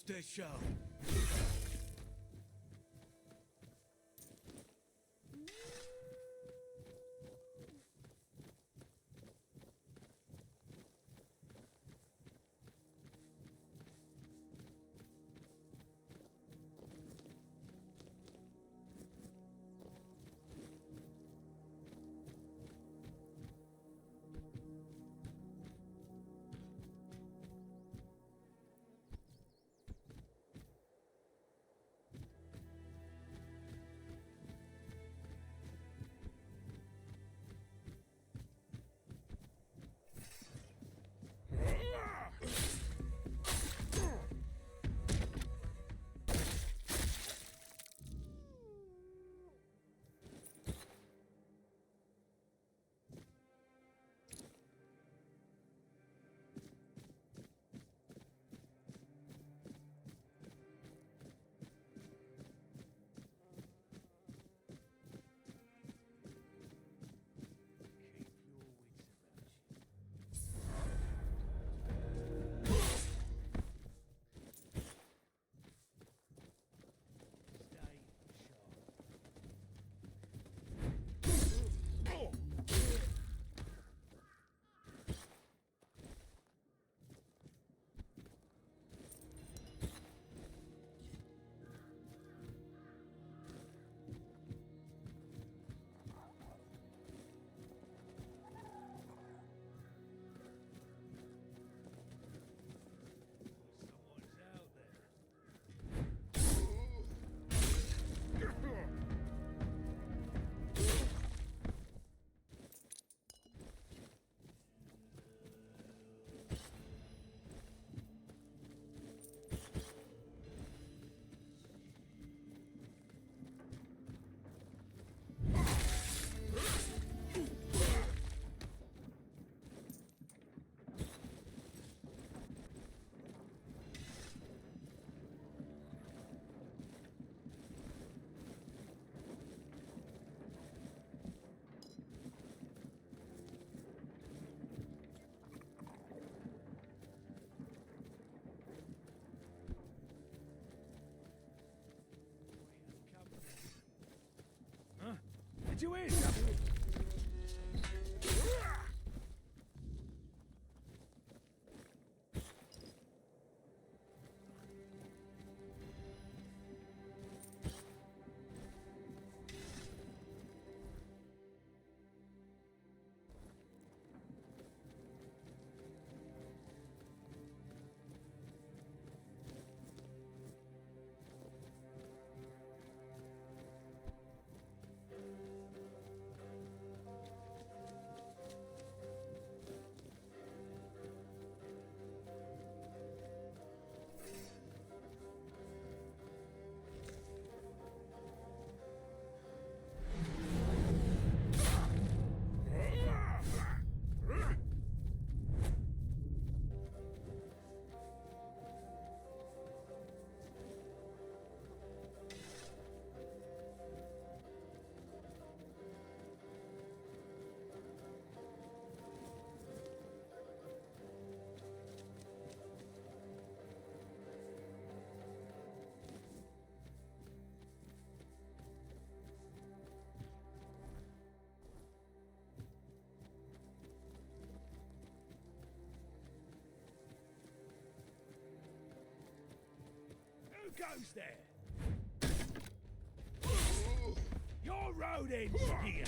to show. Did you hear something? Who goes there? Your road ends here.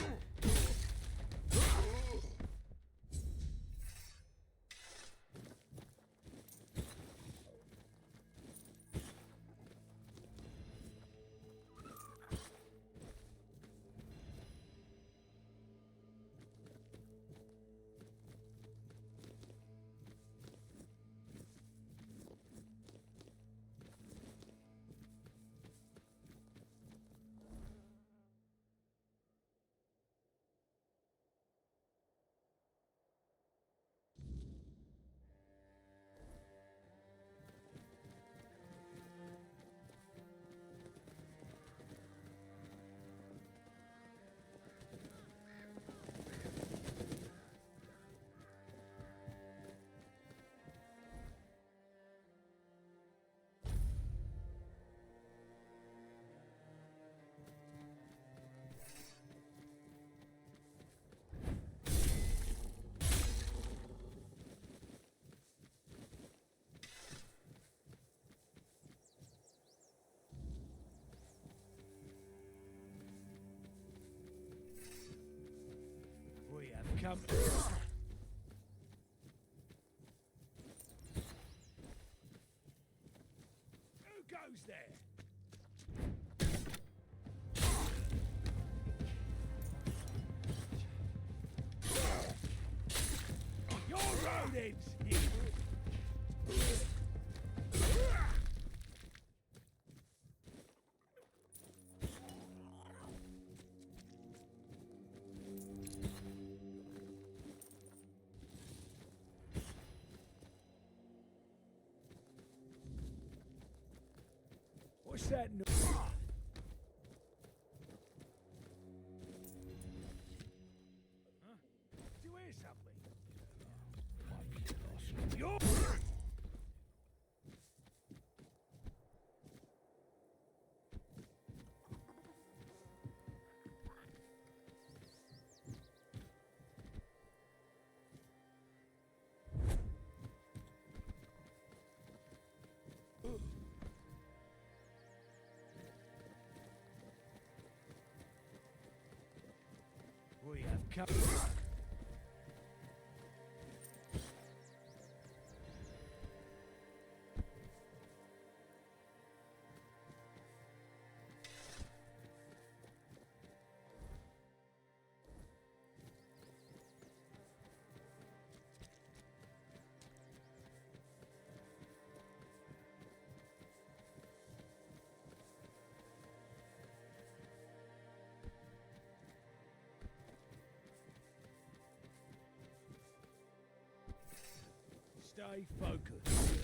company. Who goes there? Your road ends here. What's that noise? Huh? Did you hear something? You're... We have come. Stay focused.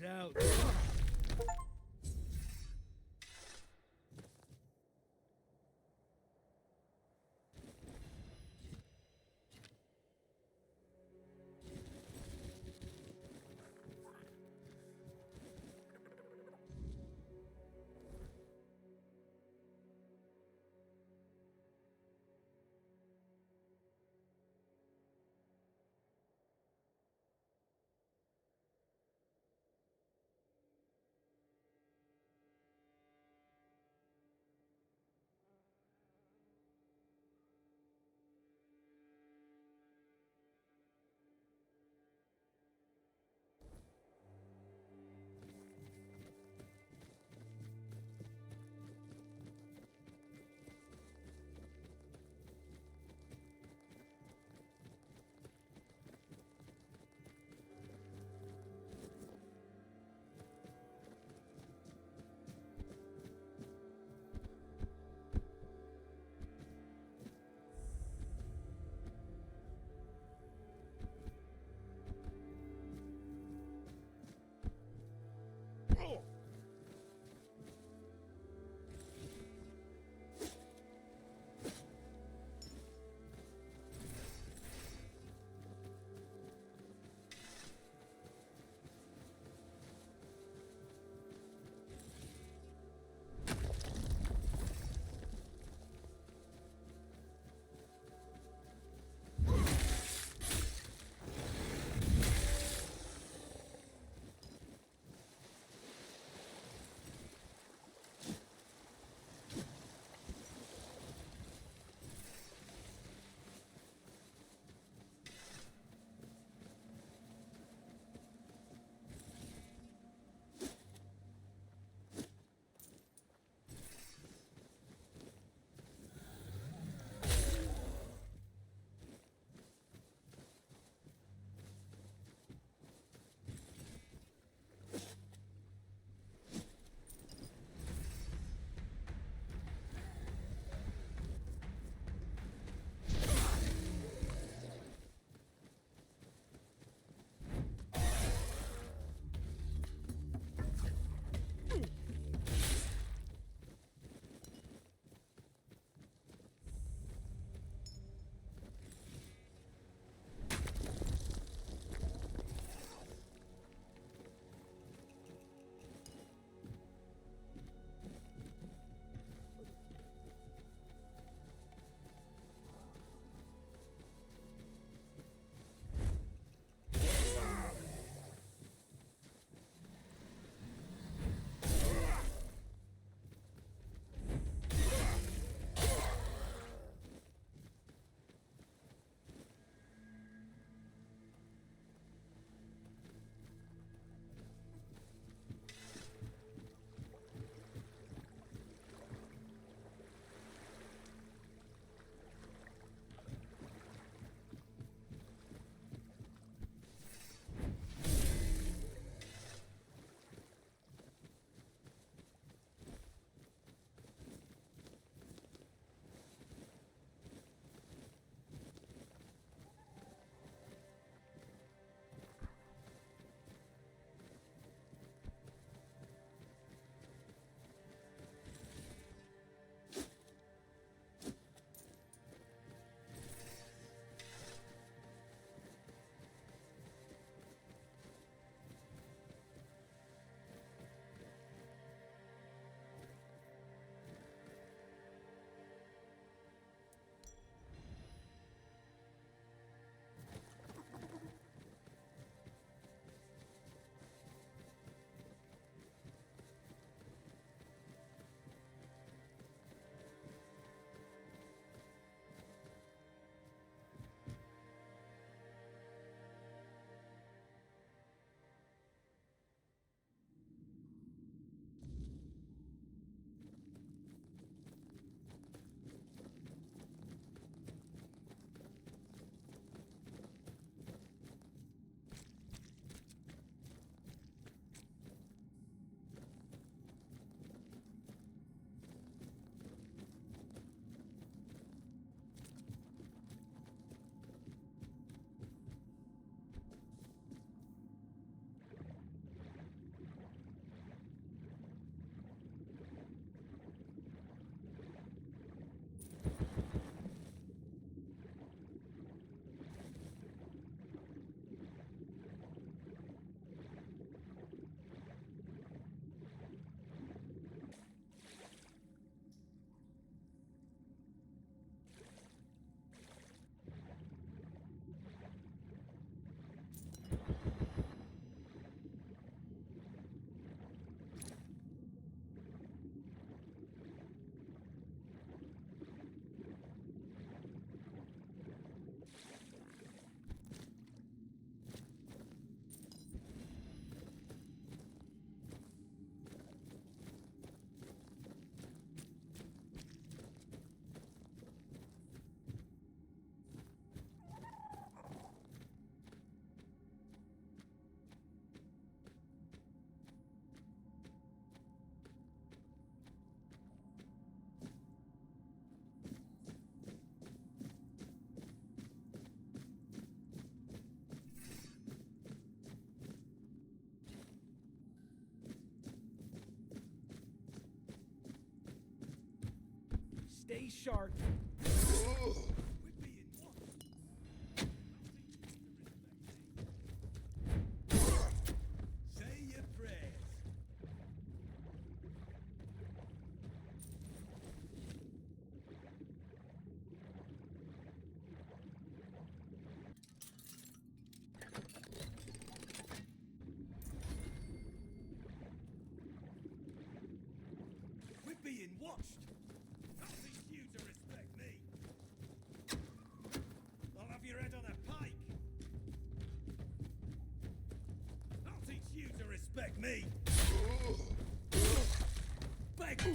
Eyes out. Stay sharp. Say your prayers. We're being watched. I'll teach you to respect me. I'll have your head on a pike. I'll teach you to respect me. Beg. Keep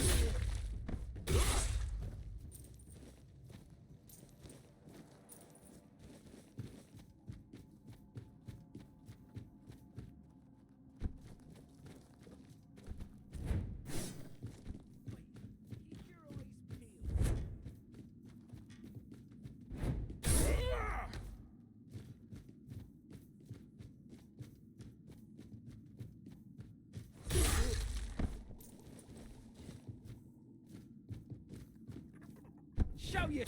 your eyes peeled. Show you.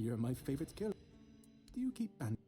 You're my favorite killer. Do you keep ban?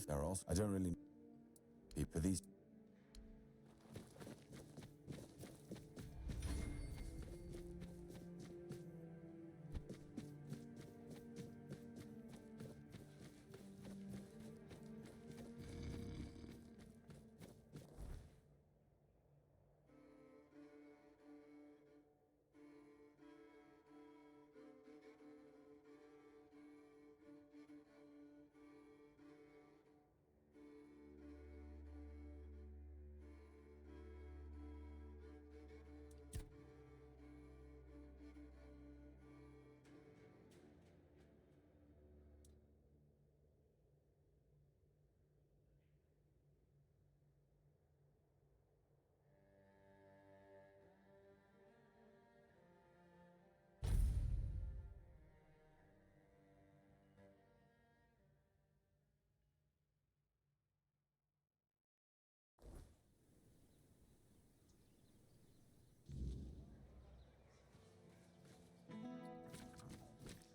There are also, I don't really for these.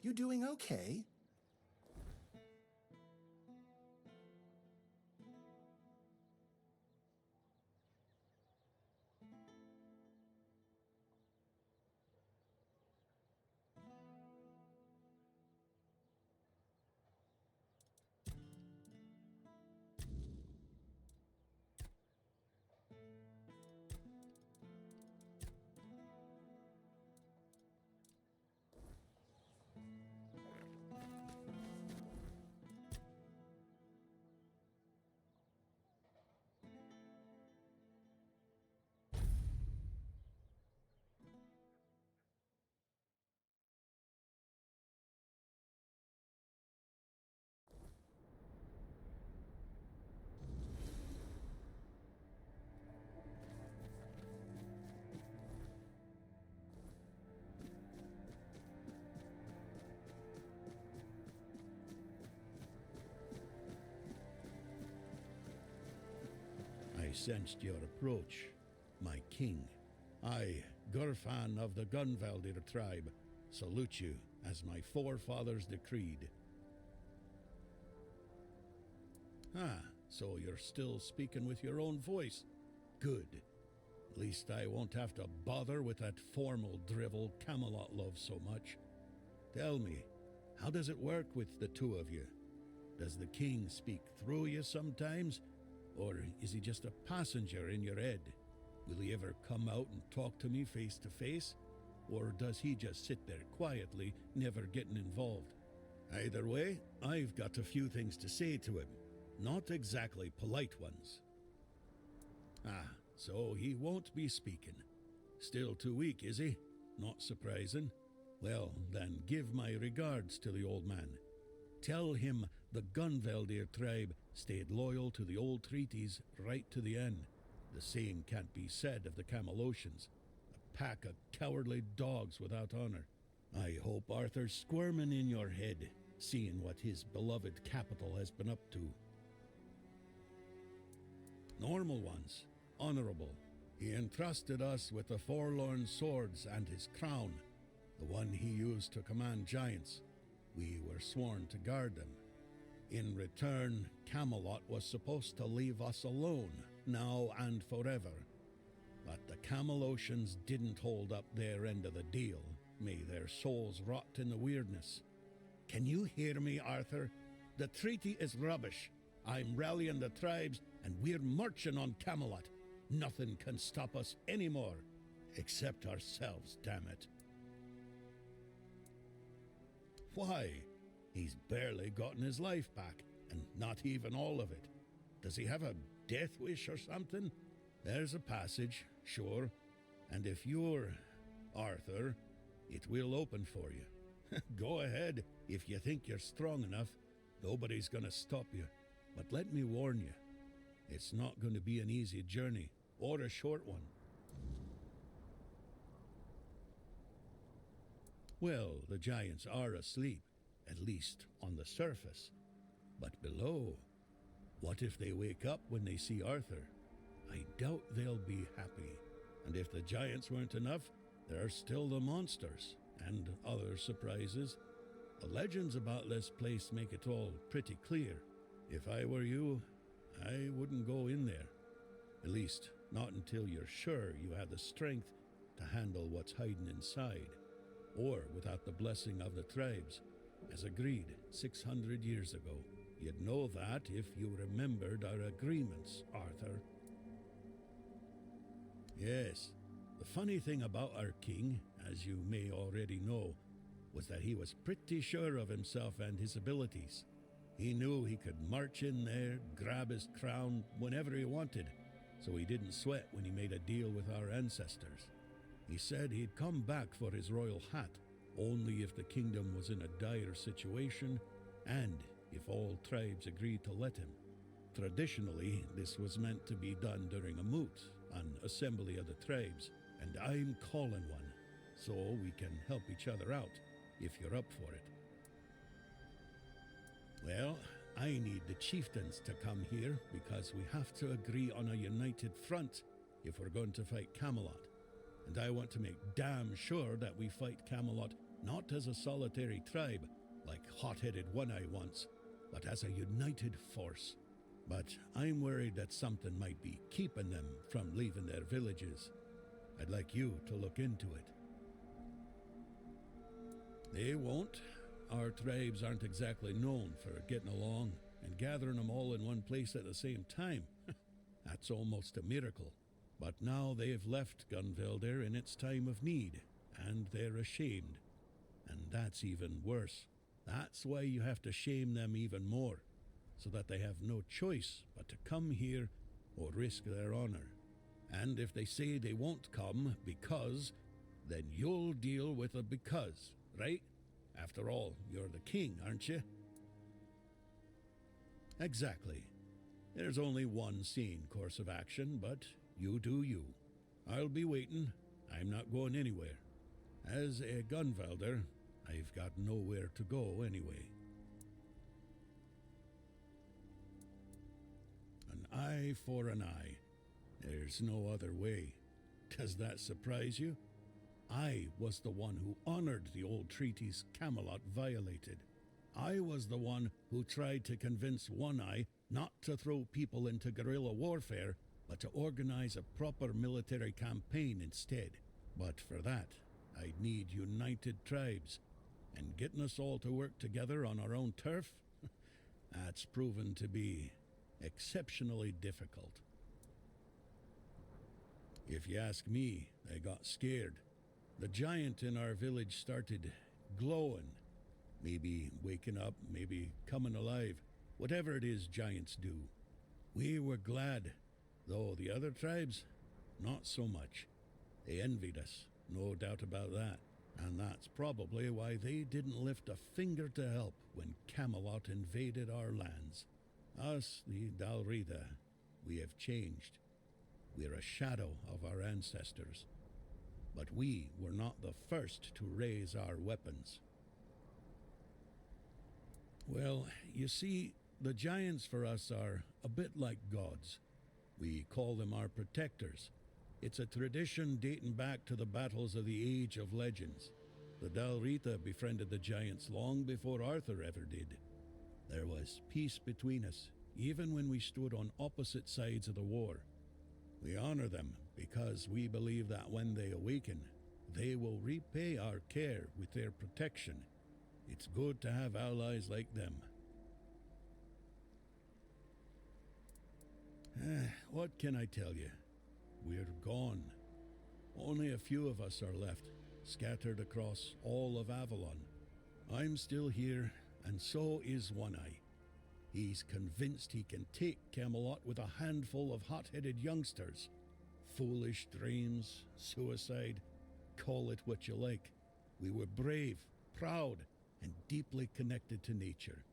You doing okay? I sensed your approach, my king. I, Gurfan of the Gunvaldir tribe, salute you as my forefathers decreed. Ah, so you're still speaking with your own voice. Good. At least I won't have to bother with that formal drivel Camelot loves so much. Tell me, how does it work with the two of you? Does the king speak through you sometimes? Or is he just a passenger in your head? Will he ever come out and talk to me face to face? Or does he just sit there quietly, never getting involved? Either way, I've got a few things to say to him. Not exactly polite ones. Ah, so he won't be speaking. Still too weak, is he? Not surprising. Well, then give my regards to the old man. Tell him the Gunveldir tribe stayed loyal to the old treaties right to the end. The same can't be said of the Camelocians, a pack of cowardly dogs without honor. I hope Arthur's squirming in your head, seeing what his beloved capital has been up to. Normal ones, honorable. He entrusted us with the forlorn swords and his crown, the one he used to command giants. We were sworn to guard them. In return, Camelot was supposed to leave us alone, now and forever. But the Camelocians didn't hold up their end of the deal. May their souls rot in the weirdness. Can you hear me, Arthur? The treaty is rubbish. I'm rallying the tribes, and we're marching on Camelot. Nothing can stop us anymore, except ourselves, damn it. Why? He's barely gotten his life back, and not even all of it. Does he have a death wish or something? There's a passage, sure, and if you're Arthur, it will open for you. Go ahead, if you think you're strong enough. Nobody's gonna stop you. But let me warn you, it's not going to be an easy journey, or a short one. Well, the giants are asleep, at least on the surface. But below, what if they wake up when they see Arthur? I doubt they'll be happy. And if the giants weren't enough, there are still the monsters, and other surprises. The legends about this place make it all pretty clear. If I were you, I wouldn't go in there. At least, not until you're sure you have the strength to handle what's hiding inside. Or without the blessing of the tribes, as agreed 600 years ago. You'd know that if you remembered our agreements, Arthur. Yes, the funny thing about our king, as you may already know, was that he was pretty sure of himself and his abilities. He knew he could march in there, grab his crown whenever he wanted, so he didn't sweat when he made a deal with our ancestors. He said he'd come back for his royal hat, only if the kingdom was in a dire situation, and if all tribes agreed to let him. Traditionally, this was meant to be done during a moot, an assembly of the tribes, and I'm calling one, so we can help each other out, if you're up for it. Well, I need the chieftains to come here, because we have to agree on a united front if we're going to fight Camelot. And I want to make damn sure that we fight Camelot not as a solitary tribe, like hot-headed One-Eye once, but as a united force. But I'm worried that something might be keeping them from leaving their villages. I'd like you to look into it. They won't. Our tribes aren't exactly known for getting along, and gathering them all in one place at the same time. That's almost a miracle. But now they've left Gunveldir in its time of need, and they're ashamed. And that's even worse. That's why you have to shame them even more, so that they have no choice but to come here or risk their honor. And if they say they won't come because, then you'll deal with a because, right? After all, you're the king, aren't you? Exactly. There's only one sane course of action, but you do you. I'll be waiting. I'm not going anywhere. As a Gunveldir, I've got nowhere to go anyway. An eye for an eye. There's no other way. Does that surprise you? I was the one who honored the old treaties Camelot violated. I was the one who tried to convince One-Eye not to throw people into guerrilla warfare, but to organize a proper military campaign instead. But for that, I'd need united tribes, and getting us all to work together on our own turf, that's proven to be exceptionally difficult. If you ask me, I got scared. The giant in our village started glowing. Maybe waking up, maybe coming alive. Whatever it is giants do. We were glad. Though the other tribes, not so much. They envied us, no doubt about that. And that's probably why they didn't lift a finger to help when Camelot invaded our lands. Us, the Dalrita, we have changed. We're a shadow of our ancestors. But we were not the first to raise our weapons. Well, you see, the giants for us are a bit like gods. We call them our protectors. It's a tradition dating back to the battles of the Age of Legends. The Dalrita befriended the giants long before Arthur ever did. There was peace between us, even when we stood on opposite sides of the war. We honor them because we believe that when they awaken, they will repay our care with their protection. It's good to have allies like them. What can I tell you? We're gone. Only a few of us are left, scattered across all of Avalon. I'm still here, and so is One Eye. He's convinced he can take Camelot with a handful of hot-headed youngsters. Foolish dreams, suicide, call it what you like. We were brave, proud, and deeply connected to nature.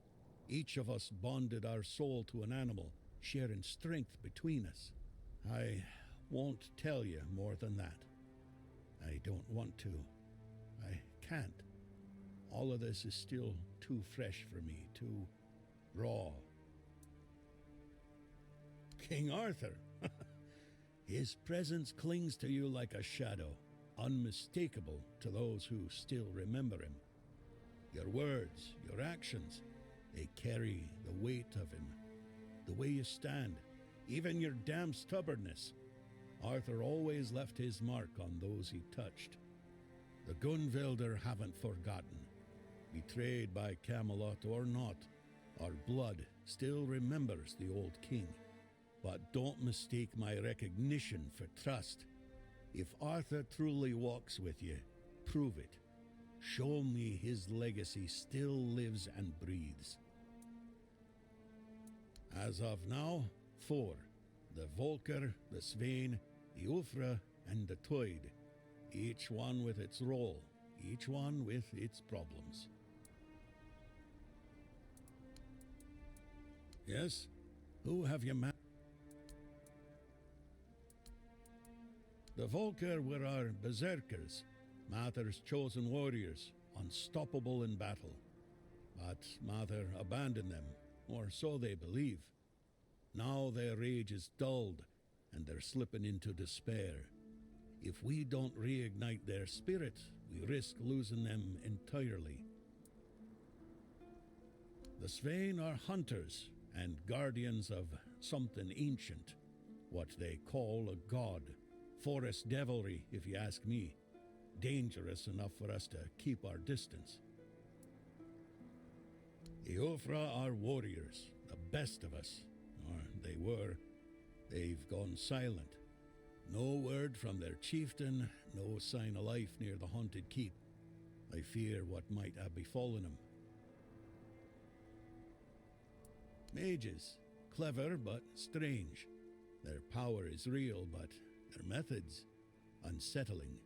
Each of us bonded our soul to an animal, sharing strength between us. I won't tell you more than that. I don't want to. I can't. All of this is still too fresh for me, too raw. King Arthur! His presence clings to you like a shadow, unmistakable to those who still remember him. Your words, your actions, they carry the weight of him. The way you stand, even your damn stubbornness. Arthur always left his mark on those he touched. The Gunvelder haven't forgotten. Betrayed by Camelot or not, our blood still remembers the old king. But don't mistake my recognition for trust. If Arthur truly walks with you, prove it. Show me his legacy still lives and breathes. As of now, 4. The Volker, the Svein, the Ulfra, and the Tainted. Each one with its role, each one with its problems. Yes? Who have you met? The Volker were our berserkers, Mather's chosen warriors, unstoppable in battle. But Mather abandoned them, or so they believe. Now their rage is dulled, and they're slipping into despair. If we don't reignite their spirit, we risk losing them entirely. The Svein are hunters and guardians of something ancient, what they call a god. Forest devilry, if you ask me. Dangerous enough for us to keep our distance. The Ulfra are warriors, the best of us. Or they were. They've gone silent. No word from their chieftain, no sign of life near the haunted keep. I fear what might have befallen him. Mages, clever but strange. Their power is real, but their methods, unsettling.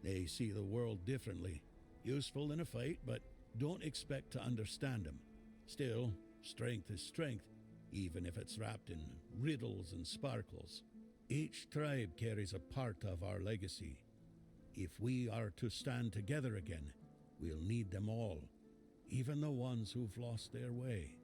They see the world differently. Useful in a fight, but don't expect to understand them. Still, strength is strength, even if it's wrapped in riddles and sparkles. Each tribe carries a part of our legacy. If we are to stand together again, we'll need them all, even the ones who've lost their way.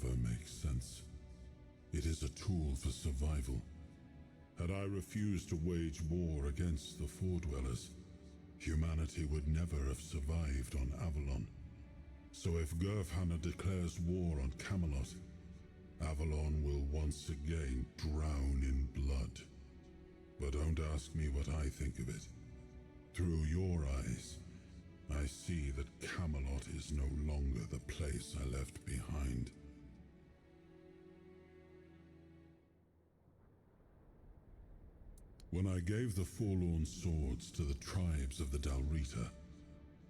never make sense. It is a tool for survival. Had I refused to wage war against the Four-Dwellers, humanity would never have survived on Avalon. So if Gurfhanna declares war on Camelot, Avalon will once again drown in blood. But don't ask me what I think of it. Through your eyes, I see that Camelot is no longer the place I left behind. When I gave the forlorn swords to the tribes of the Dalrita,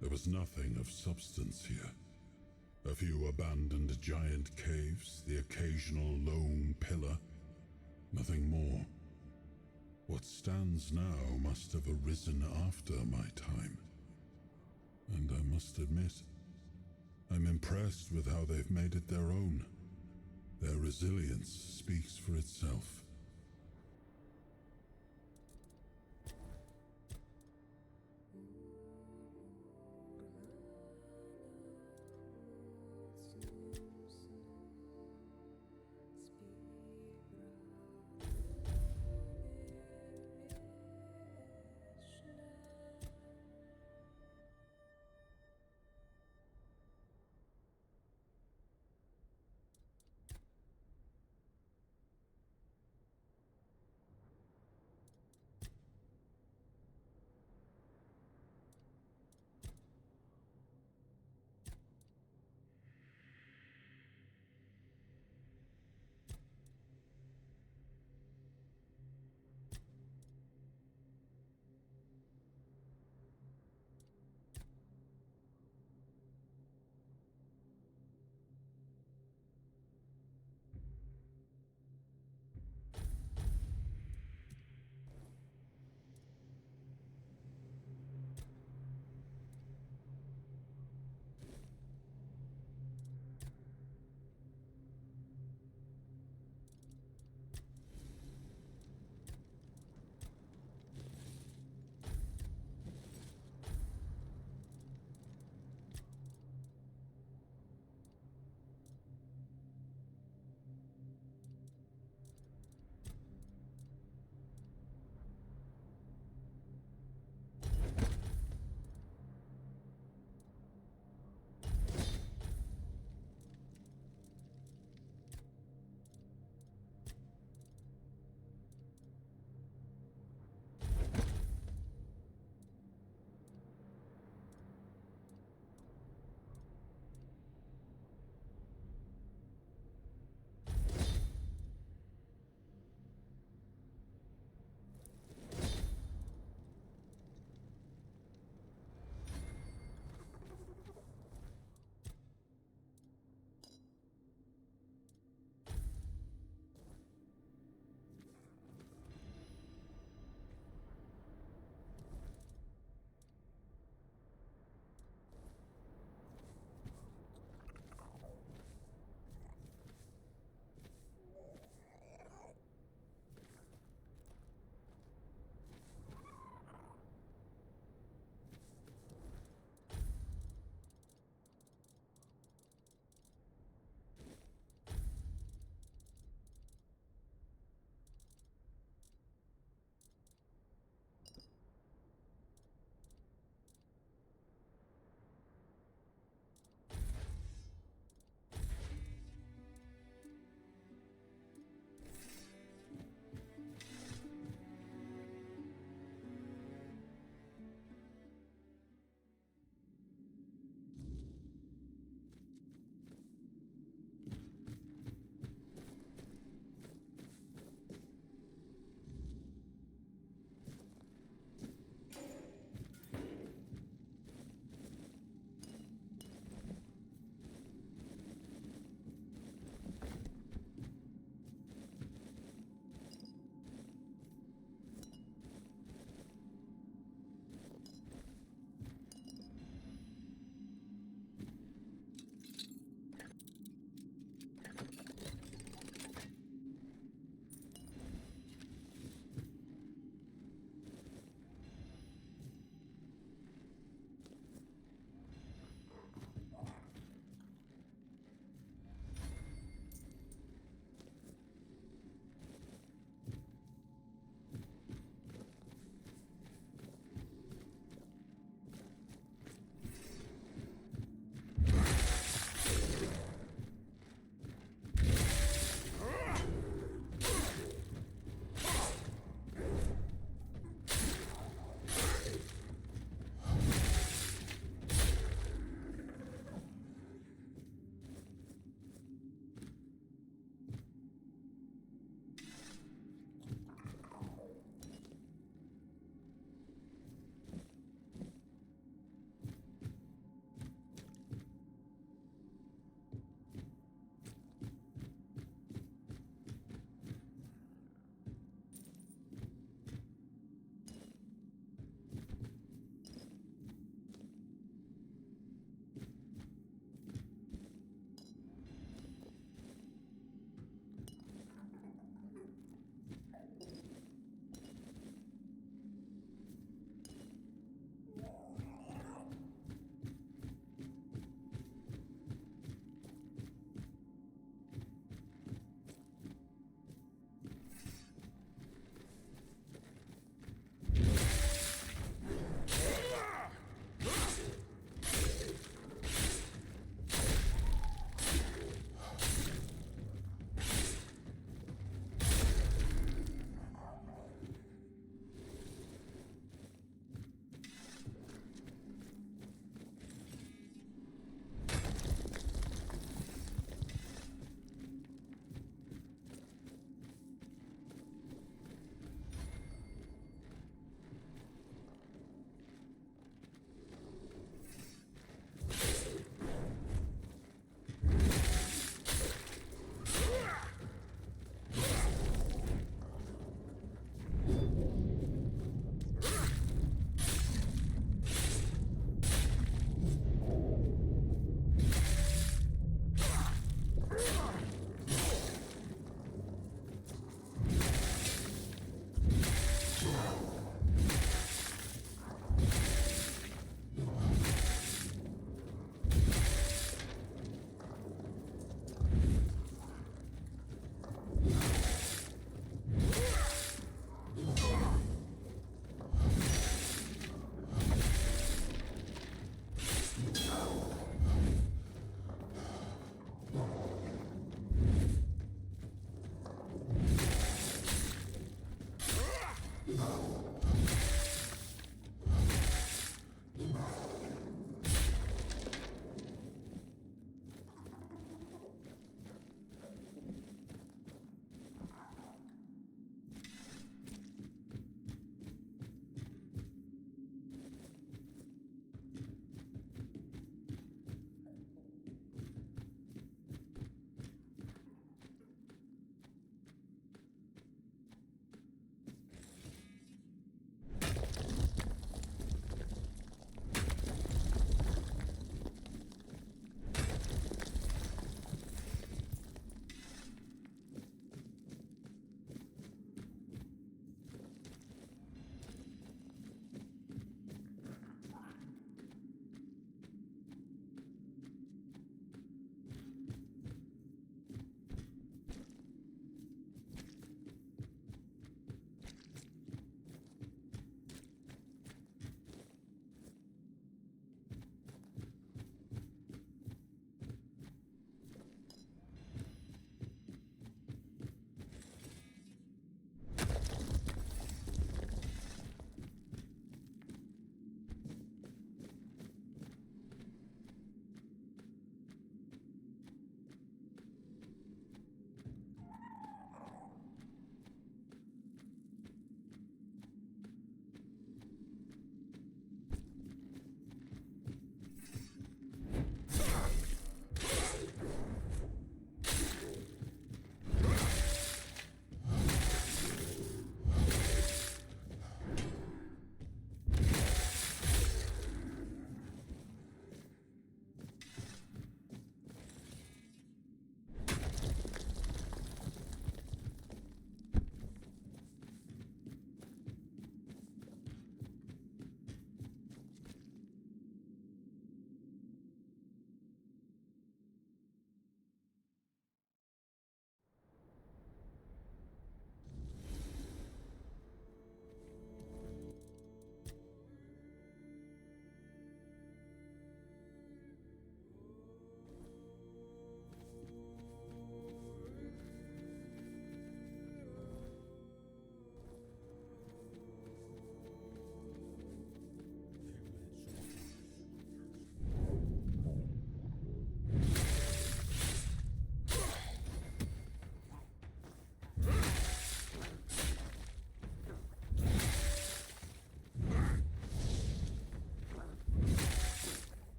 there was nothing of substance here. A few abandoned giant caves, the occasional lone pillar, nothing more. What stands now must have arisen after my time. And I must admit, I'm impressed with how they've made it their own. Their resilience speaks for itself.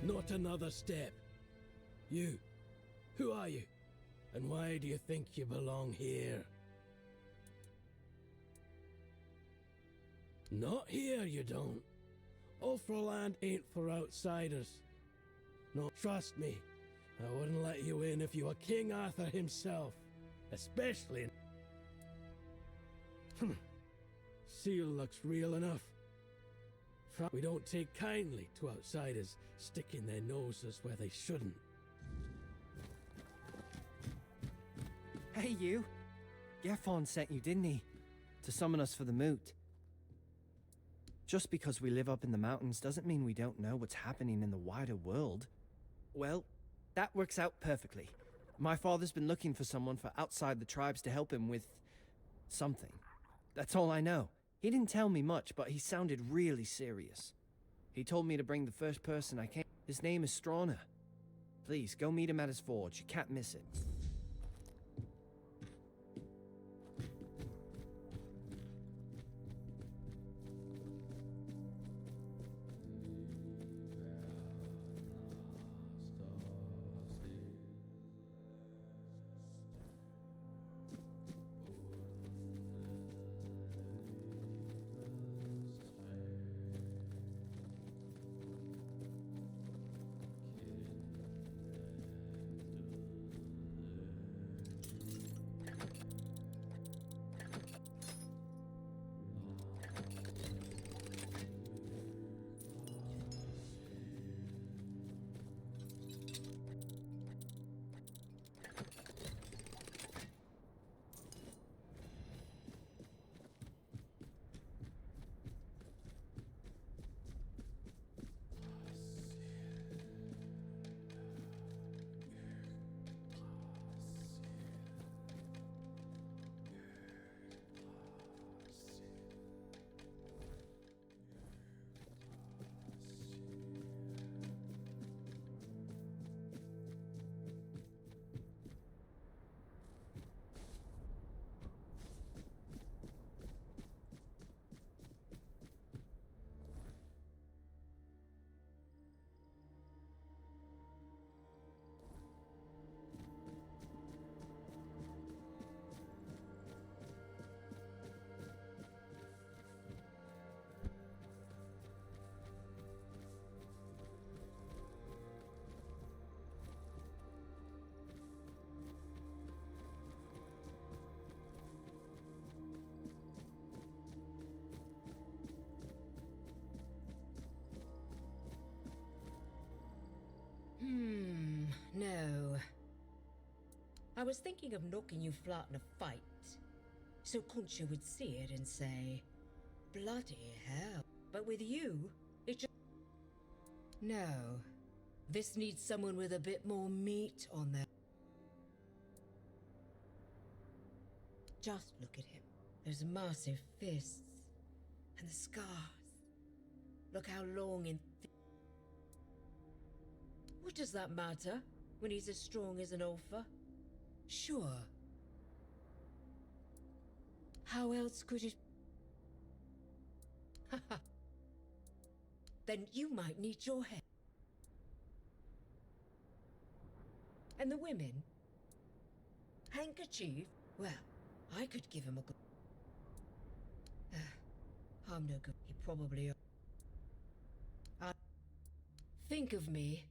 Not another step. You. Who are you? And why do you think you belong here? Not here, you don't. Ulfraland ain't for outsiders. No, trust me. I wouldn't let you in if you were King Arthur himself. Especially... Seal looks real enough. We don't take kindly to outsiders sticking their noses where they shouldn't. Hey, you. Gefon sent you, didn't he? To summon us for the moot. Just because we live up in the mountains doesn't mean we don't know what's happening in the wider world. Well, that works out perfectly. My father's been looking for someone for outside the tribes to help him with... something. That's all I know. He didn't tell me much, but he sounded really serious. He told me to bring the first person I came. His name is Strana. Please, go meet him at his forge. You can't miss it. No. I was thinking of knocking you flat in a fight, so Concha would see it and say, bloody hell. But with you, it just... No. This needs someone with a bit more meat on their... Just look at him. Those massive fists. And the scars. Look how long and thick. What does that matter when he's as strong as an Ulfa? Sure. How else could it... Then you might need your head. And the women? Handkerchief? Well, I could give him a good... I'm no good. He probably... Think of me.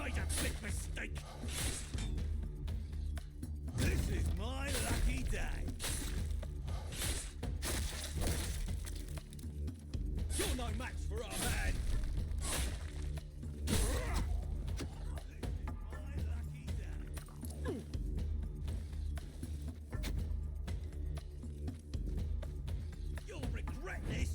made a big mistake. This is my lucky day. You're no match for our man. This is my lucky day. You'll regret this.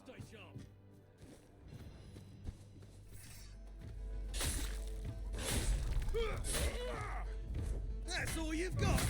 Stay sharp. That's all you've got.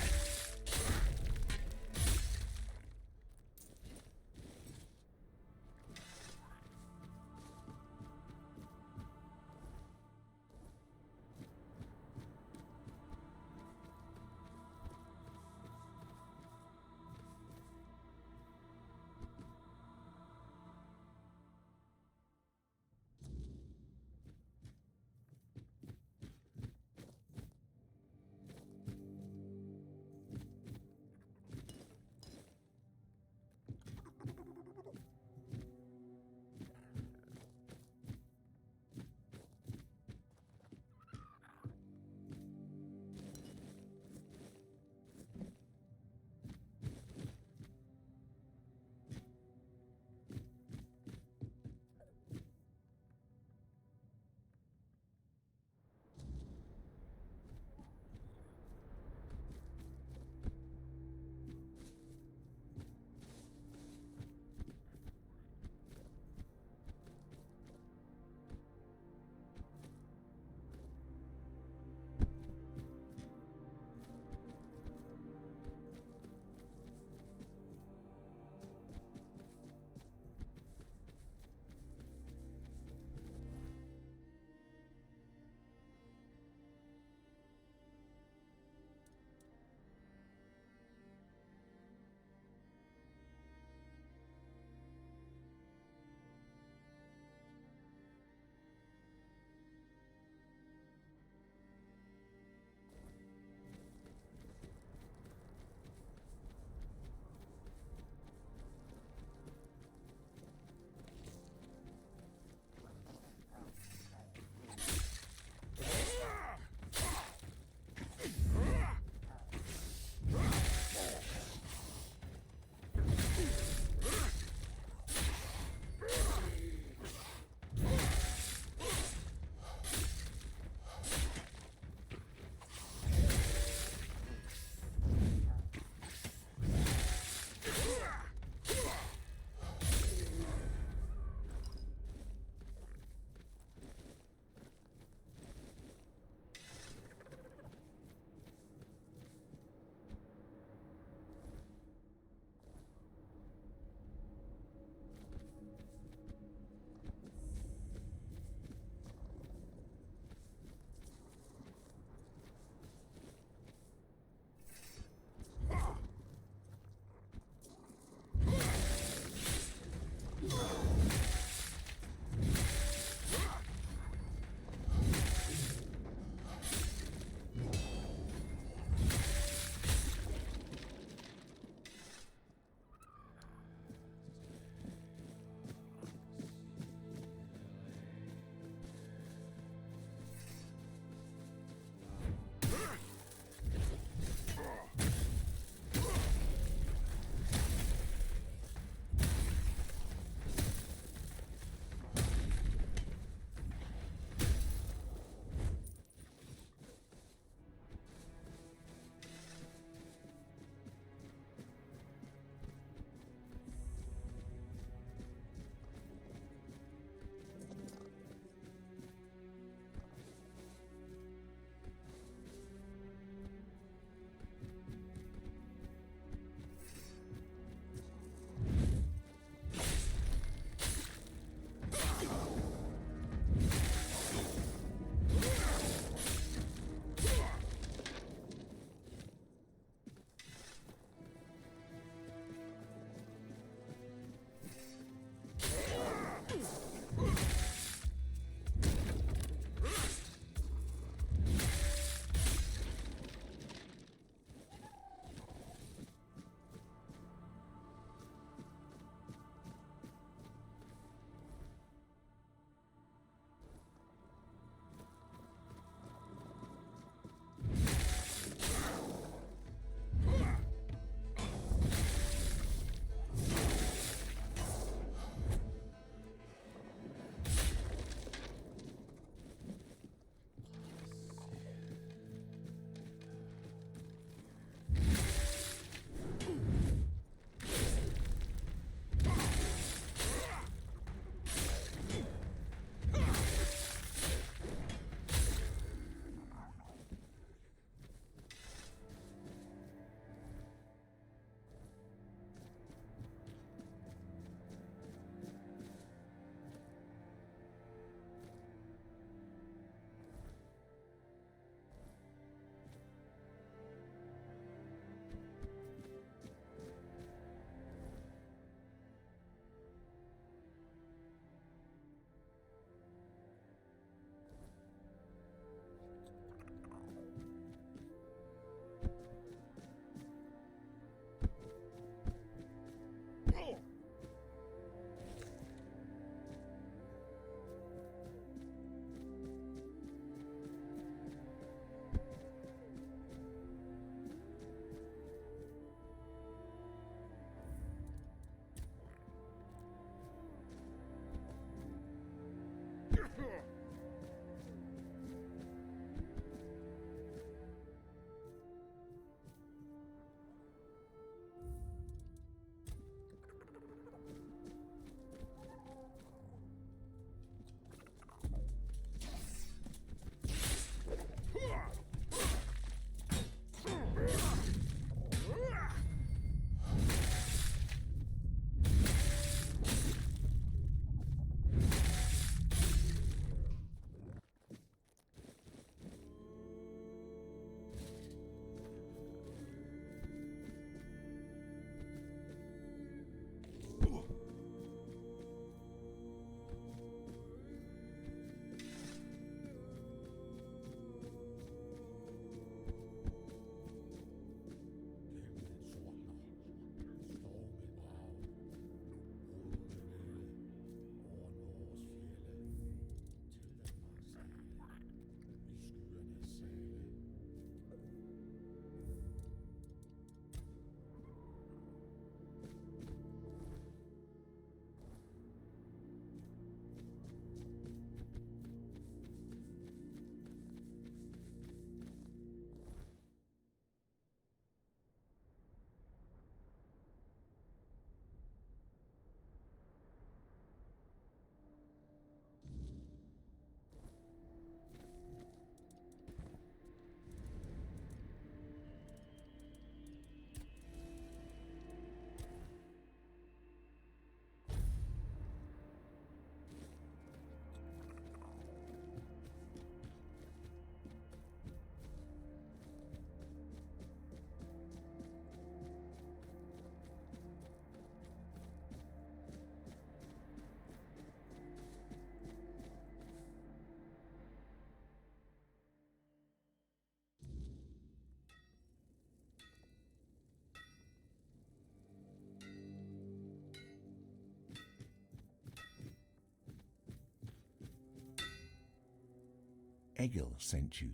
Egil sent you,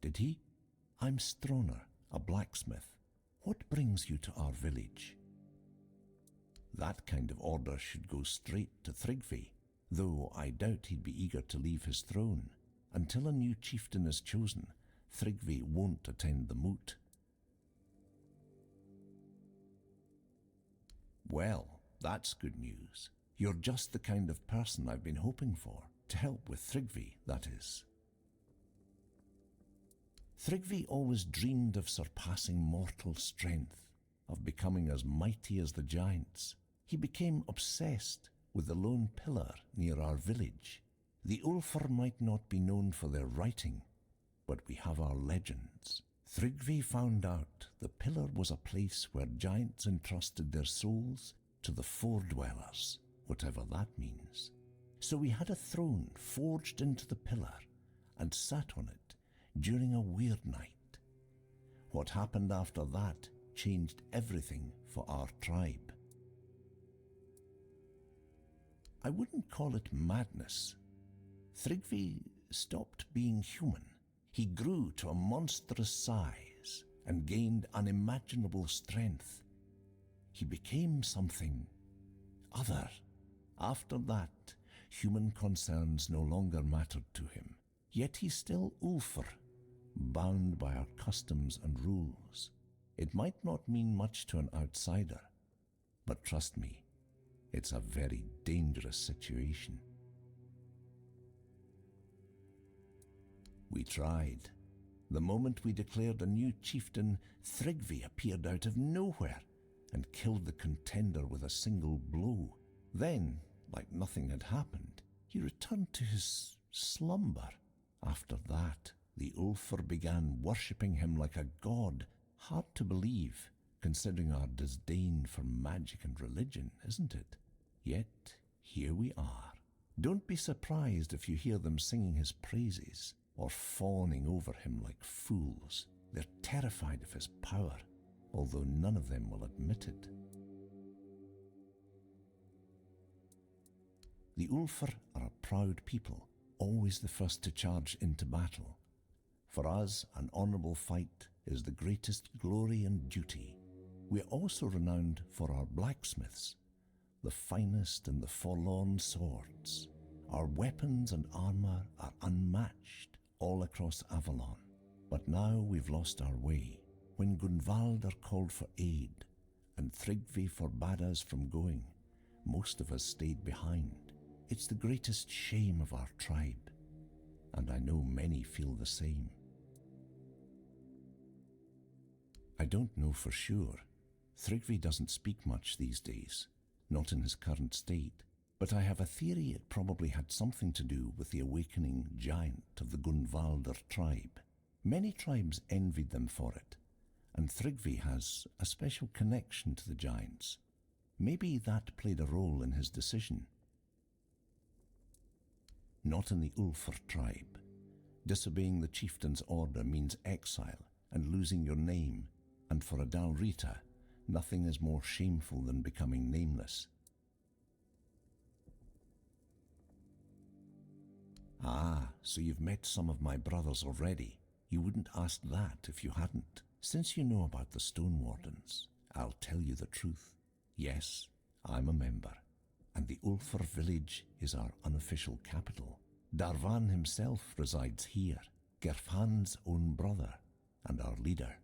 did he? I'm Stroner, a blacksmith. What brings you to our village? That kind of order should go straight to Thrigvi, though I doubt he'd be eager to leave his throne. Until a new chieftain is chosen, Thrigvi won't attend the moot. Well, that's good news. You're just the kind of person I've been hoping for, to help with Thrigvi, that is. Thrigvi always dreamed of surpassing mortal strength, of becoming as mighty as the giants. He became obsessed with the lone pillar near our village. The Ulfr might not be known for their writing, but we have our legends. Thrigvi found out the pillar was a place where giants entrusted their souls to the Fordwellers, whatever that means. So we had a throne forged into the pillar and sat on it during a weird night. What happened after that changed everything for our tribe. I wouldn't call it madness. Thrigvi stopped being human. He grew to a monstrous size and gained unimaginable strength. He became something other. After that, human concerns no longer mattered to him. Yet he's still Ulfr, bound by our customs and rules. It might not mean much to an outsider, but trust me, it's a very dangerous situation. We tried. The moment we declared a new chieftain, Thrigvi appeared out of nowhere and killed the contender with a single blow. Then, like nothing had happened, he returned to his slumber. After that, the Ulfr began worshipping him like a god. Hard to believe, considering our disdain for magic and religion, isn't it? Yet, here we are. Don't be surprised if you hear them singing his praises or fawning over him like fools. They're terrified of his power, although none of them will admit it. The Ulfr are a proud people, always the first to charge into battle. For us, an honourable fight is the greatest glory and duty. We are also renowned for our blacksmiths, the finest and the forlorn swords. Our weapons and armour are unmatched all across Avalon. But now we've lost our way. When Gunvaldr called for aid and Thrigvi forbade us from going, most of us stayed behind. It's the greatest shame of our tribe, and I know many feel the same. I don't know for sure. Thrigvi doesn't speak much these days, not in his current state, but I have a theory it probably had something to do with the awakening giant of the Gunvaldr tribe. Many tribes envied them for it, and Thrigvi has a special connection to the giants. Maybe that played a role in his decision. Not in the Ulfr tribe. Disobeying the chieftain's order means exile and losing your name, and for a Dalrita, nothing is more shameful than becoming nameless. Ah, so you've met some of my brothers already. You wouldn't ask that if you hadn't. Since you know about the Stone Wardens, I'll tell you the truth. Yes, I'm a member, and the Ulfr village is our unofficial capital. Darvan himself resides here, Gerfhan's own brother, and our leader.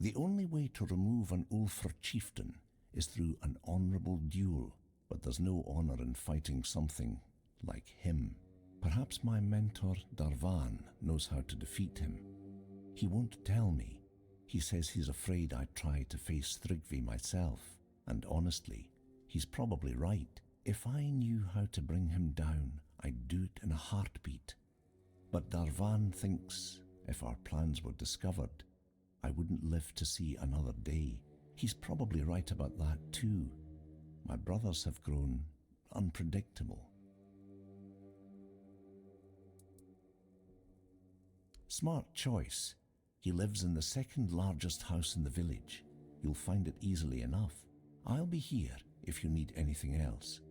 The only way to remove an Ulfr chieftain is through an honourable duel, but there's no honour in fighting something like him. Perhaps my mentor Darvan knows how to defeat him. He won't tell me. He says he's afraid I'd try to face Thrygvi myself, and honestly, he's probably right. If I knew how to bring him down, I'd do it in a heartbeat. But Darvan thinks if our plans were discovered, I wouldn't live to see another day. He's probably right about that too. My brothers have grown unpredictable. Smart choice. He lives in the second largest house in the village. You'll find it easily enough. I'll be here if you need anything else.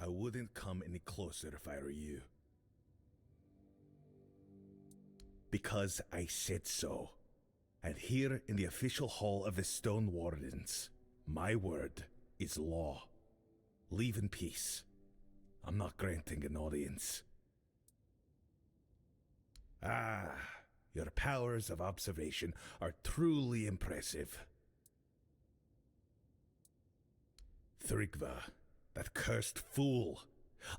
I wouldn't come any closer if I were you. Because I said so. And here in the official hall of the Stone Wardens, my word is law. Leave in peace. I'm not granting an audience. Ah, your powers of observation are truly impressive. Thrygva, that cursed fool,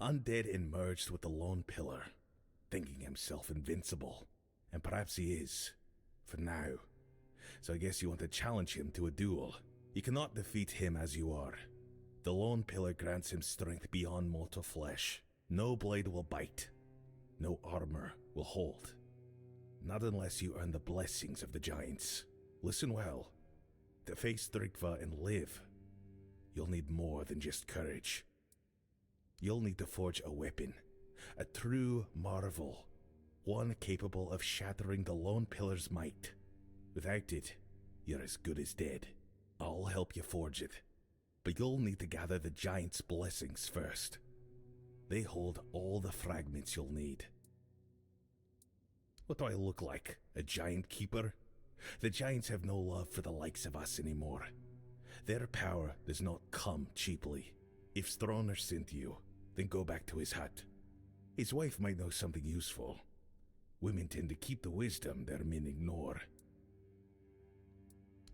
undead and merged with the Lone Pillar, thinking himself invincible. And perhaps he is, for now. So I guess you want to challenge him to a duel. You cannot defeat him as you are. The Lone Pillar grants him strength beyond mortal flesh. No blade will bite. No armor will hold. Not unless you earn the blessings of the giants. Listen well. To face Thrygva and live, you'll need more than just courage. You'll need to forge a weapon. A true marvel. One capable of shattering the Lone Pillar's might. Without it, you're as good as dead. I'll help you forge it. But you'll need to gather the giants' blessings first. They hold all the fragments you'll need. What do I look like? A giant keeper? The giants have no love for the likes of us anymore. Their power does not come cheaply. If Stroner sent you, then go back to his hut. His wife might know something useful. Women tend to keep the wisdom their men ignore.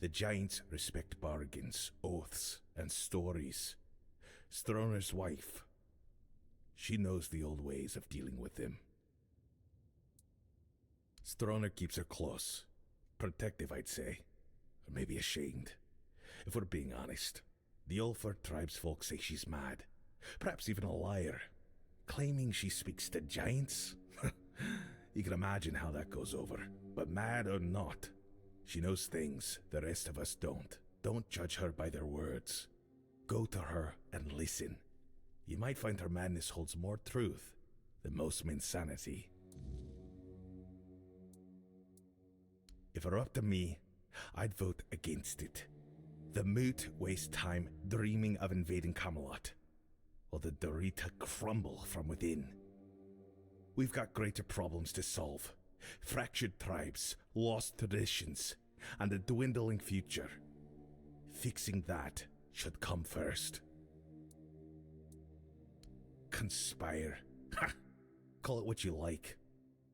The giants respect bargains, oaths, and stories. Stroner's wife, she knows the old ways of dealing with them. Stroner keeps her close. Protective, I'd say. Or maybe ashamed. If we're being honest, the Ulfar tribesfolk say she's mad. Perhaps even a liar. Claiming she speaks to giants? You can imagine how that goes over. But mad or not, she knows things the rest of us don't. Don't judge her by their words. Go to her and listen. You might find her madness holds more truth than most men's sanity. If it were up to me, I'd vote against it. The Moot waste time dreaming of invading Camelot, while the Dorita crumble from within. We've got greater problems to solve. Fractured tribes, lost traditions, and a dwindling future. Fixing that should come first. Conspire. Ha! Call it what you like.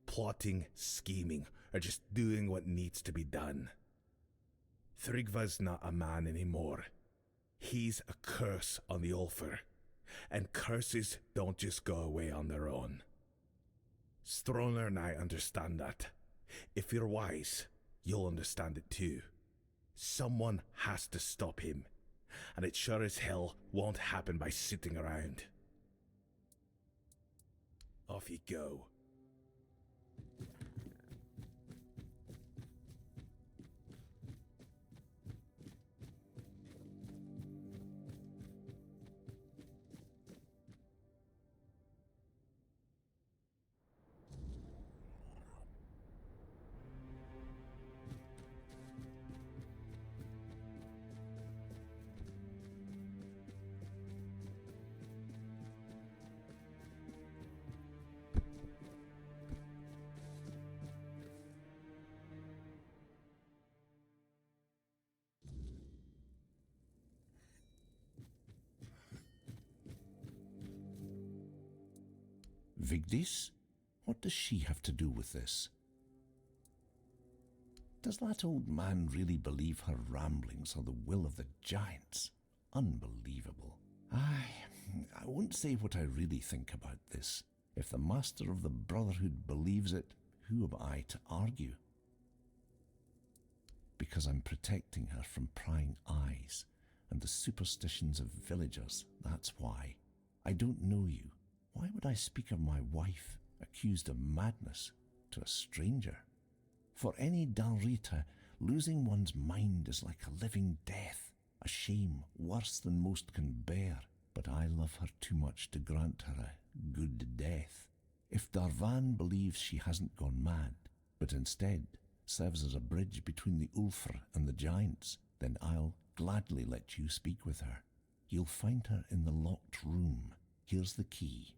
Plotting, scheming, or just doing what needs to be done. Thrygva's not a man anymore. He's a curse on the Ulfar, and curses don't just go away on their own. Stroner and I understand that. If you're wise, you'll understand it too. Someone has to stop him, and it sure as hell won't happen by sitting around. Off you go. Vigdis? What does she have to do with this? Does that old man really believe her ramblings are the will of the giants? Unbelievable. I won't say what I really think about this. If the master of the Brotherhood believes it, who am I to argue? Because I'm protecting her from prying eyes and the superstitions of villagers, that's why. I don't know you. Why would I speak of my wife, accused of madness, to a stranger? For any Dalrita, losing one's mind is like a living death, a shame worse than most can bear. But I love her too much to grant her a good death. If Darvan believes she hasn't gone mad, but instead serves as a bridge between the Ulfr and the giants, then I'll gladly let you speak with her. You'll find her in the locked room. Here's the key.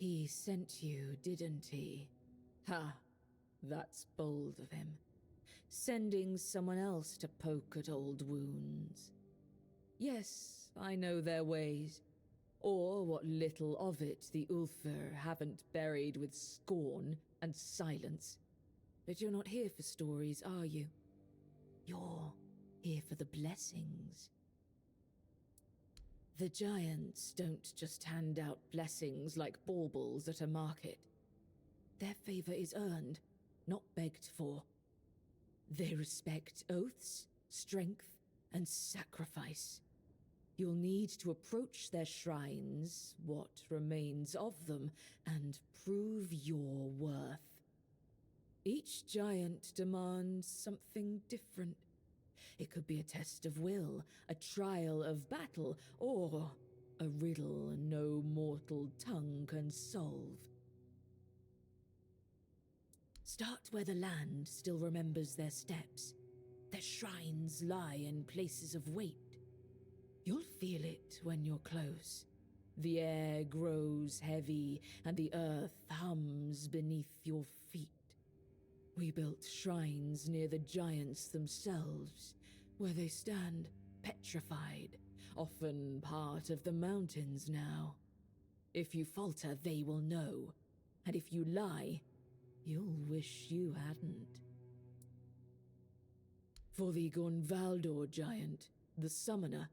He sent you, didn't he? Ha! That's bold of him. Sending someone else to poke at old wounds. Yes, I know their ways. Or what little of it the Ulfr haven't buried with scorn and silence. But you're not here for stories, are you? You're here for the blessings. The giants don't just hand out blessings like baubles at a market. Their favor is earned, not begged for. They respect oaths, strength, and sacrifice. You'll need to approach their shrines, what remains of them, and prove your worth. Each giant demands something different. It could be a test of will, a trial of battle, or a riddle no mortal tongue can solve. Start where the land still remembers their steps. Their shrines lie in places of weight. You'll feel it when you're close. The air grows heavy, and the earth hums beneath your feet. We built shrines near the giants themselves, where they stand petrified, often part of the mountains now. If you falter, they will know, and if you lie, you'll wish you hadn't. For the Gonvaldor giant, the summoner,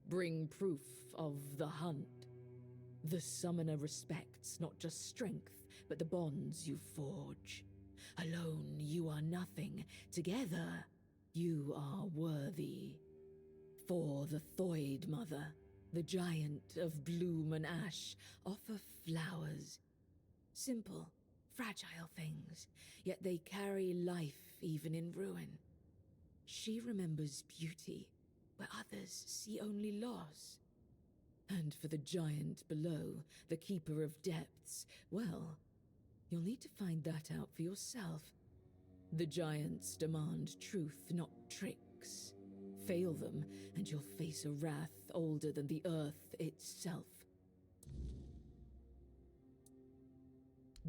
bring proof of the hunt. The summoner respects not just strength, but the bonds you forge. Alone, you are nothing. Together, you are worthy. For the Thoid Mother, the giant of bloom and ash, offer flowers. Simple, fragile things, yet they carry life even in ruin. She remembers beauty, where others see only loss. And for the giant below, the keeper of depths, well, you'll need to find that out for yourself. The giants demand truth, not tricks. Fail them, and you'll face a wrath older than the earth itself.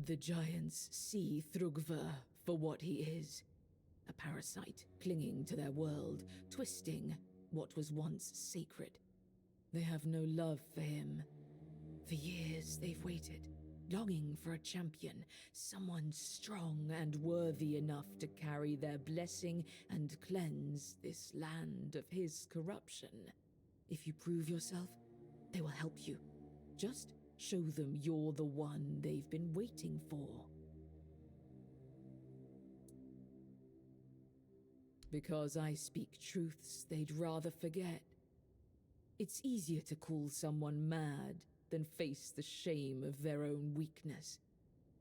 The giants see Thrugva for what he is. A parasite clinging to their world, twisting what was once sacred. They have no love for him. For years they've waited, longing for a champion, someone strong and worthy enough to carry their blessing and cleanse this land of his corruption. If you prove yourself, they will help you. Just show them you're the one they've been waiting for. Because I speak truths they'd rather forget. It's easier to call someone mad than face the shame of their own weakness.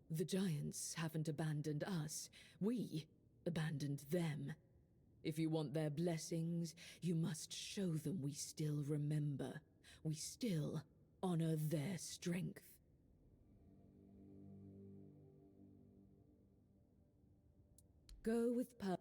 The giants haven't abandoned us. We abandoned them. If you want their blessings, you must show them we still remember. We still honor their strength. Go with purpose.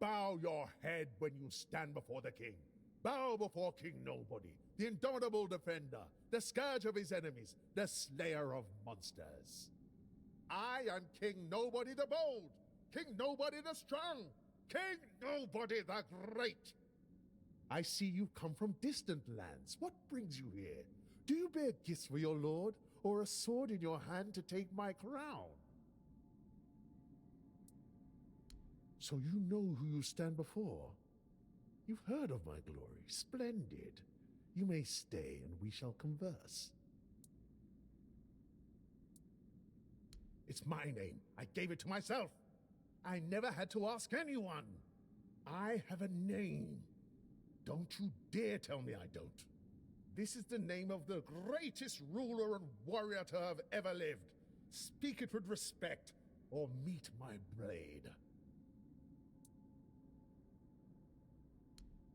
bow your head when you stand before the king. Bow before King Nobody, the indomitable defender, the scourge of his enemies, the slayer of monsters. I am King Nobody the Bold, King Nobody the Strong, King Nobody the Great. I see you come from distant lands. What brings you here? Do you bear gifts for your lord, or a sword in your hand to take my crown? So you know who you stand before? You've heard of my glory. Splendid. You may stay and we shall converse. It's my name. I gave it to myself. I never had to ask anyone. I have a name. Don't you dare tell me I don't. This is the name of the greatest ruler and warrior to have ever lived. Speak it with respect, or meet my blade.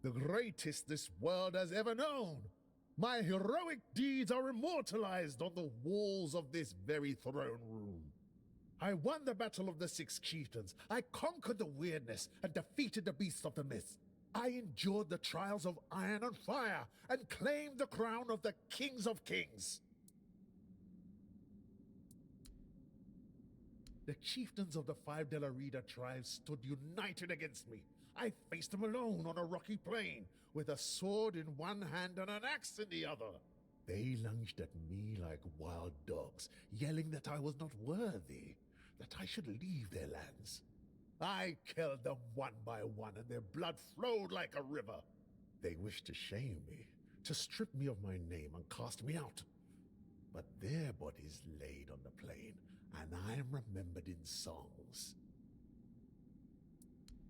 The greatest this world has ever known. My heroic deeds are immortalized on the walls of this very throne room. I won the Battle of the Six Chieftains. I conquered the weirdness and defeated the beasts of the mist. I endured the trials of iron and fire and claimed the crown of the Kings of Kings. The chieftains of the five De La Rida tribes stood united against me. I faced them alone on a rocky plain, with a sword in one hand and an axe in the other. They lunged at me like wild dogs, yelling that I was not worthy, that I should leave their lands. I killed them one by one, and their blood flowed like a river. They wished to shame me, to strip me of my name and cast me out. But their bodies laid on the plain, and I am remembered in songs.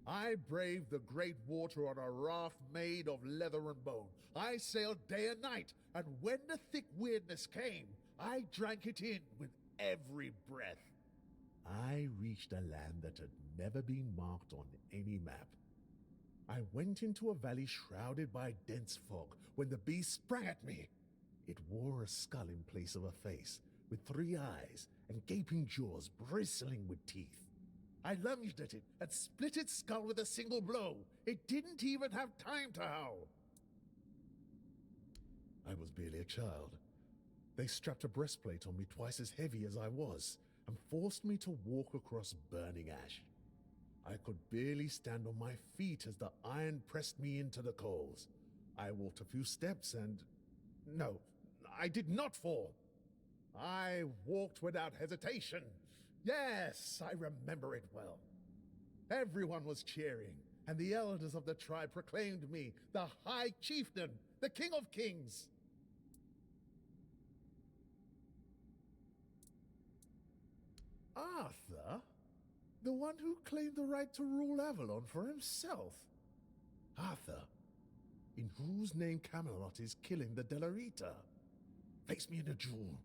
I braved the great water on a raft made of leather and bone. I sailed day and night, and when the thick weirdness came, I drank it in with every breath. I reached a land that had never been marked on any map. I went into a valley shrouded by dense fog when the beast sprang at me. It wore a skull in place of a face, with 3 eyes and gaping jaws bristling with teeth. I lunged at it and split its skull with a single blow. It didn't even have time to howl. I was barely a child. They strapped a breastplate on me twice as heavy as I was and forced me to walk across burning ash. I could barely stand on my feet as the iron pressed me into the coals. I walked a few steps and... No, I did not fall. I walked without hesitation. Yes, I remember it well. Everyone was cheering, and the elders of the tribe proclaimed me the High Chieftain, the King of Kings. Arthur? The one who claimed the right to rule Avalon for himself? Arthur, in whose name Camelot is killing the De La Rita? Face me in a duel.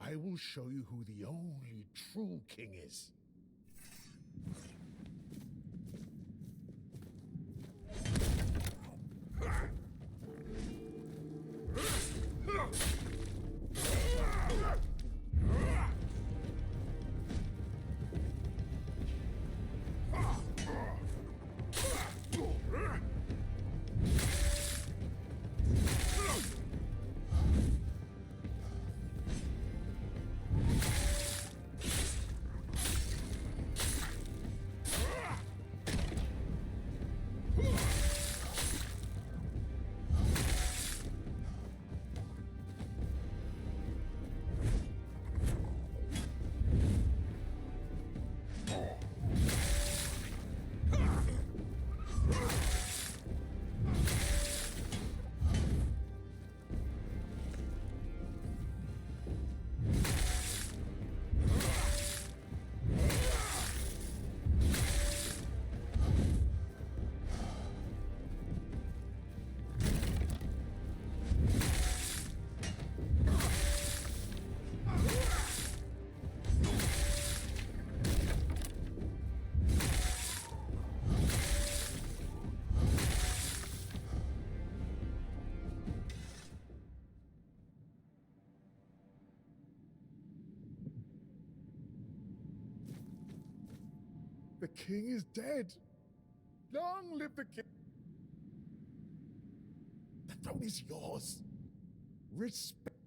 I will show you who the only true king is. The king is dead. Long live the king. The throne is yours. Respect.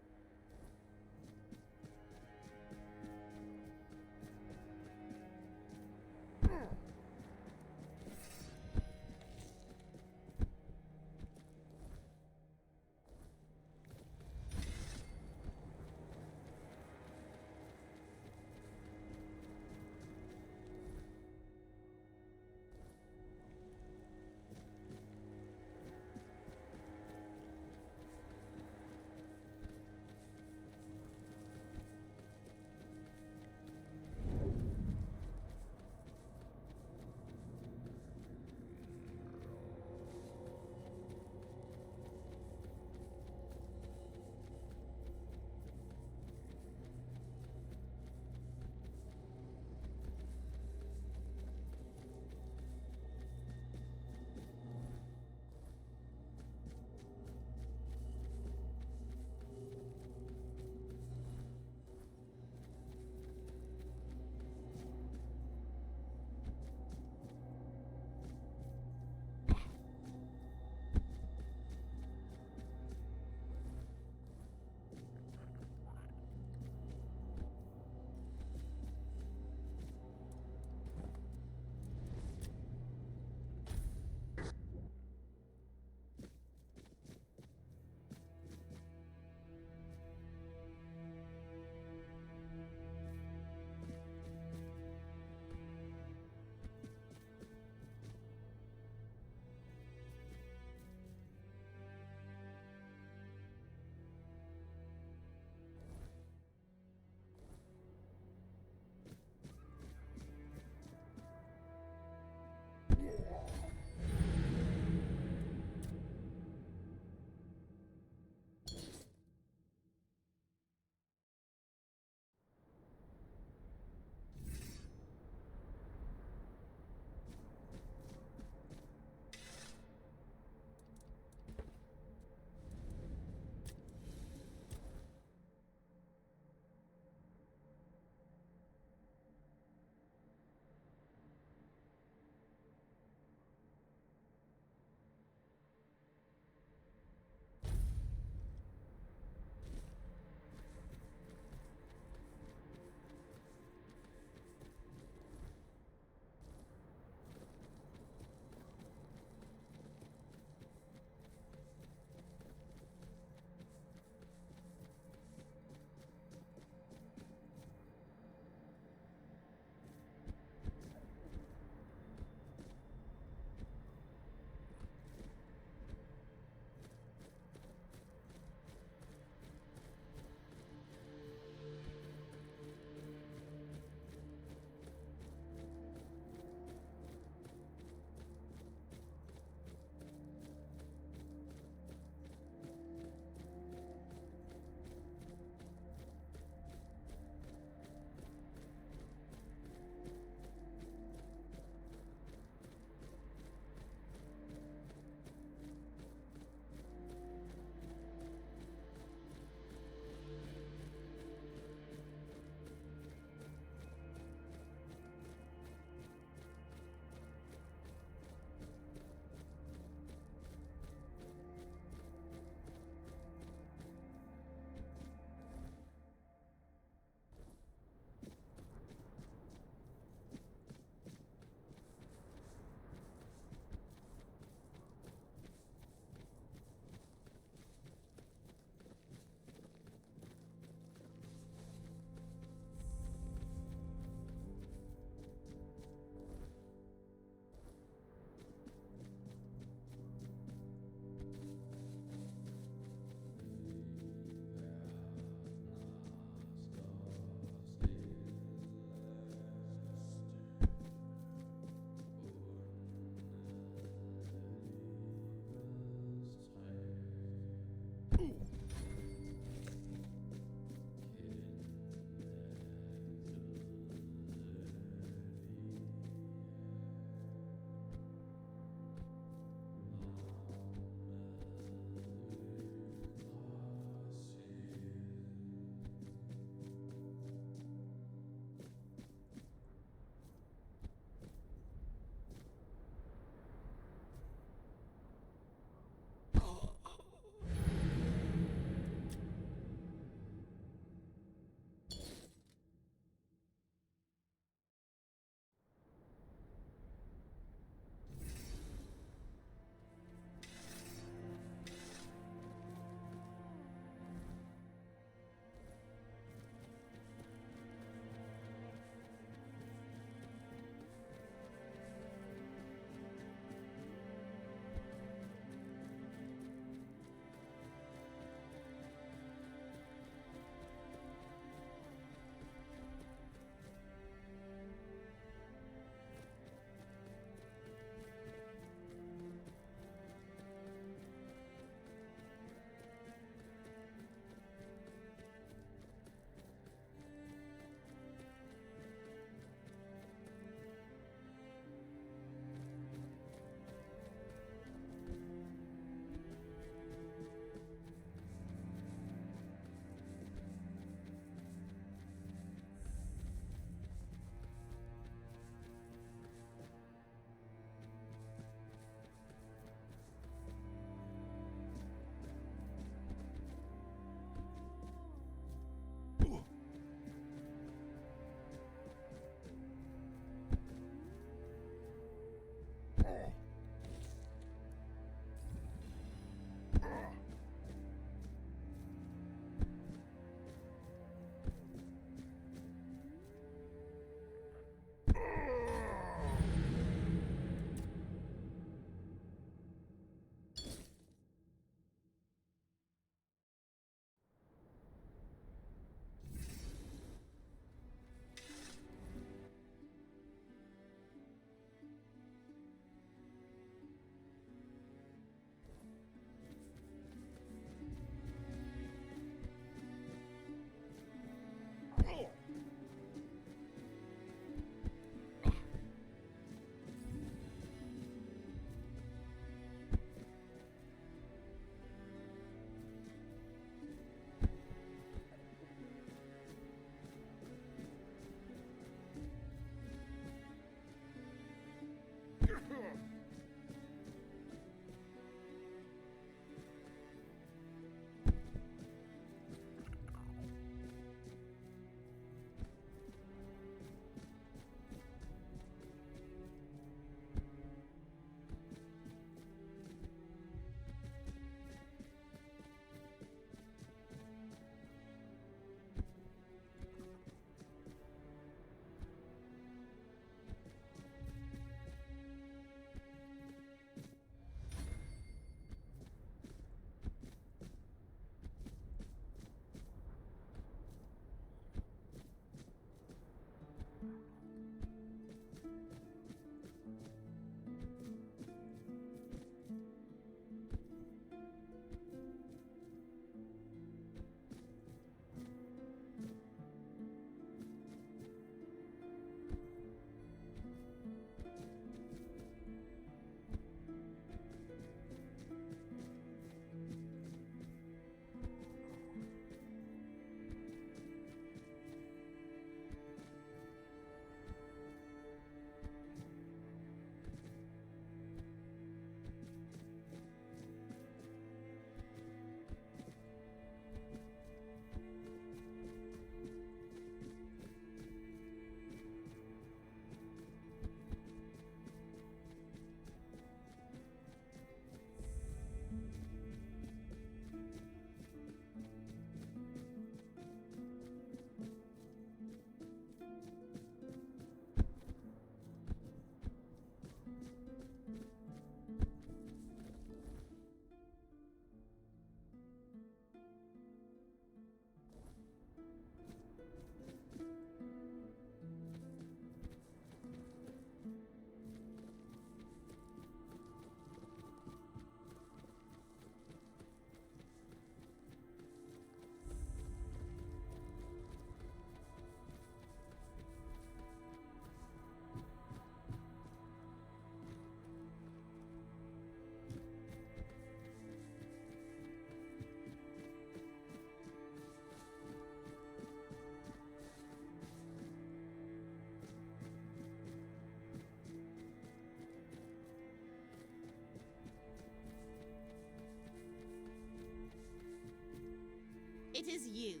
It is you.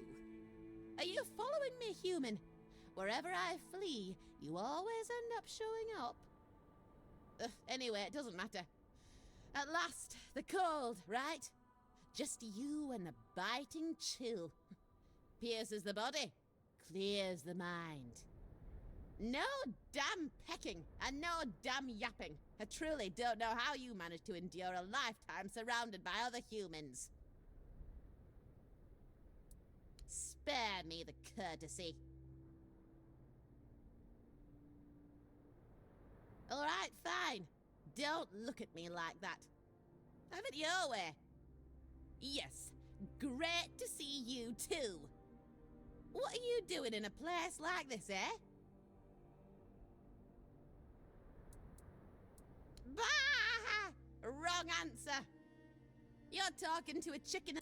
Are you following me, human? Wherever I flee, you always end up showing up. Anyway, it doesn't matter. At last, the cold, right? Just you and the biting chill. Pierces the body, clears the mind. No damn pecking, and no damn yapping. I truly don't know how you manage to endure a lifetime surrounded by other humans. Spare me the courtesy. All right, fine. Don't look at me like that. Have it your way. Yes, great to see you too. What are you doing in a place like this, eh? Bah! Wrong answer. You're talking to a chicken.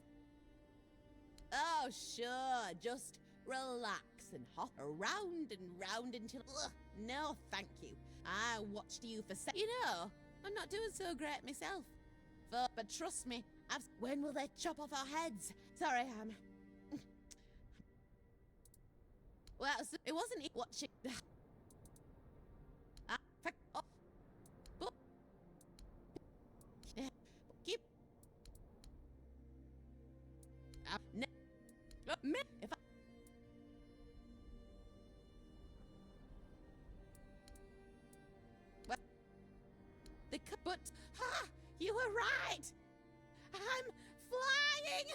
Oh, sure. Just relax and hop around and round until... Ugh, no, thank you. I watched you for You know, I'm not doing so great myself. But trust me, when will they chop off our heads? Sorry, well, so it wasn't watching... Keep... If I... Well, but... Ha! You were right! I'm flying!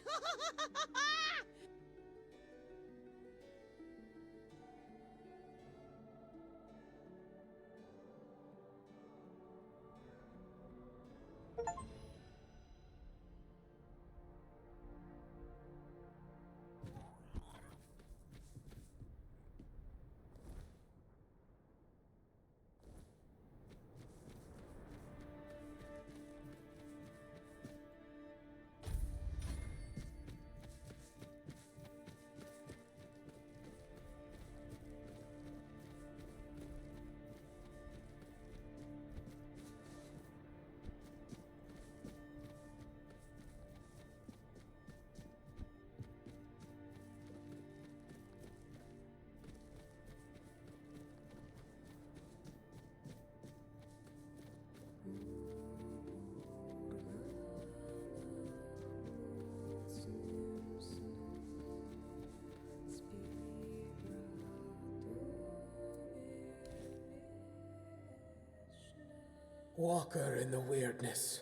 Walker in the weirdness.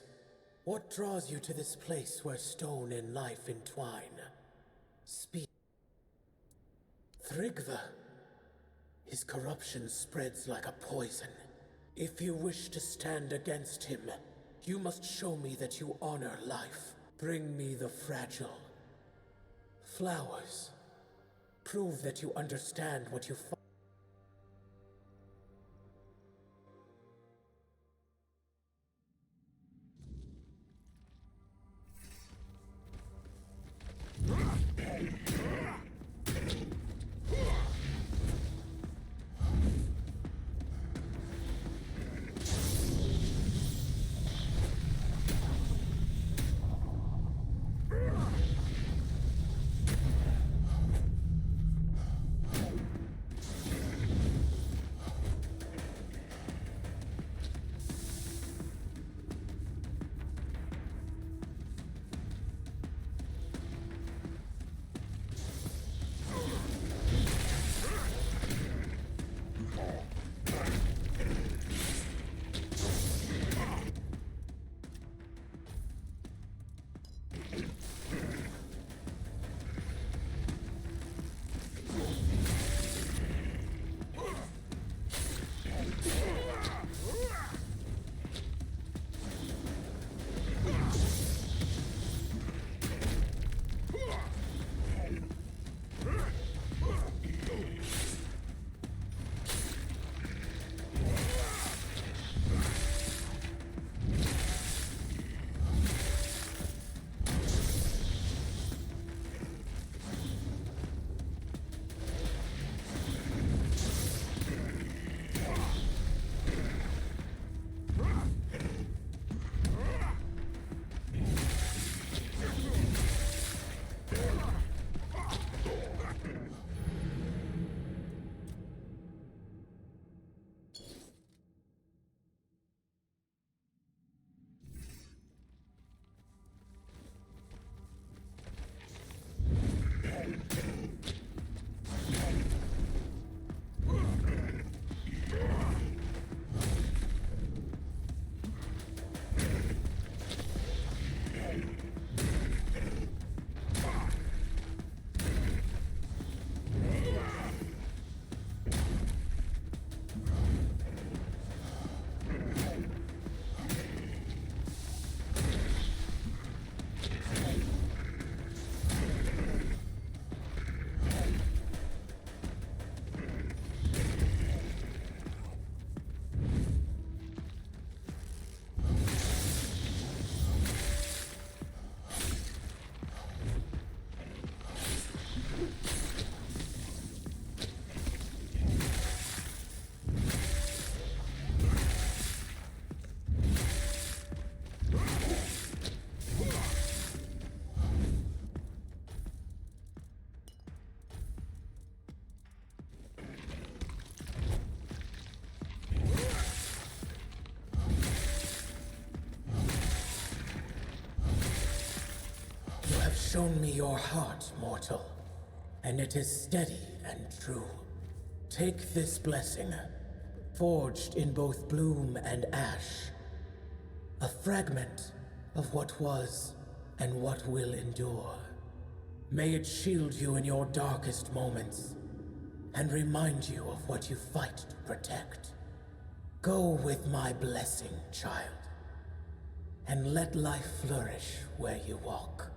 What draws you to this place where stone and life entwine? Speak. Thrigva. His corruption spreads like a poison. If you wish to stand against him, you must show me that you honor life. Bring me the fragile. Flowers. Prove that you understand what you find. shown me your heart, mortal, and it is steady and true. Take this blessing, forged in both bloom and ash, a fragment of what was and what will endure. May it shield you in your darkest moments, and remind you of what you fight to protect. Go with my blessing, child, and let life flourish where you walk.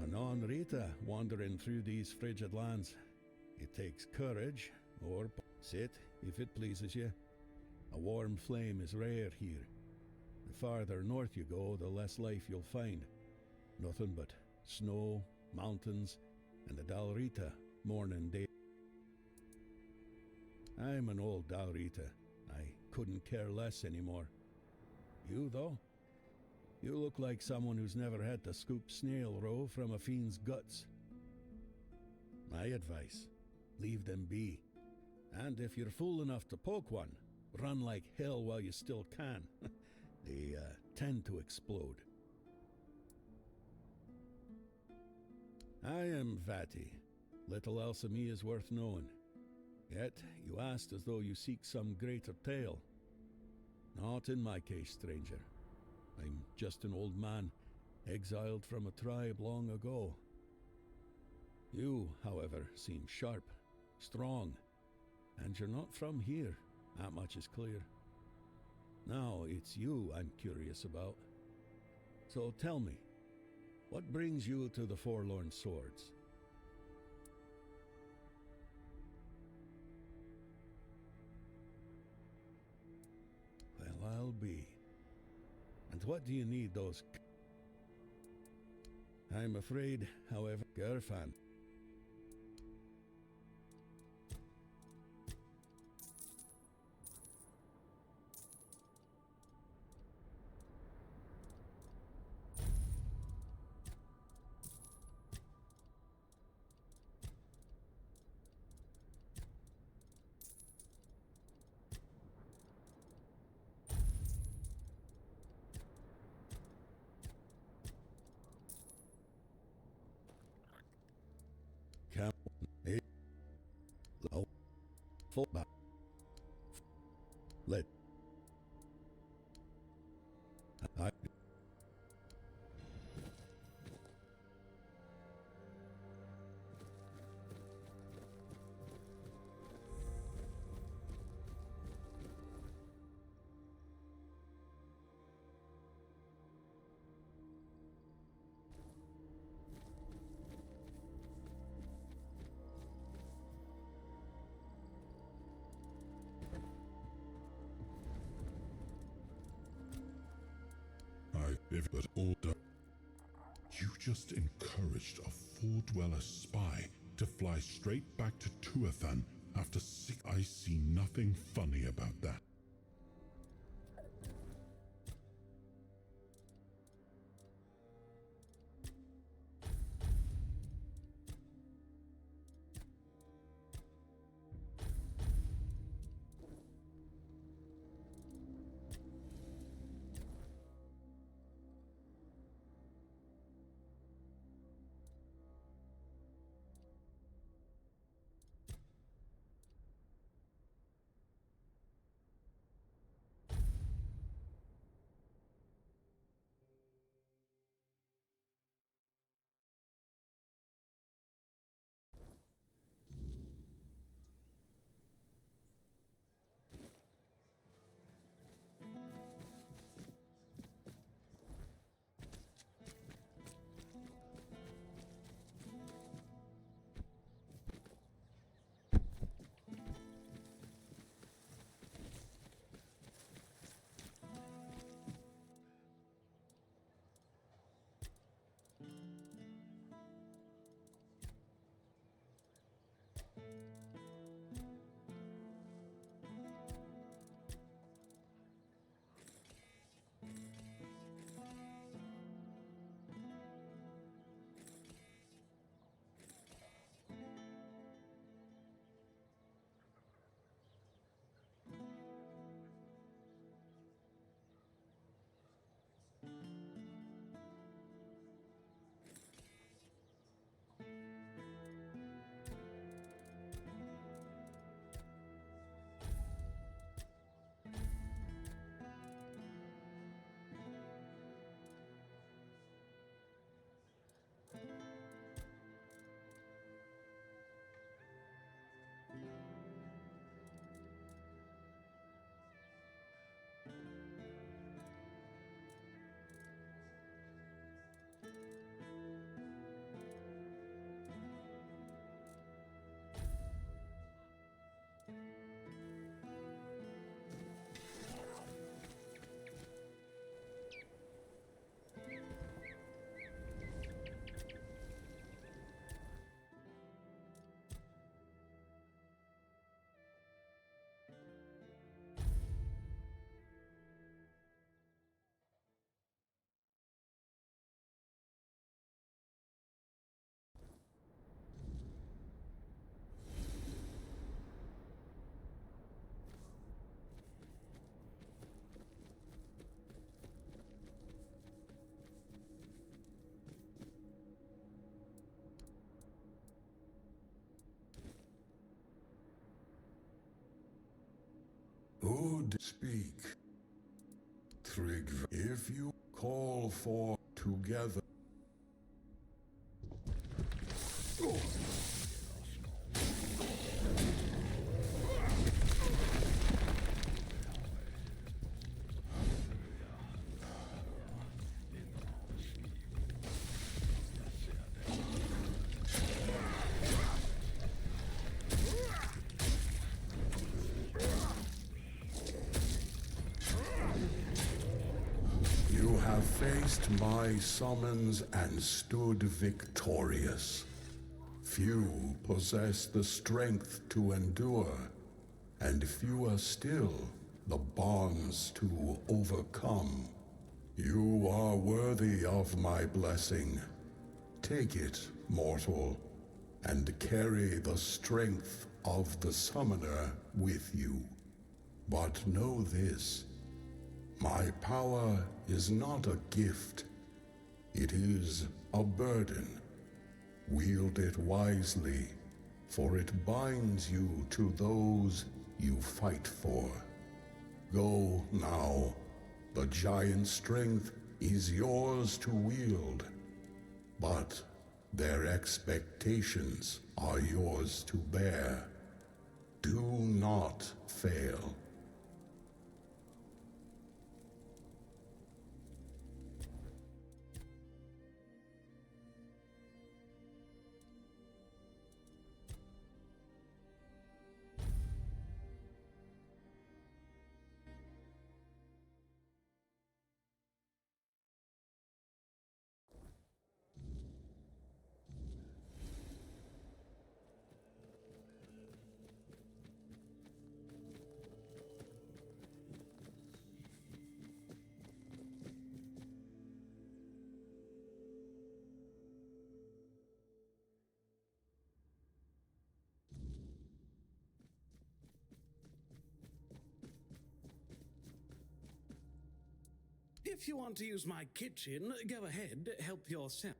Anon Rita wandering through these frigid lands. It takes courage, or sit, if it pleases you. A warm flame is rare here. The farther north you go, the less life you'll find. Nothing but snow, mountains, and the Dalrita, morning day. I'm an old Dalrita. I couldn't care less anymore. You, though? You look like someone who's never had to scoop snail roe from a fiend's guts. My advice, leave them be. And if you're fool enough to poke one, run like hell while you still can. They tend to explode. I am Vati. Little else of me is worth knowing. Yet you asked as though you seek some greater tale. Not in my case, stranger. I'm just an old man, exiled from a tribe long ago. You, however, seem sharp, strong, and you're not from here. That much is clear. Now it's you I'm curious about. So tell me, what brings you to the Forlorn Swords? Well, I'll be. And what do you need those? I'm afraid, however, Gerfan. full back. Let I if but order. You just encouraged a Four-Dweller spy to fly straight back to Tuathan after 6. I see nothing funny about that. Who'd speak? Thrigv, if you call for together. Faced my summons and stood victorious. Few possess the strength to endure, and fewer still the bonds to overcome. You are worthy of my blessing. Take it, mortal, and carry the strength of the summoner with you. But know this. My power is not a gift. It is a burden. Wield it wisely, for it binds you to those you fight for. Go now. The giant strength is yours to wield, but their expectations are yours to bear. Do not fail. If you want to use my kitchen, go ahead, help yourself.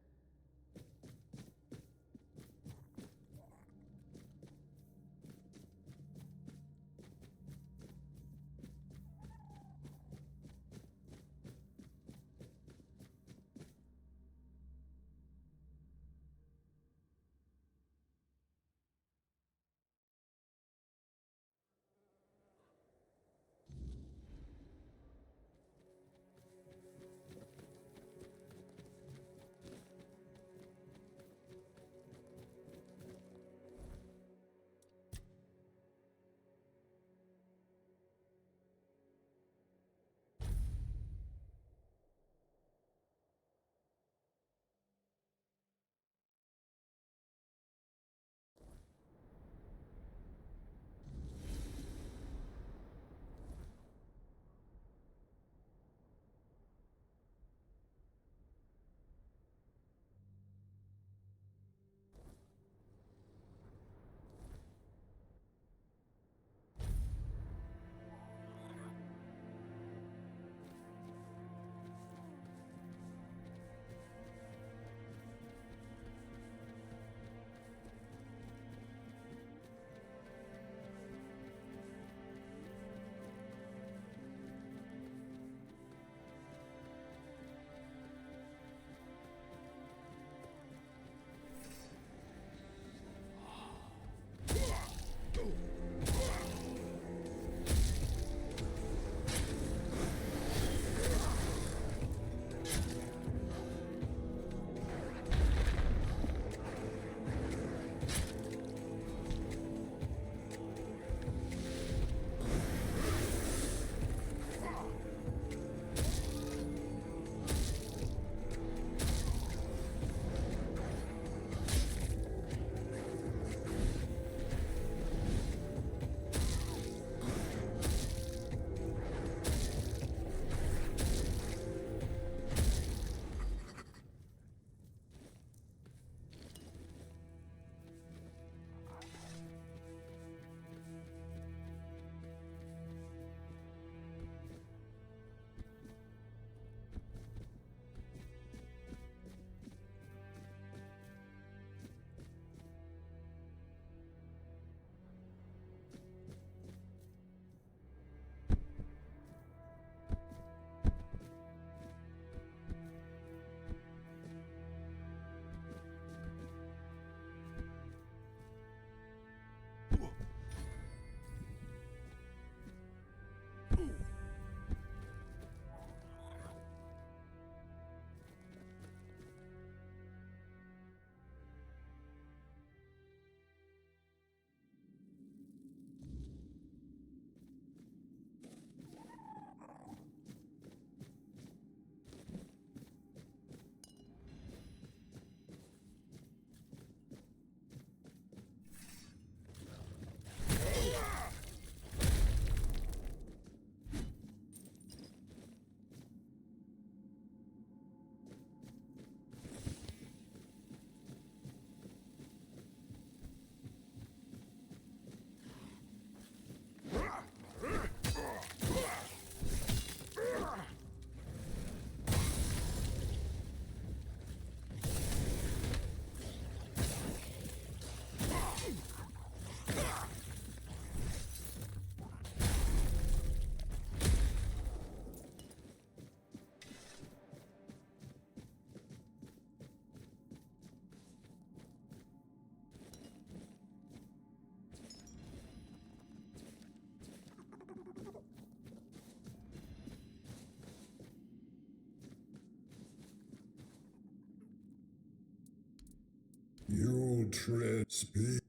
tread speak.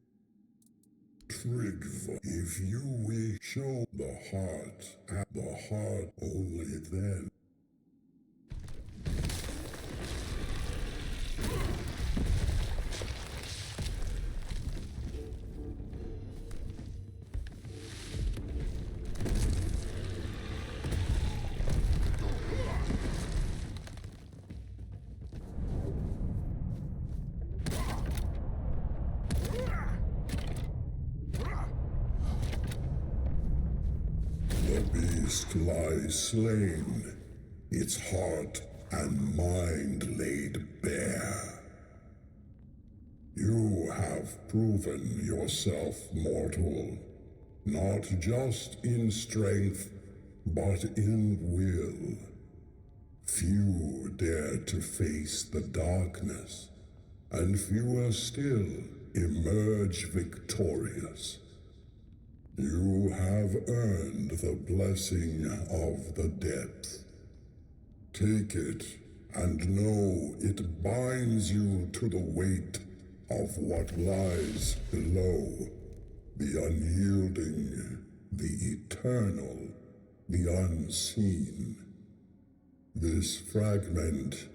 Trigva, if you wish, show the heart, at the heart only then. The beast lies slain, its heart and mind laid bare. You have proven yourself mortal, not just in strength, but in will. Few dare to face the darkness, and fewer still emerge victorious. You have earned the blessing of the depth. Take it, and know it binds you to the weight of what lies below. The unyielding, the eternal, the unseen. This fragment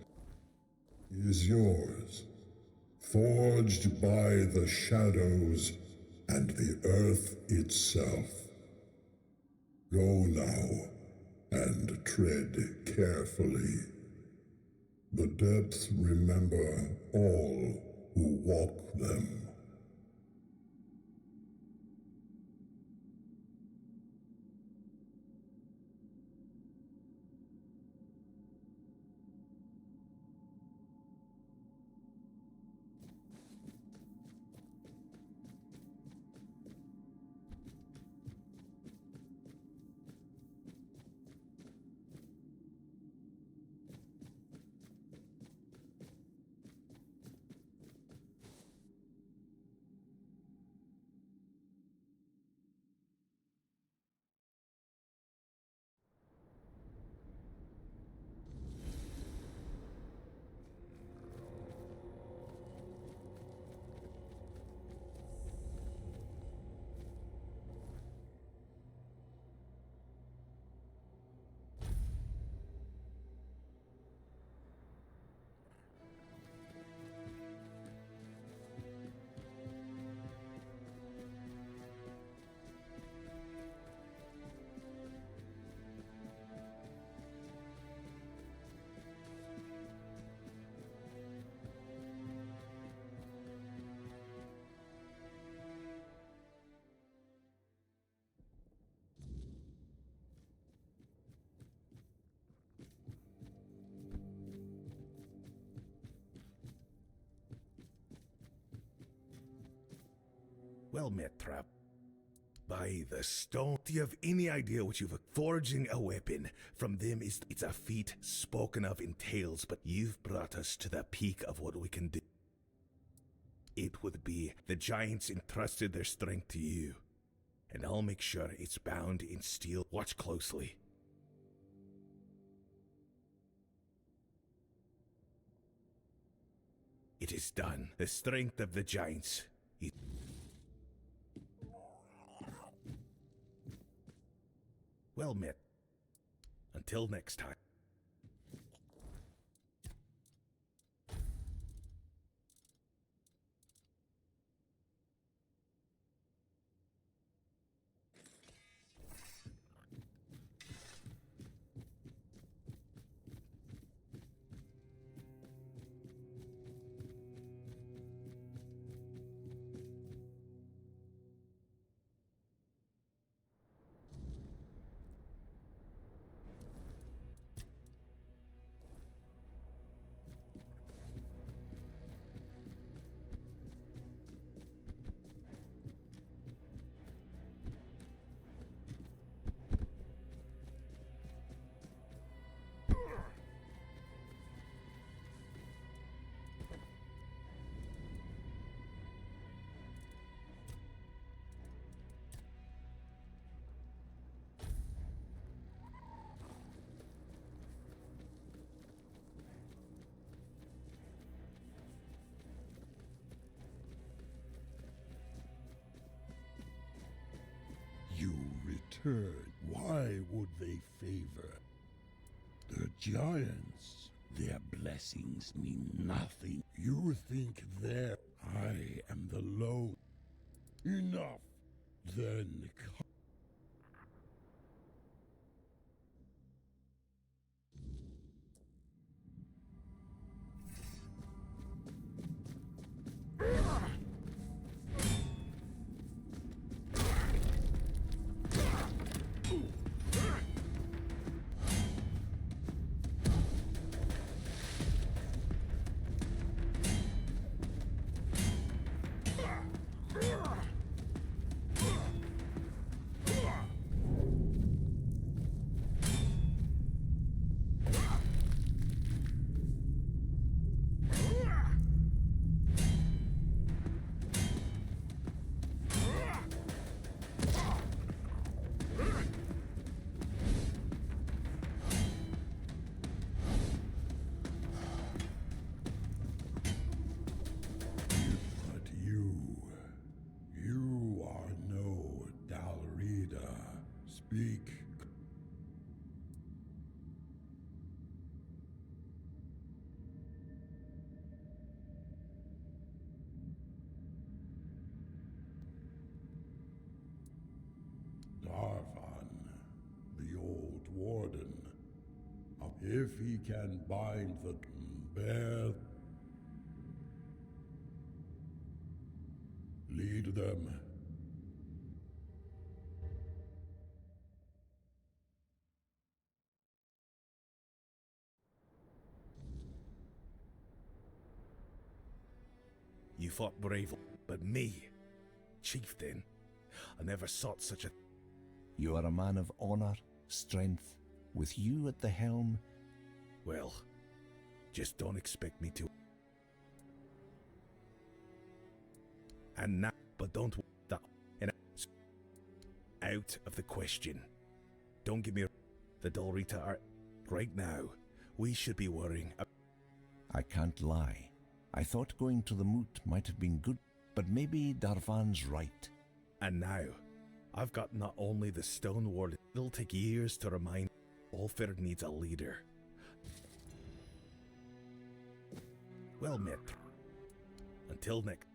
is yours, forged by the shadows and the earth itself. Go now, and tread carefully. The depths remember all who walk them. Well met, Trap. By the stone, do you have any idea what you've... Forging a weapon from them it's a feat spoken of in tales, but you've brought us to the peak of what we can do. It would be the giants entrusted their strength to you, and I'll make sure it's bound in steel. Watch closely. It is done. The strength of the giants. Well met. Until next time. heard. Why would they favor the giants? Their blessings mean nothing. You think that I am the lone. Enough. Then come. You are no Dalrida. Speak. Darvan, the old warden. If he can bind the bear, lead them. You fought bravely, but me, chieftain, I never sought such a... You are a man of honor, strength. With you at the helm... Well, just don't expect me to. And now, but don't... That, and out of the question. Don't give me... The Dalrita are... Right now, we should be worrying... I can't lie. I thought going to the moot might have been good, but maybe Darvan's right. And now, I've got not only the stone ward, it'll take years to remind Ulfr needs a leader. Well met. Until next.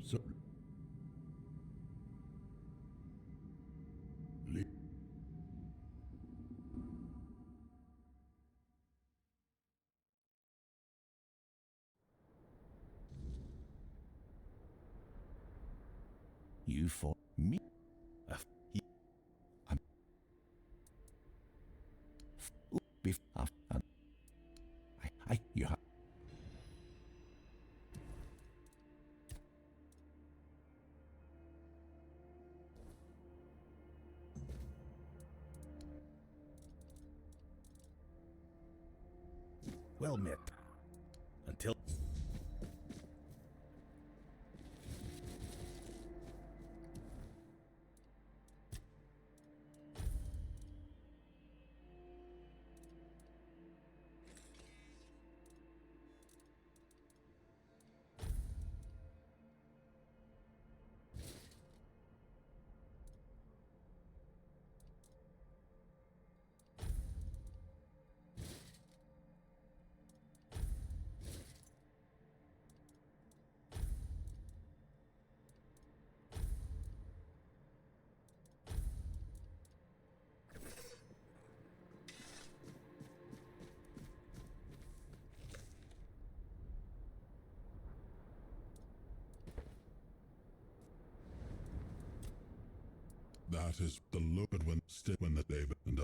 So, You fought me? You have. Well met. Until... That is the look at when still when the David and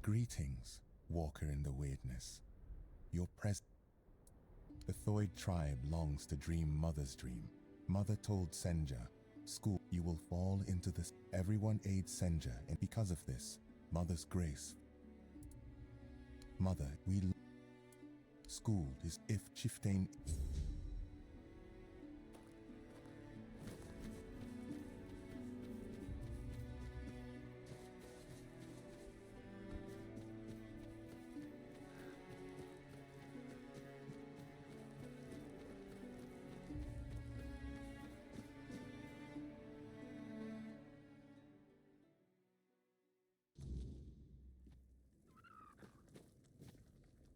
Greetings, walker in the weirdness. Your The Thoid tribe longs to dream Mother's dream. Mother told Senja, school, you will fall into this. Everyone aids Senja, and because of this, Mother's grace. Mother, school is if chieftain.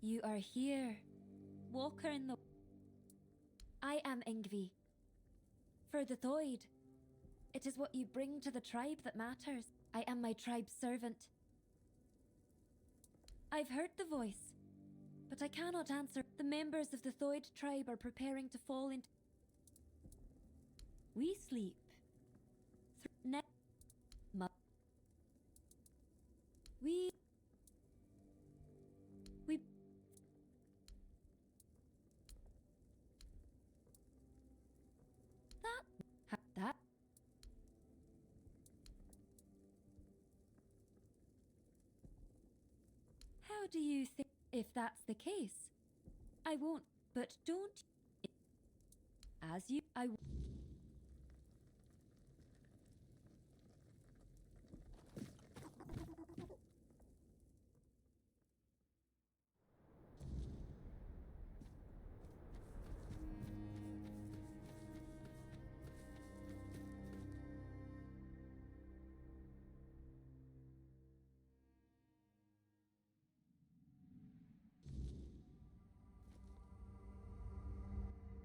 You are here, walker in the... I am Ingvi. For the Thoid, it is what you bring to the tribe that matters. I am my tribe's servant. I've heard the voice, but I cannot answer. The members of the Thoid tribe are preparing to fall into... We sleep. We... That. How do you think? If that's the case, I won't. But don't. As you, I.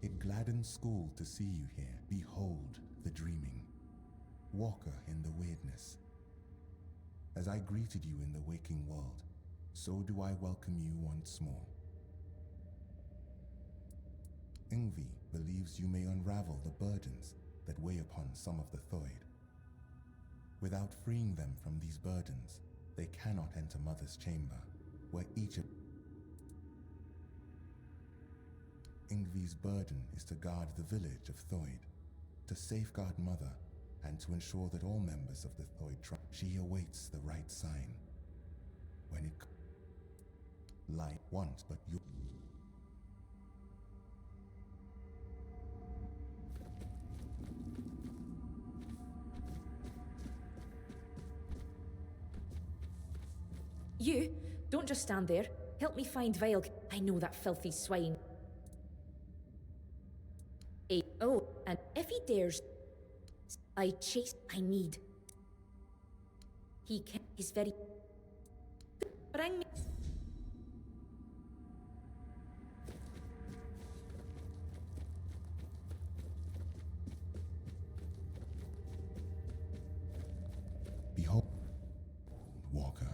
It gladdens school to see you here. Behold the dreaming, walker in the weirdness. As I greeted you in the waking world, so do I welcome you once more. Ingvi believes you may unravel the burdens that weigh upon some of the Thoid. Without freeing them from these burdens, they cannot enter Mother's chamber, where each of Ingvi's burden is to guard the village of Thoid, to safeguard Mother, and to ensure that all members of the Thoid tribe. She awaits the right sign. When it light once, but you. You, don't just stand there. Help me find Vile. I know that filthy swine. Oh, and if he dares, I need. He's very... Bring me... Behold, Walker.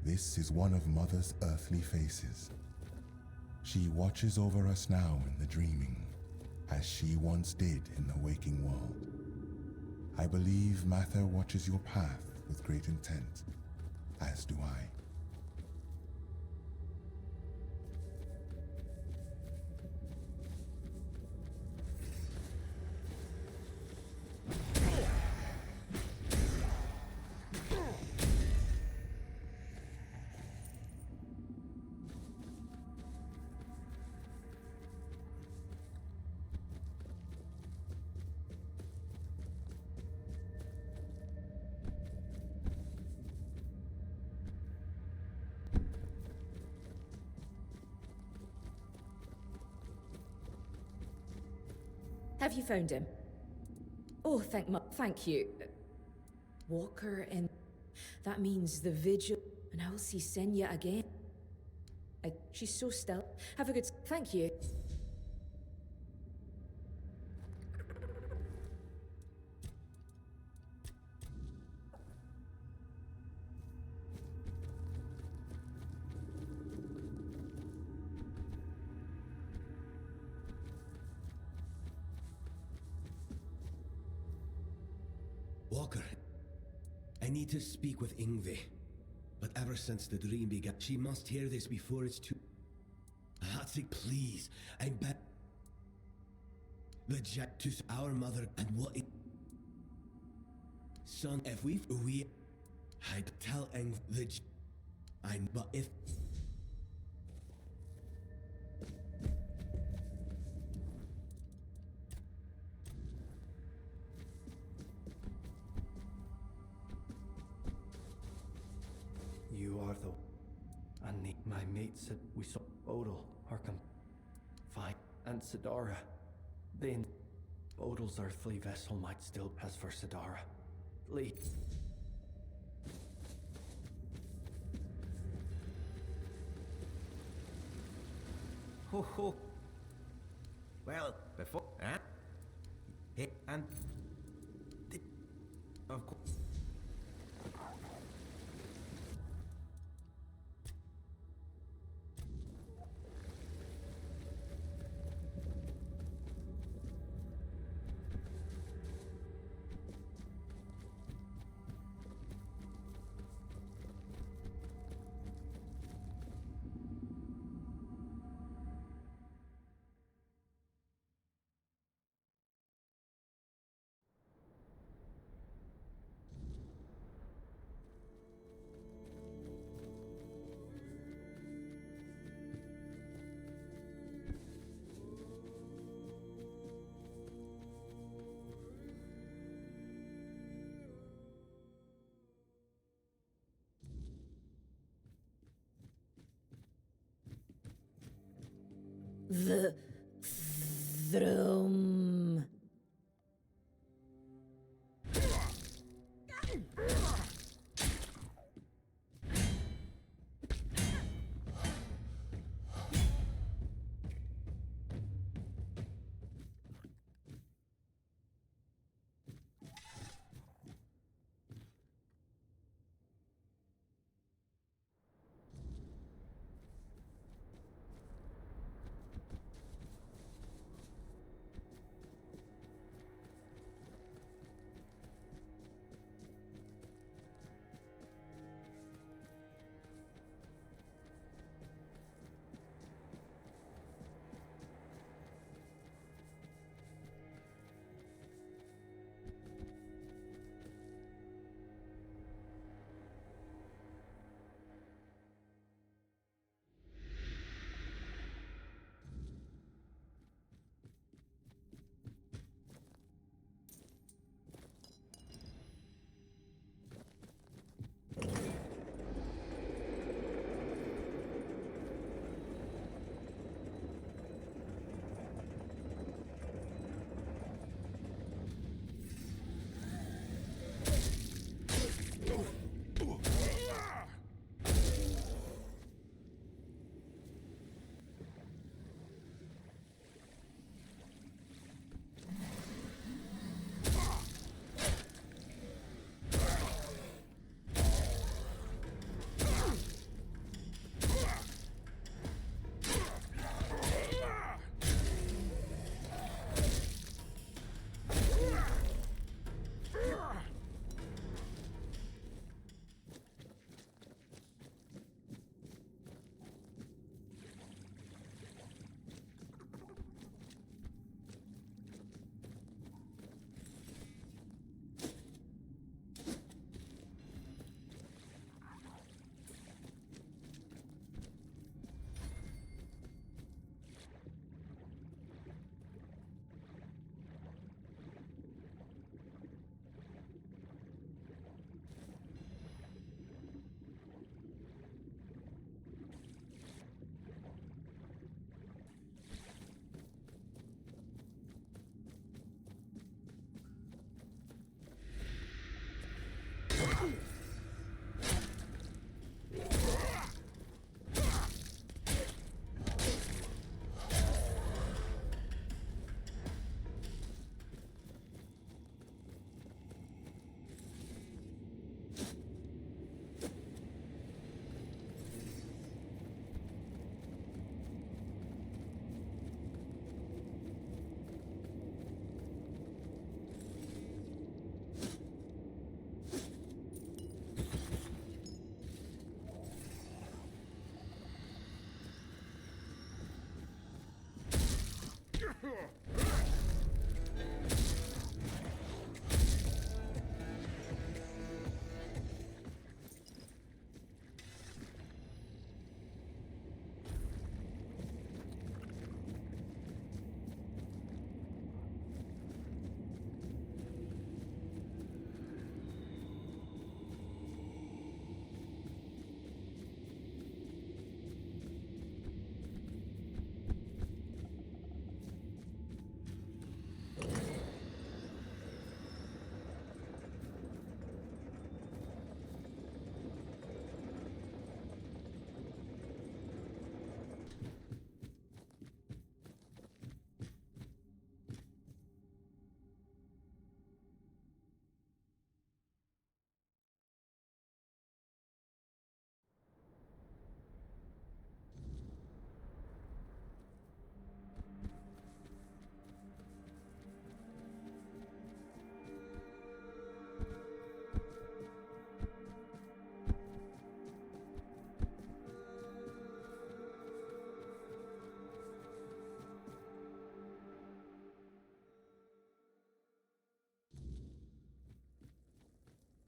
This is one of Mother's earthly faces. She watches over us now in the dreaming, as she once did in the waking world. I believe Mather watches your path with great intent, as do I. Have you found him? Oh, thank you. Walker and... That means the vigil... And I will see Senya again. She's so still. Have a good... Thank you. Walker, I need to speak with Ingvi. But ever since the dream began, she must hear this before it's too... Hatzik, please, I'm bet... The Jack to our mother and what it... Son, if we... I'd tell Ingv the I'm... But if... You are the... And my mate said we saw Odal, Arkham, Fine, and Sidara. Then, Odal's earthly vessel might still pass for Sidara. Lee. Ho ho. Well, before... Huh? Hey, and... Of course... The... Thrum...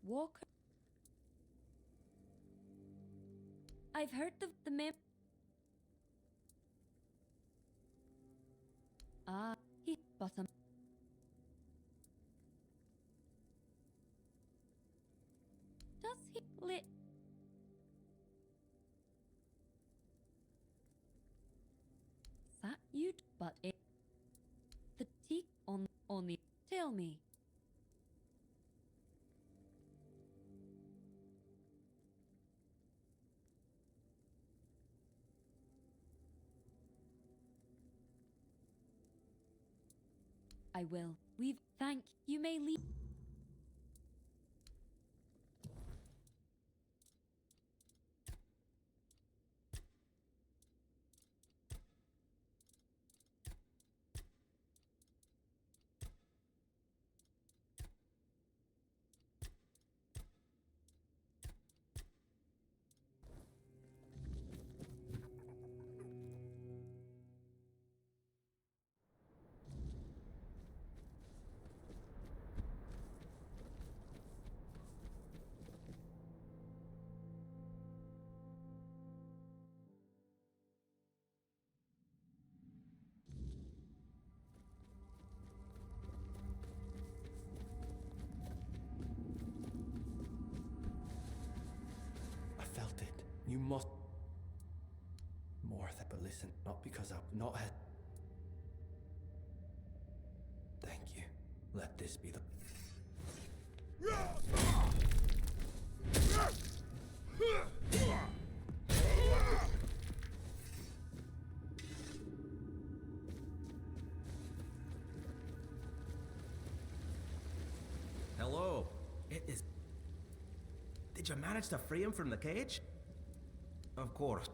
Walker. I've heard the mem. Ah, he bottom. Does he lit? That you'd but it. The teak on the. Tell me. I will. We've thank you may leave. I felt it. You must. More but listen, not because I'm not had. Thank you. Let this be the. Hello. It is. Did you manage to free him from the cage? Of course.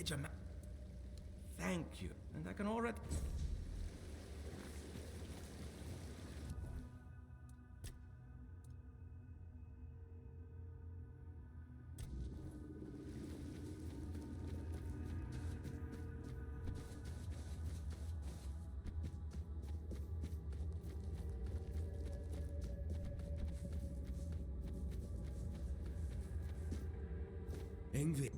Did you Thank you. And I can already... Ingvi.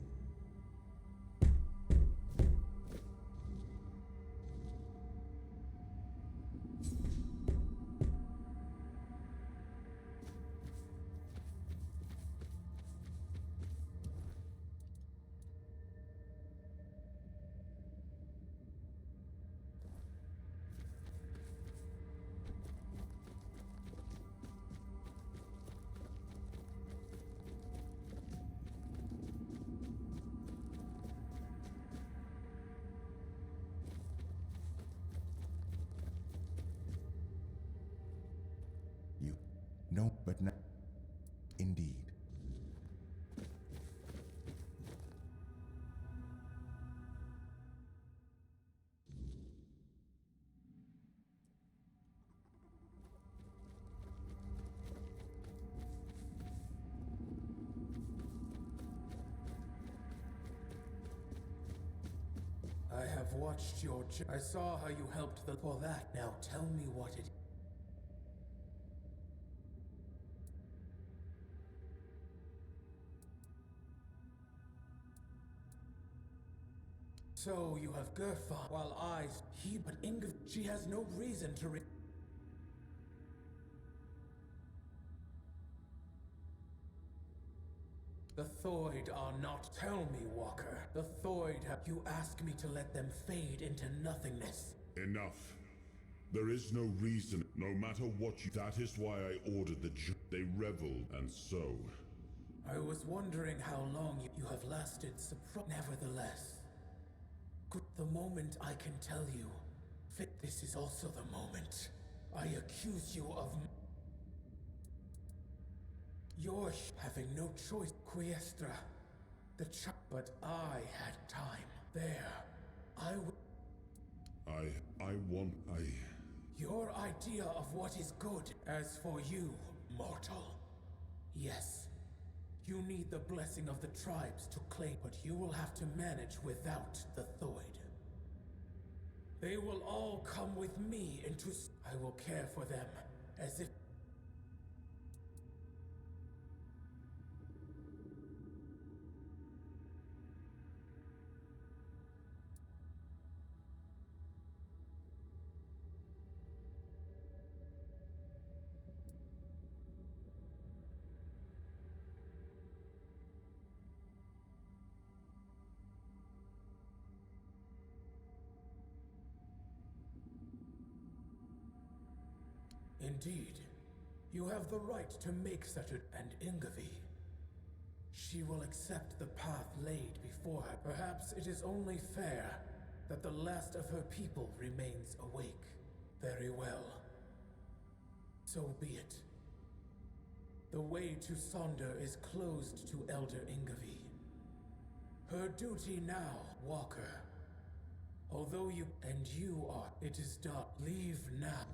You. No, but not. Indeed. I have watched your I saw how you helped the for that. Now tell me what it. So you have Gerfan, while but Ingv, she has no reason to The Thoid are not. Tell me, Walker. The Thoid have. You ask me to let them fade into nothingness. Enough. There is no reason, no matter what you... That is why I ordered the They reveled, and so... I was wondering how long you have lasted. Nevertheless, the moment I can tell you, this is also the moment. I accuse you of... You're having no choice, Quiestra. But I had time. There. Your idea of what is good. As for you, mortal. Yes. You need the blessing of the tribes to claim, but you will have to manage without the Thoid. They will all come with me into... I will care for them, as if... Indeed. You have the right to make such a... And Ingavi. She will accept the path laid before her. Perhaps it is only fair that the last of her people remains awake. Very well. So be it. The way to Sonder is closed to Elder Ingavi. Her duty now, Walker. Although you... And you are... It is done. Leave now.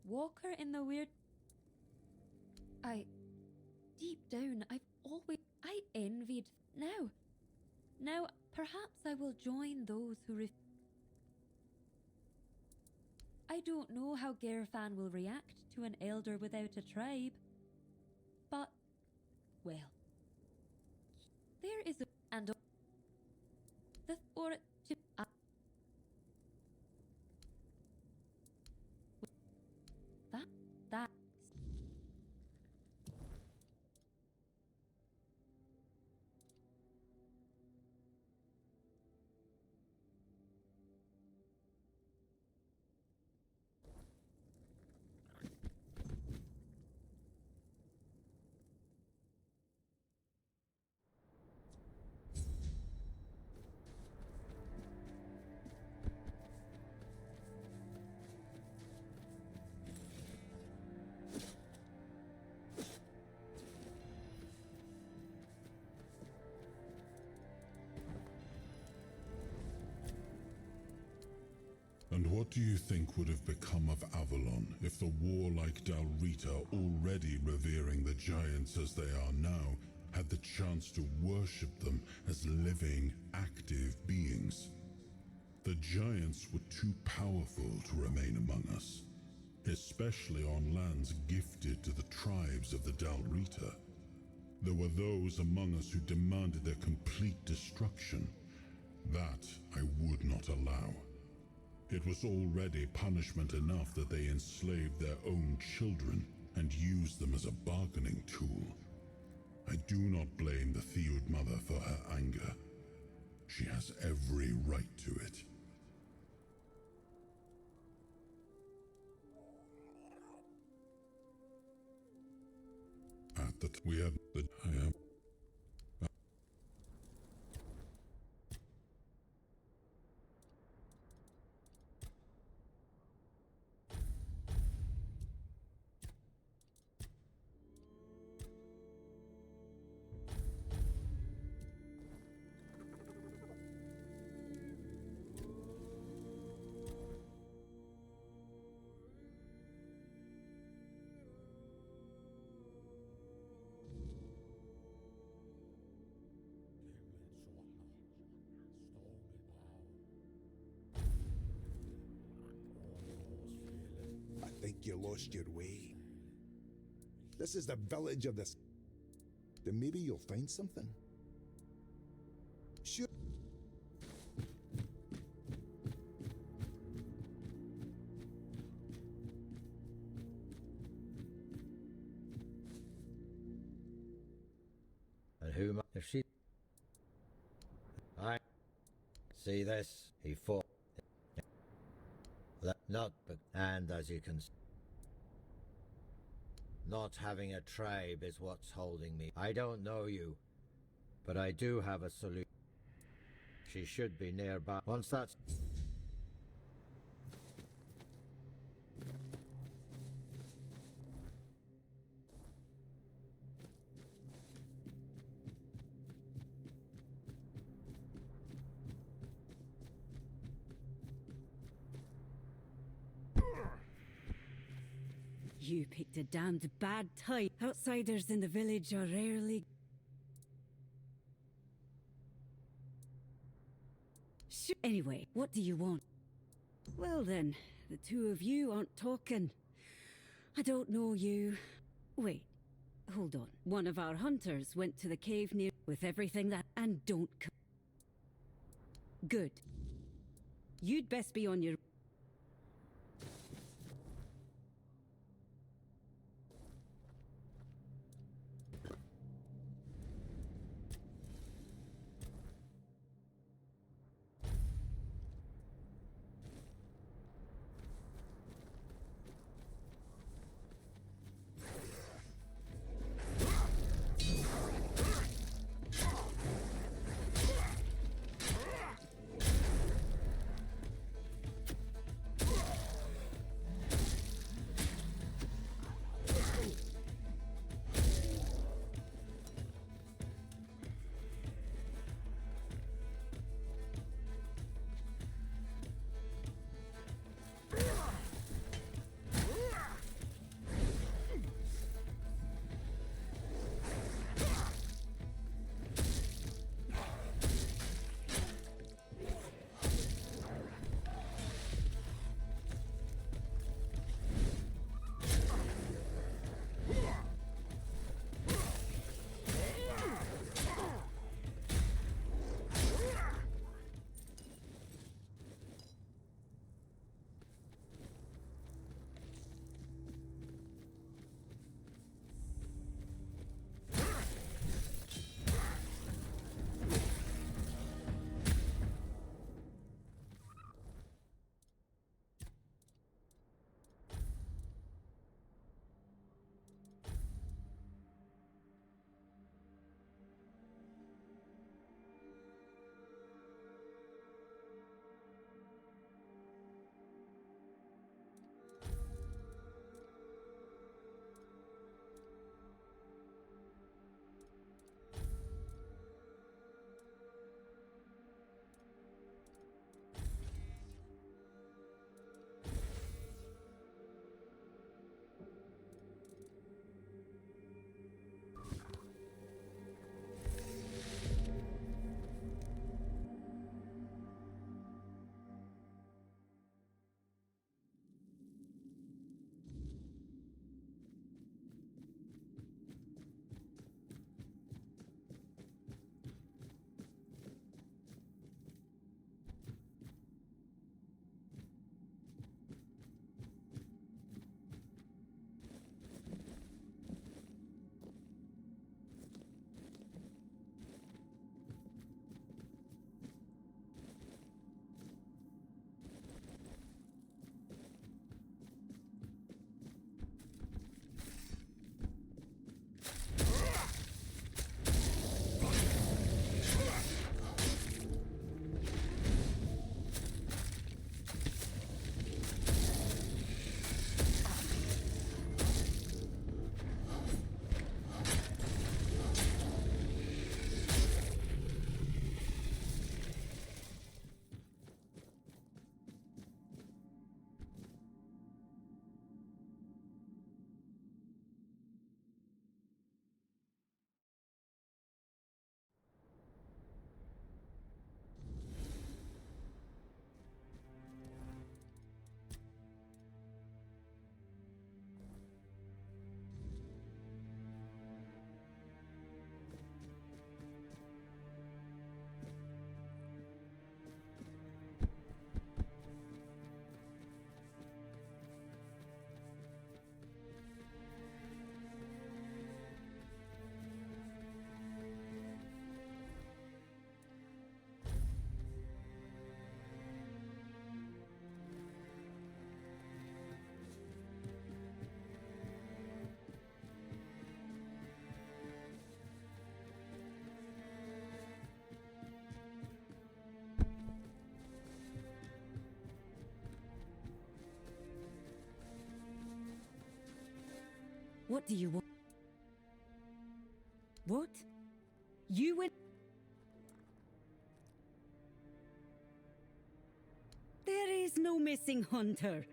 Walker in the weird... Deep down, I envied... Now, perhaps I will join those who I don't know how Gerfan will react to an elder without a tribe. But, well... There is a... And... The... Or... To... That What do you think would have become of Avalon if the warlike Dalrita, already revering the giants as they are now, had the chance to worship them as living, active beings? The giants were too powerful to remain among us, especially on lands gifted to the tribes of the Dalrita. There were those among us who demanded their complete destruction. That I would not allow. It was already punishment enough that they enslaved their own children and used them as a bargaining tool. I do not blame the Theod mother for her anger. She has every right to it. We have the I am. I think you lost your way. This is the village of this. Then maybe you'll find something. Sure. And who if she... I see this, he fought. Not, but, and as you can see, not having a tribe is what's holding me. I don't know you, but I do have a solution. She should be nearby. Once that's... You picked a damned bad time. Outsiders in the village are rarely... Anyway, what do you want? Well then, the two of you aren't talking. I don't know you. Wait, hold on. One of our hunters went to the cave near with everything that... And don't... Good. You'd best be on your... What do you want? What? You went... There is no missing hunter.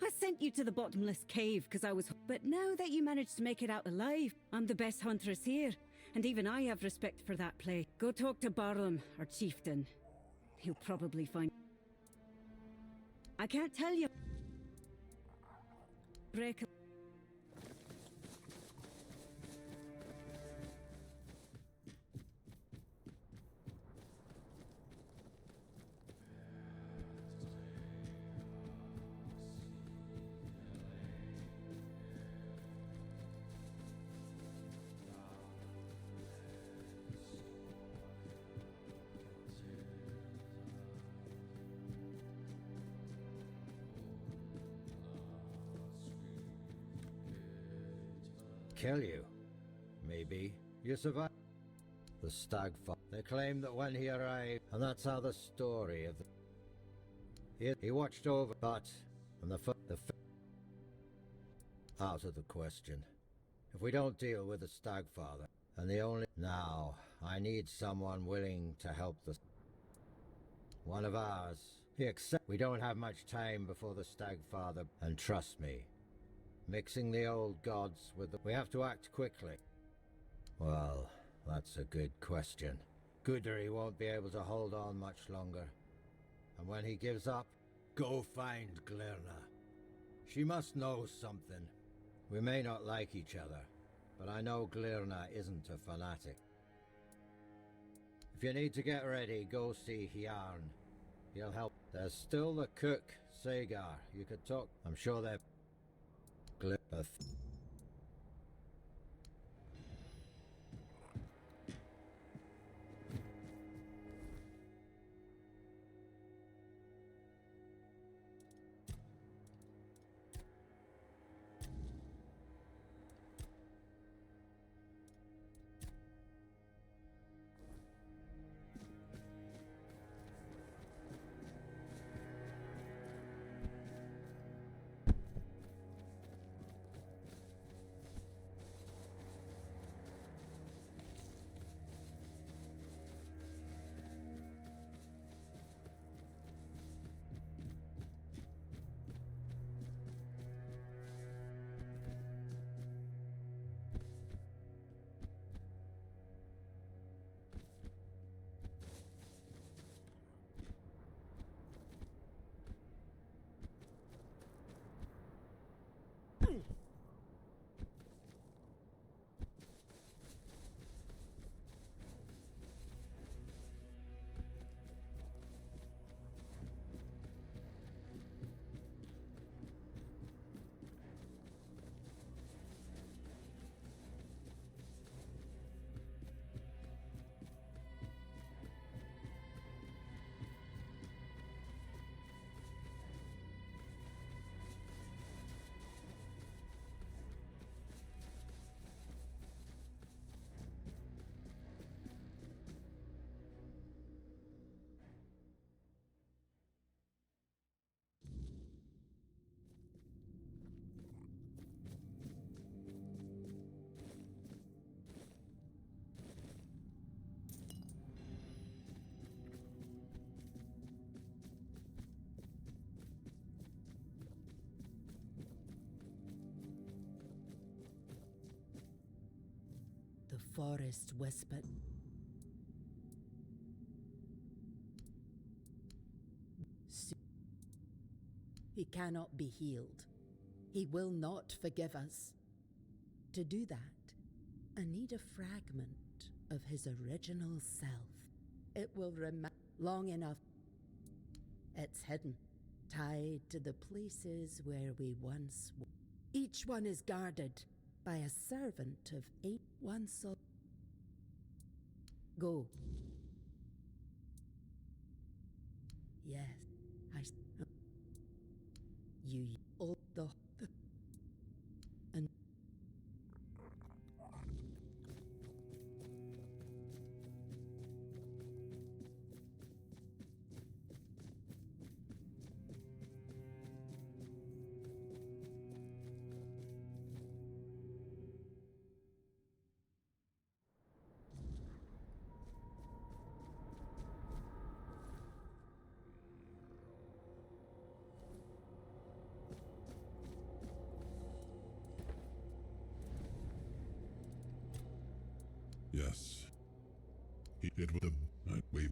I sent you to the bottomless cave because I was... But now that you managed to make it out alive, I'm the best huntress here. And even I have respect for that place. Go talk to Barlam, our chieftain. He'll probably find... I can't tell you. Break... Kill you. Maybe. You survived. The stag fought. They claim that when he arrived, and that's how the story of the... He watched over, but... And out of the question. If we don't deal with the stag father, and the only... Now, I need someone willing to help the... One of ours. He accept... We don't have much time before the stag father, and trust me. Mixing the old gods with the... We have to act quickly. Well, that's a good question. Gudri won't be able to hold on much longer. And when he gives up, go find Glirna. She must know something. We may not like each other, but I know Glirna isn't a fanatic. If you need to get ready, go see Hjarn. He'll help. There's still the cook, Sagar. You could talk. I'm sure they're... The forest whispered. He cannot be healed. He will not forgive us. To do that, I need a fragment of his original self. It will remain long enough. It's hidden, tied to the places where we once were. Each one is guarded by a servant of one soul. Go. Yes, you all the and It was the we.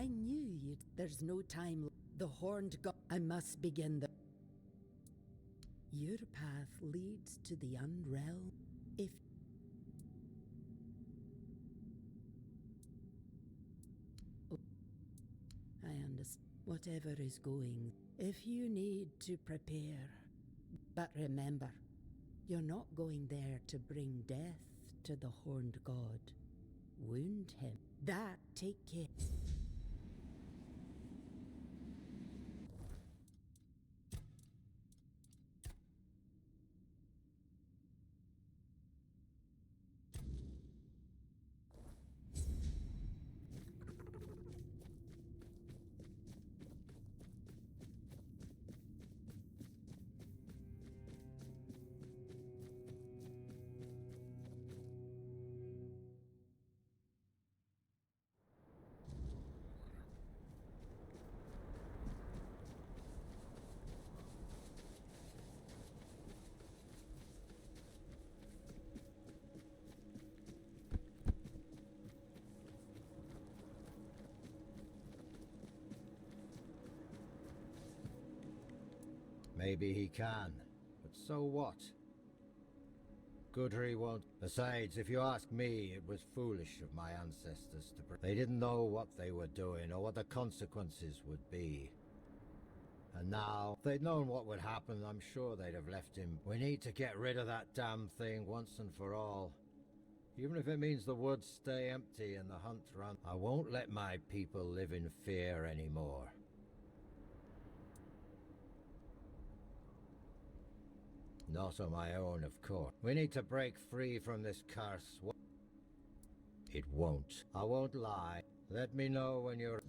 I knew you'd. There's no time. The horned god. I must begin the. Your path leads to the unrealm. If I understand whatever is going. If you need to prepare, but remember, you're not going there to bring death to the horned god. Wound him. That take care. Maybe he can, but so what? Gudri won't. Besides, if you ask me, it was foolish of my ancestors to. They didn't know what they were doing or what the consequences would be. And now, if they'd known what would happen, I'm sure they'd have left him. We need to get rid of that damn thing once and for all. Even if it means the woods stay empty and the hunt run. I won't let my people live in fear anymore. Not on my own, of course. We need to break free from this curse. It won't. I won't lie. Let me know when you're...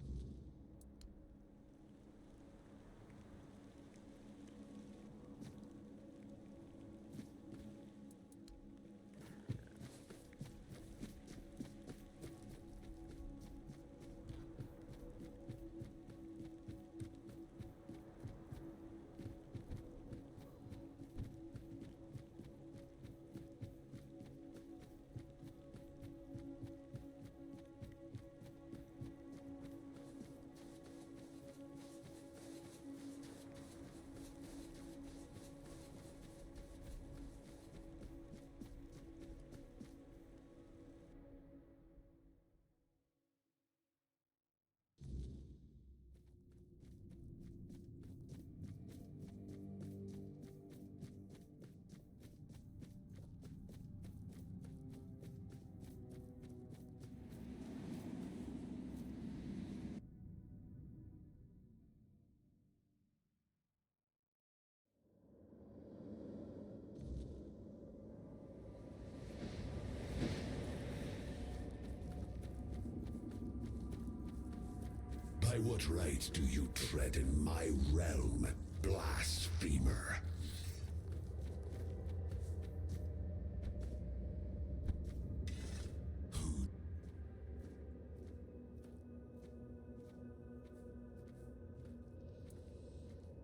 By what right do you tread in my realm, blasphemer?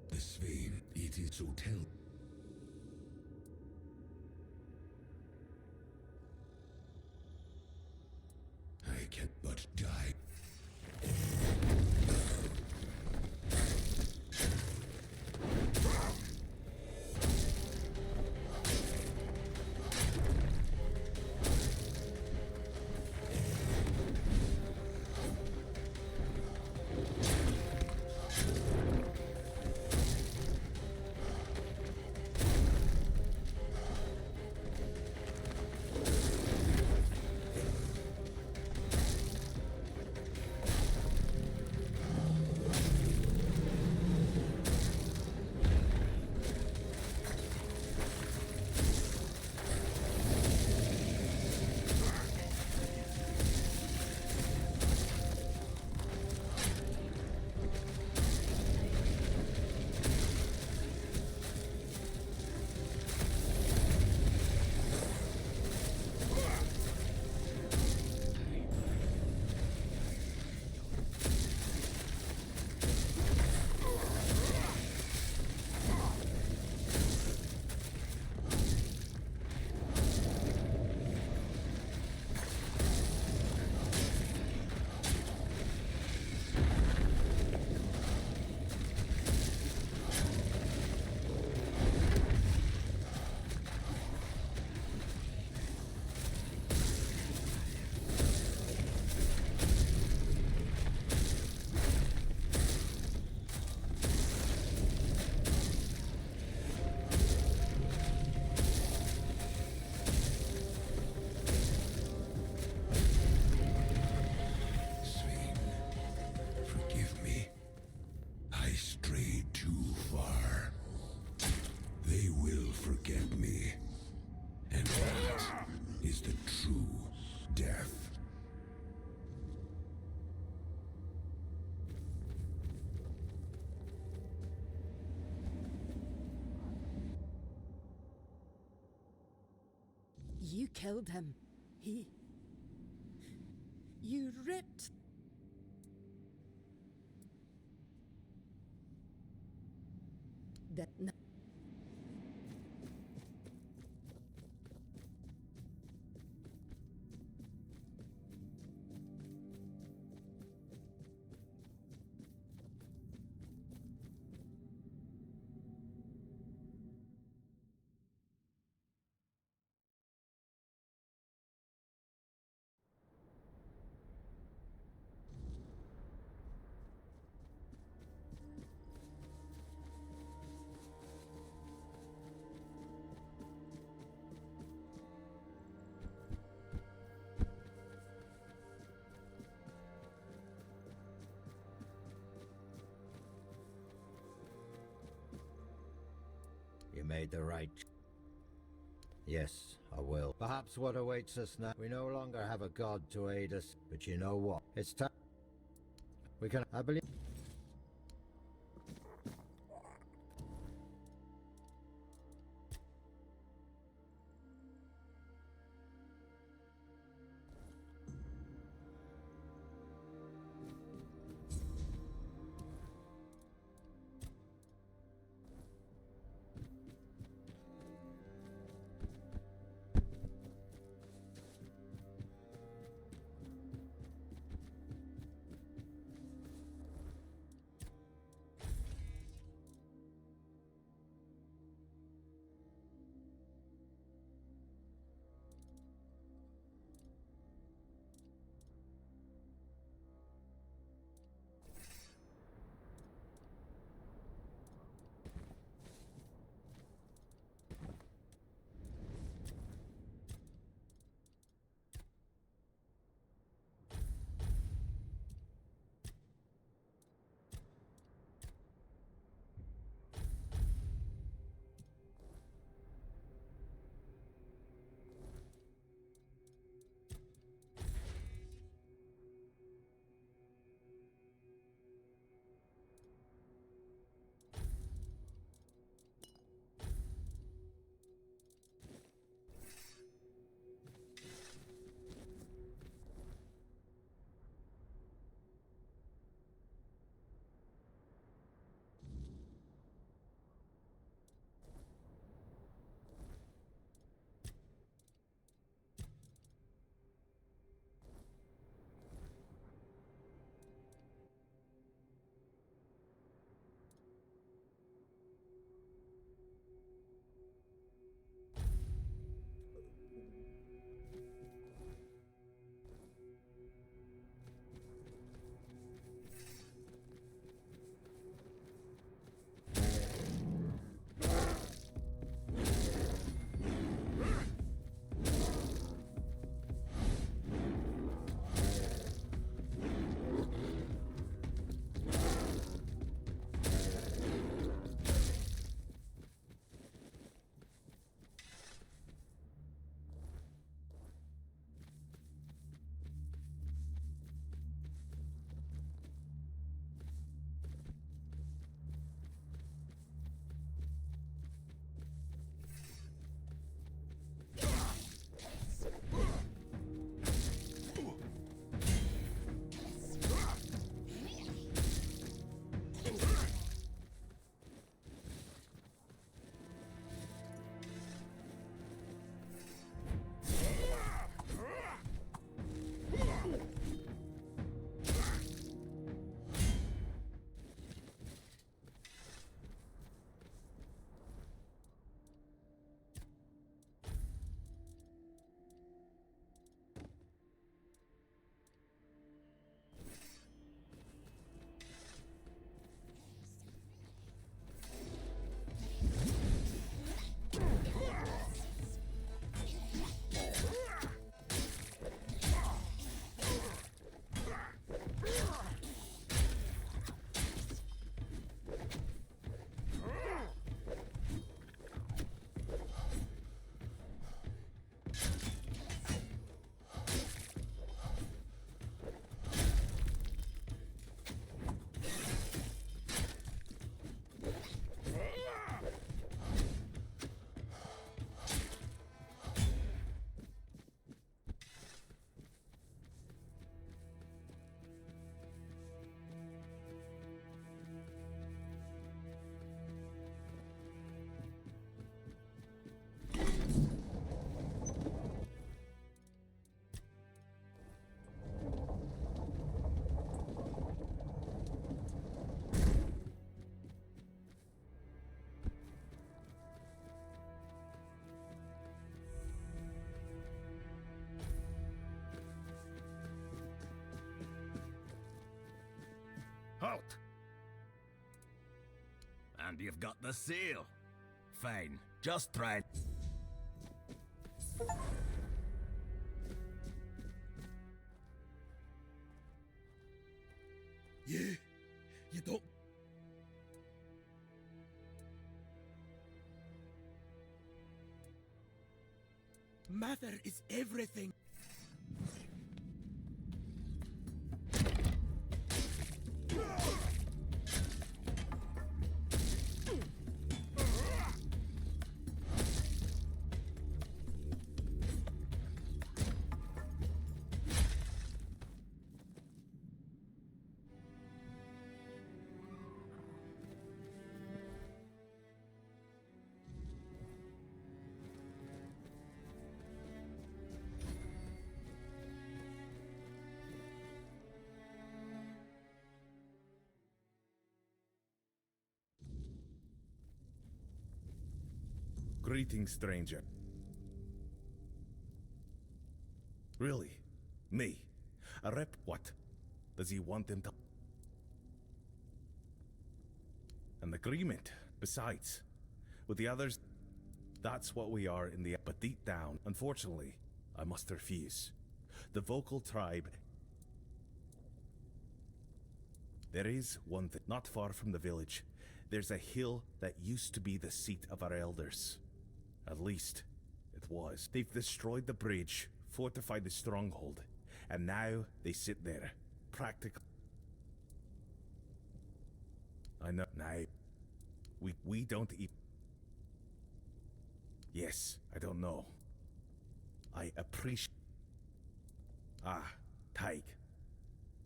This vein, it is so tell. I can but die. You killed him. You ripped. That. You made the right. Yes, I will. Perhaps what awaits us now. We no longer have a god to aid us, but you know what? It's time. We can. I believe. halt. And you've got the seal. Fine, just try. You don't... Mother is everything. Greetings, stranger. Really? Me? A rep? What? Does he want him to... An agreement, besides. With the others, that's what we are in the... But deep down, unfortunately, I must refuse. The vocal tribe... There is one thing. Not far from the village, there's a hill that used to be the seat of our elders. At least, it was. They've destroyed the bridge, fortified the stronghold, and now they sit there, practically... I know, now, we don't eat... Yes, I don't know. I appreciate... Ah, Taig.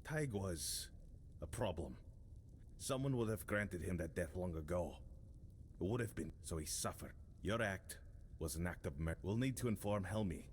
Taig was a problem. Someone would have granted him that death long ago. It would have been, so he suffered. Your act was an act of mercy. We'll need to inform Helmi.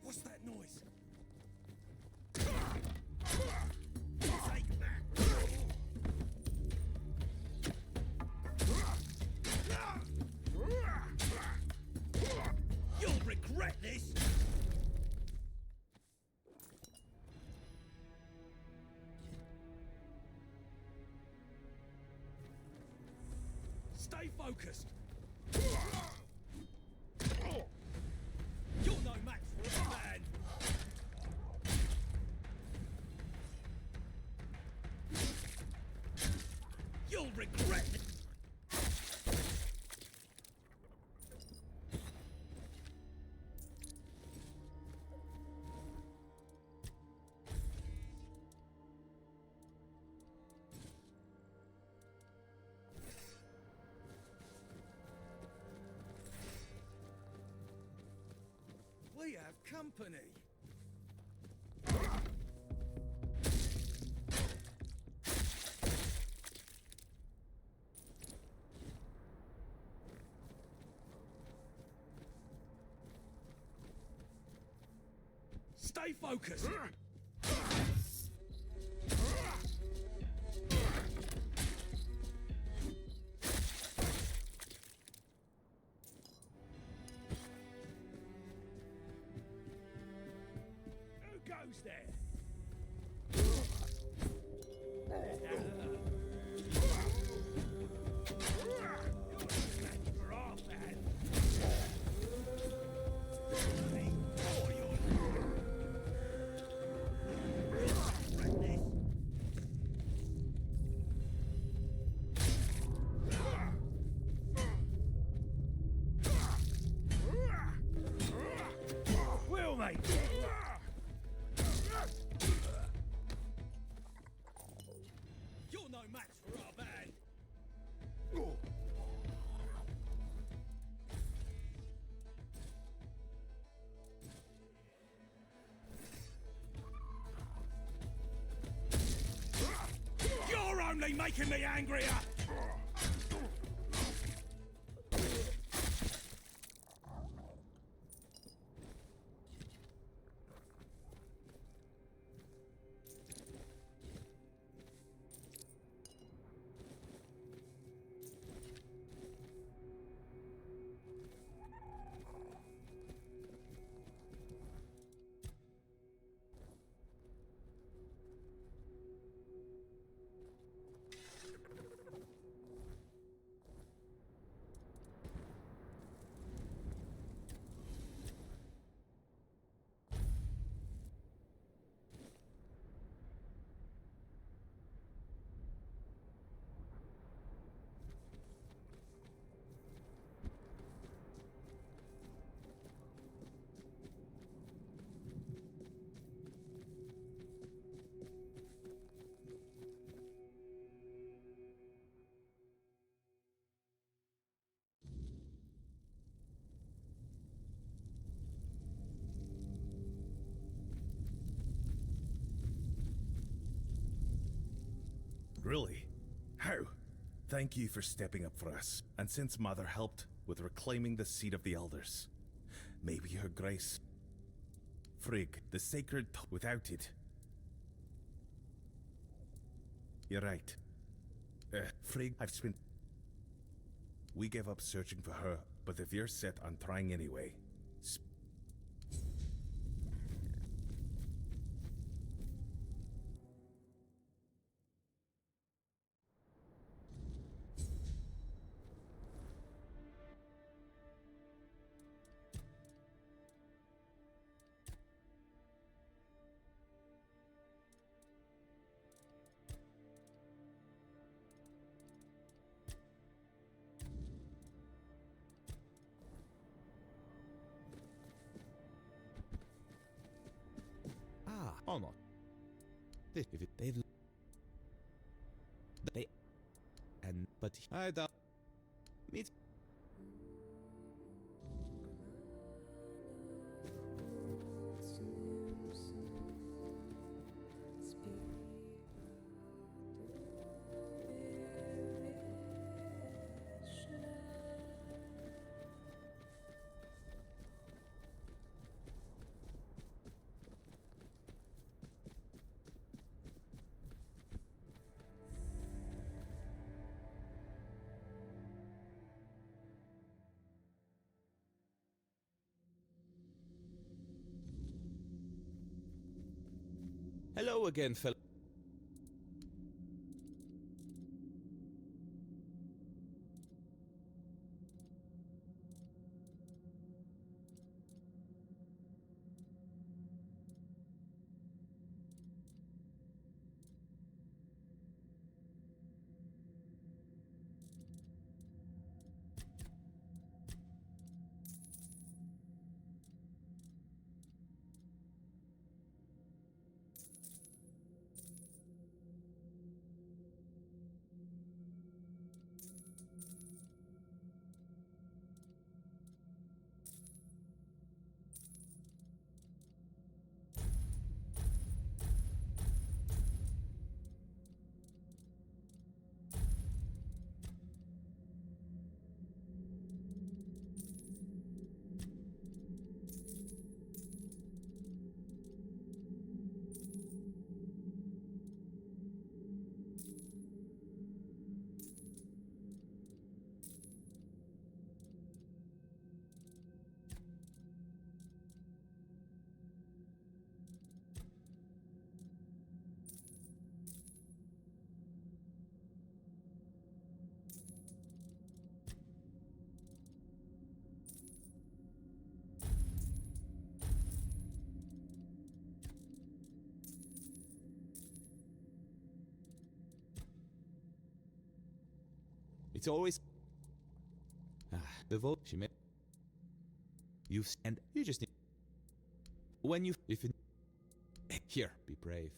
What's that noise? You'll regret this! Stay focused! You're no match for a man! You'll regret it! We have company. Stay focused. Who goes there? Will mate. You're no match for our band. You're only making me angrier. Really? How? Thank you for stepping up for us, and since Mother helped with reclaiming the seat of the Elders. Maybe Her Grace... Frigg, the sacred... without it... You're right. Frigg, I've spent... We gave up searching for her, but if you're set on trying anyway... Or not. This if it they and but I doubt meet hello again, fellow. It's always... the vote she made. And you just need... When you... If it... Here, be brave.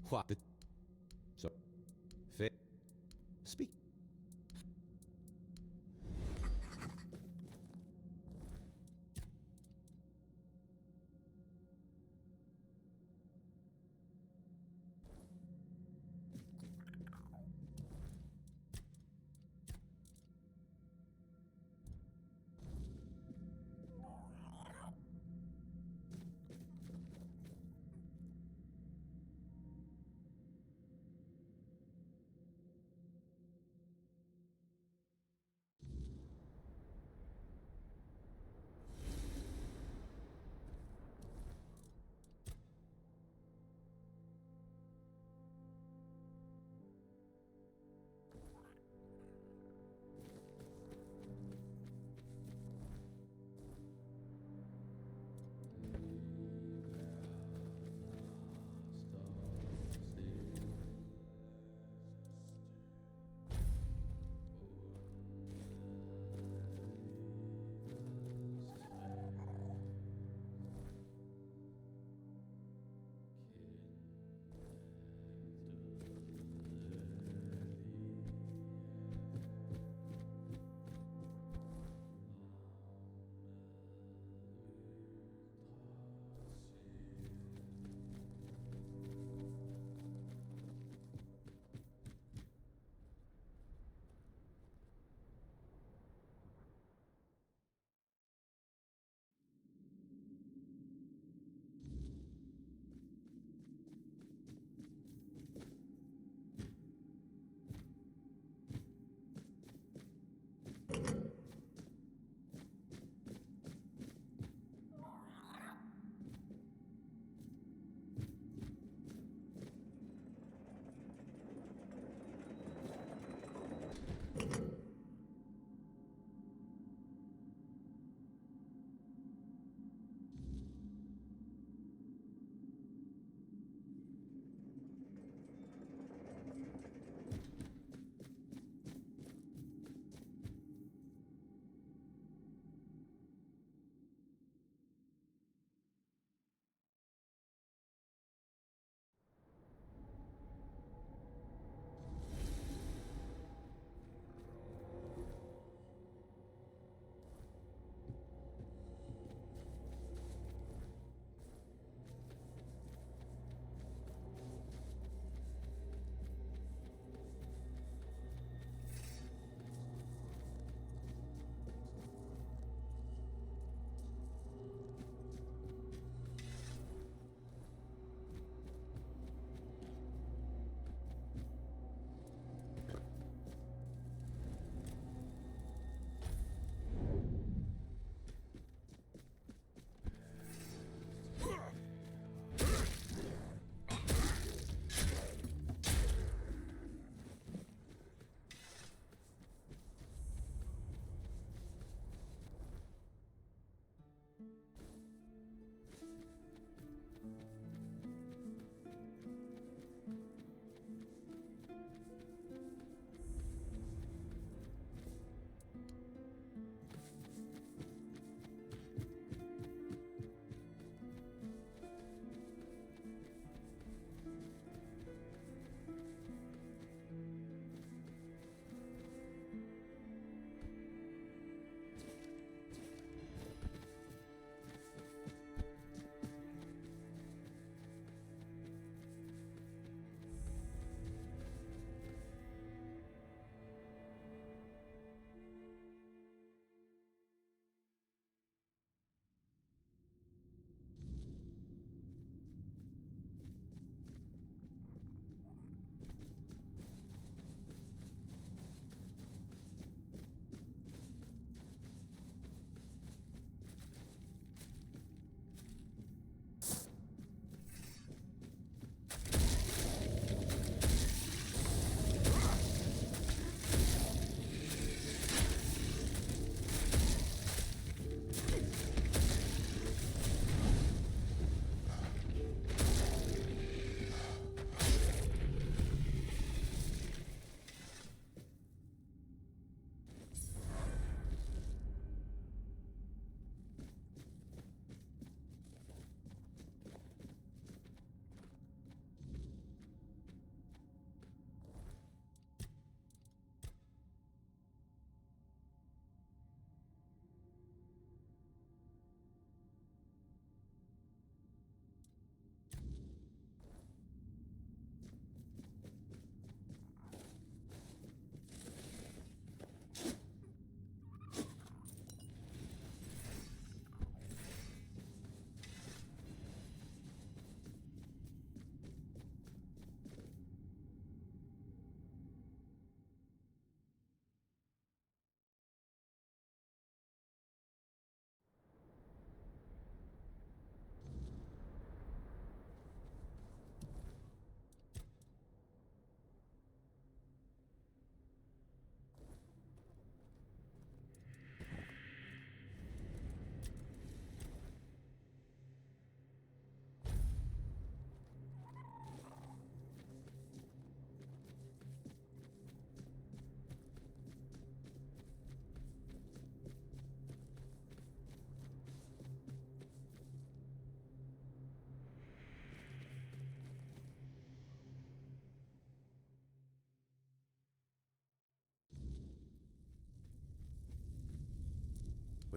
What? So... Fit. Speak.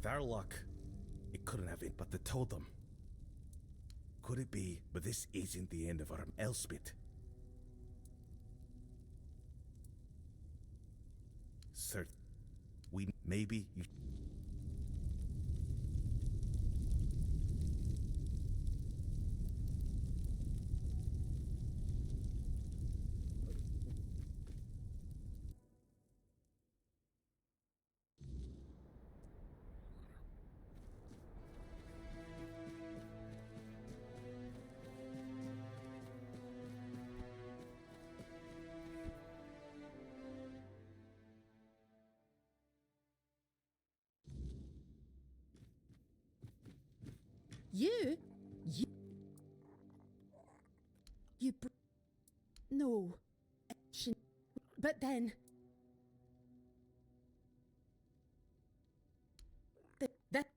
With our luck, it couldn't have been, but they told them. Could it be? But this isn't the end of our Elspeth. Sir, maybe you... No. But then... That...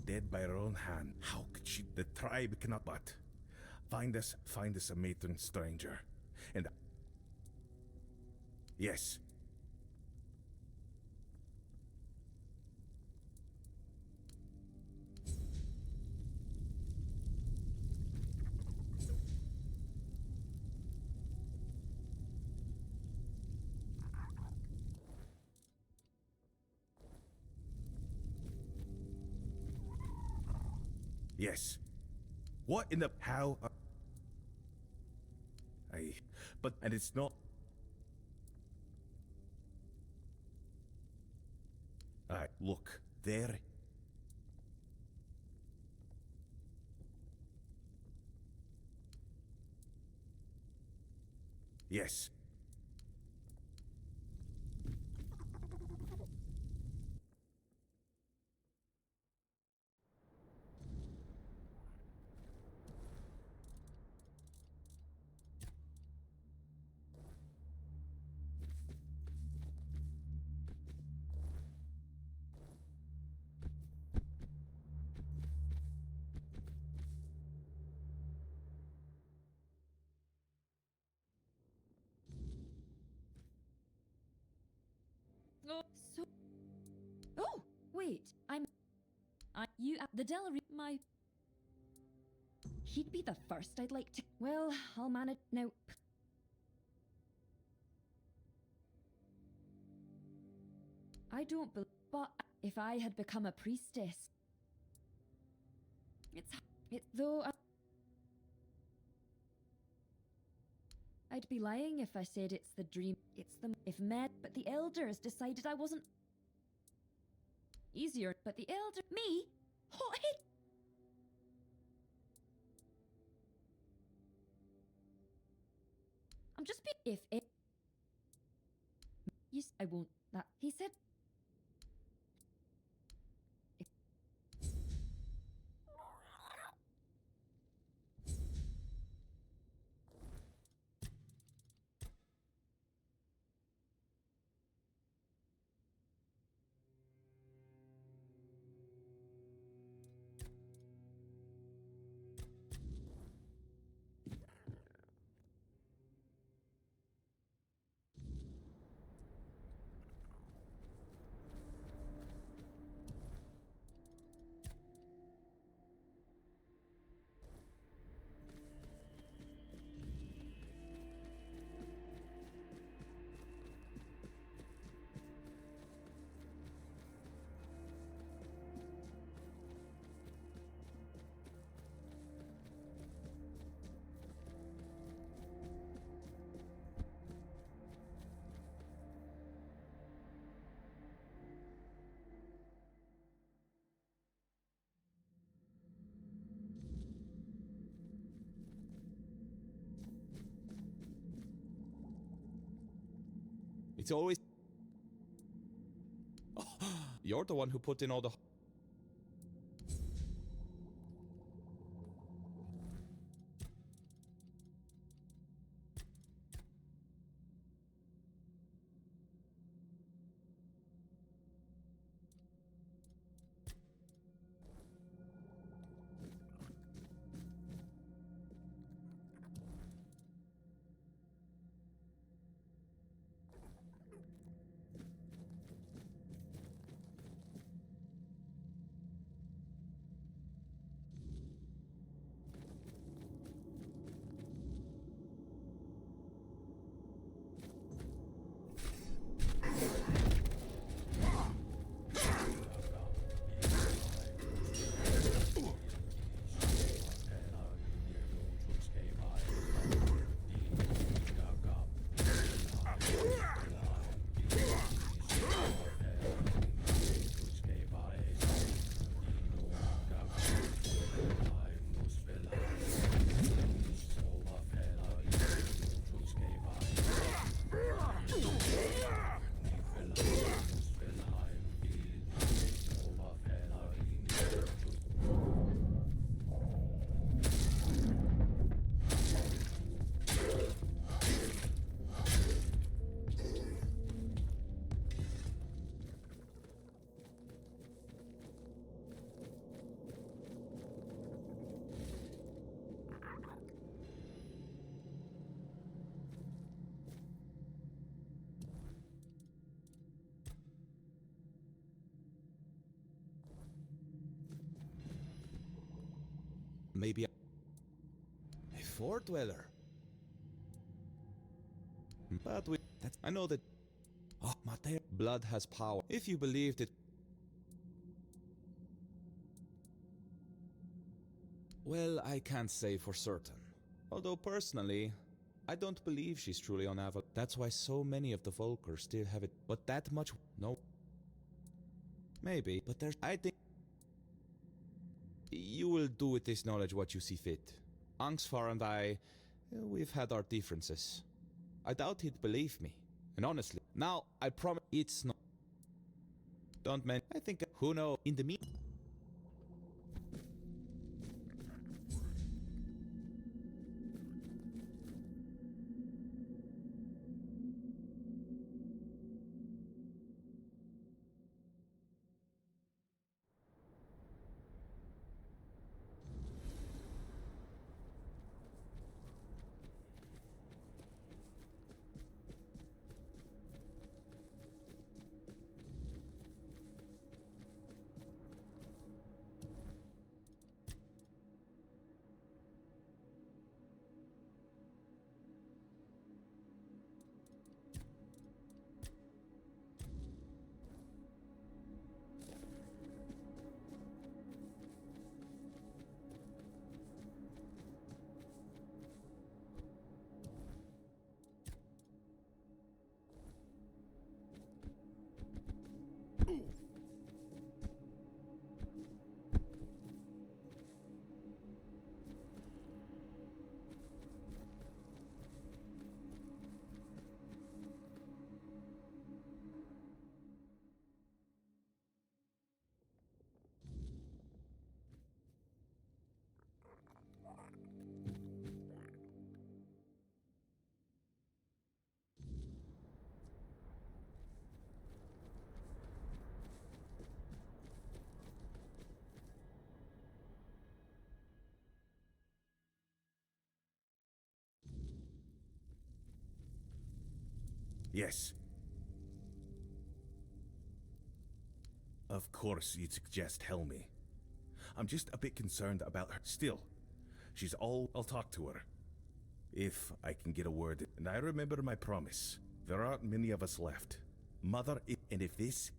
Dead by her own hand. How could she? The tribe cannot but find us a matron stranger. And yes. Yes. What in the... How... But... And it's not... Look. There... Yes. Oh, so... Oh, wait, you at the Delary, He'd be the first I'd like to... Well, I'll manage... Now... I don't believe... But if I had become a priestess... It's though... I'd be lying if I said it's the dream. It's the... If Med... But the elders decided I wasn't... Easier, but the elder... Me? Hothead? I'm just being... If it... Yes, I won't... That... He said... It's always... You're the one who put in all the... Maybe a fort dweller. But we... I know that... Oh, Mateo. Blood has power. If you believed it... Well, I can't say for certain. Although personally, I don't believe she's truly on Avalon. That's why so many of the Volkers still have it. But that much... No. Maybe, but there's... I think... You will do with this knowledge what you see fit. Angsvar and I, we've had our differences. I doubt he'd believe me. And honestly, now I promise it's not. Don't mention. I think, who knows, in the meantime. Yes. Of course you'd suggest Helmi. I'm just a bit concerned about her. Still, she's all... I'll talk to her. If I can get a word. And I remember my promise. There aren't many of us left. Mother, and if this...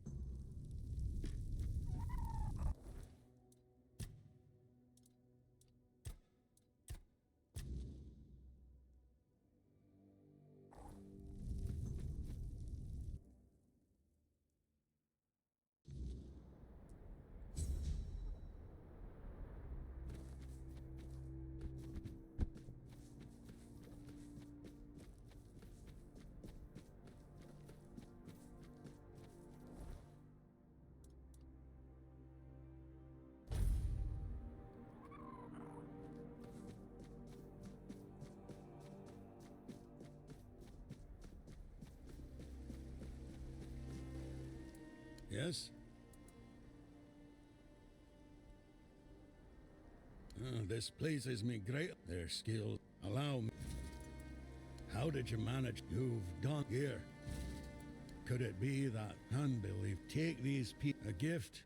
Yes? This pleases me great. Their skill. Allow me. How did you manage? You've done here. Could it be that unbelief? Take these people a gift.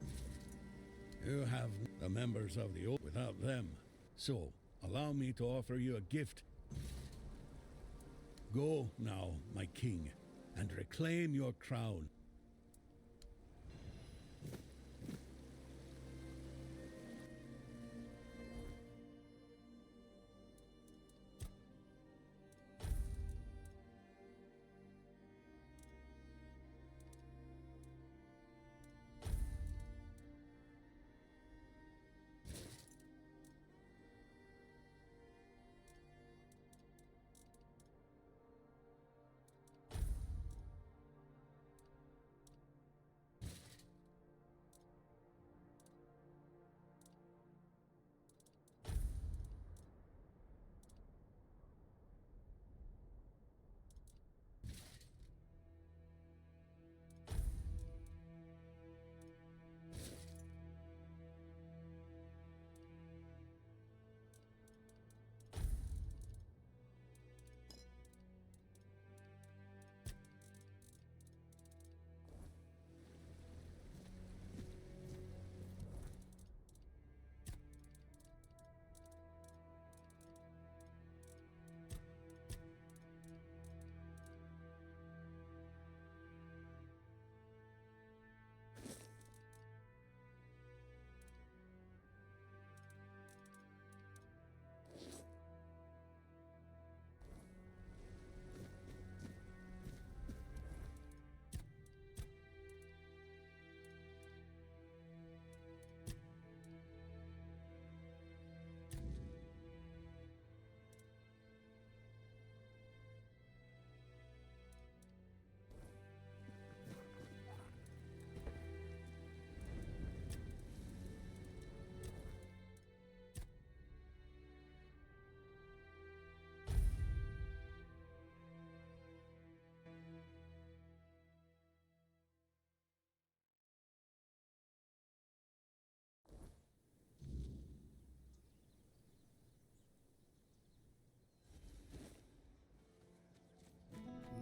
You have the members of the oath without them. So, allow me to offer you a gift. Go now, my king, and reclaim your crown.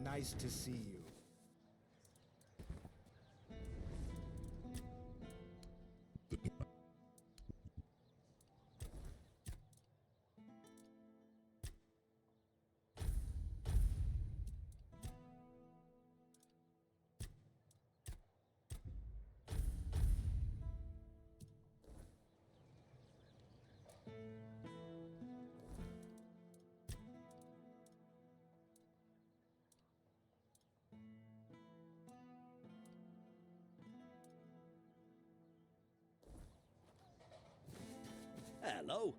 Nice to see you. Hello.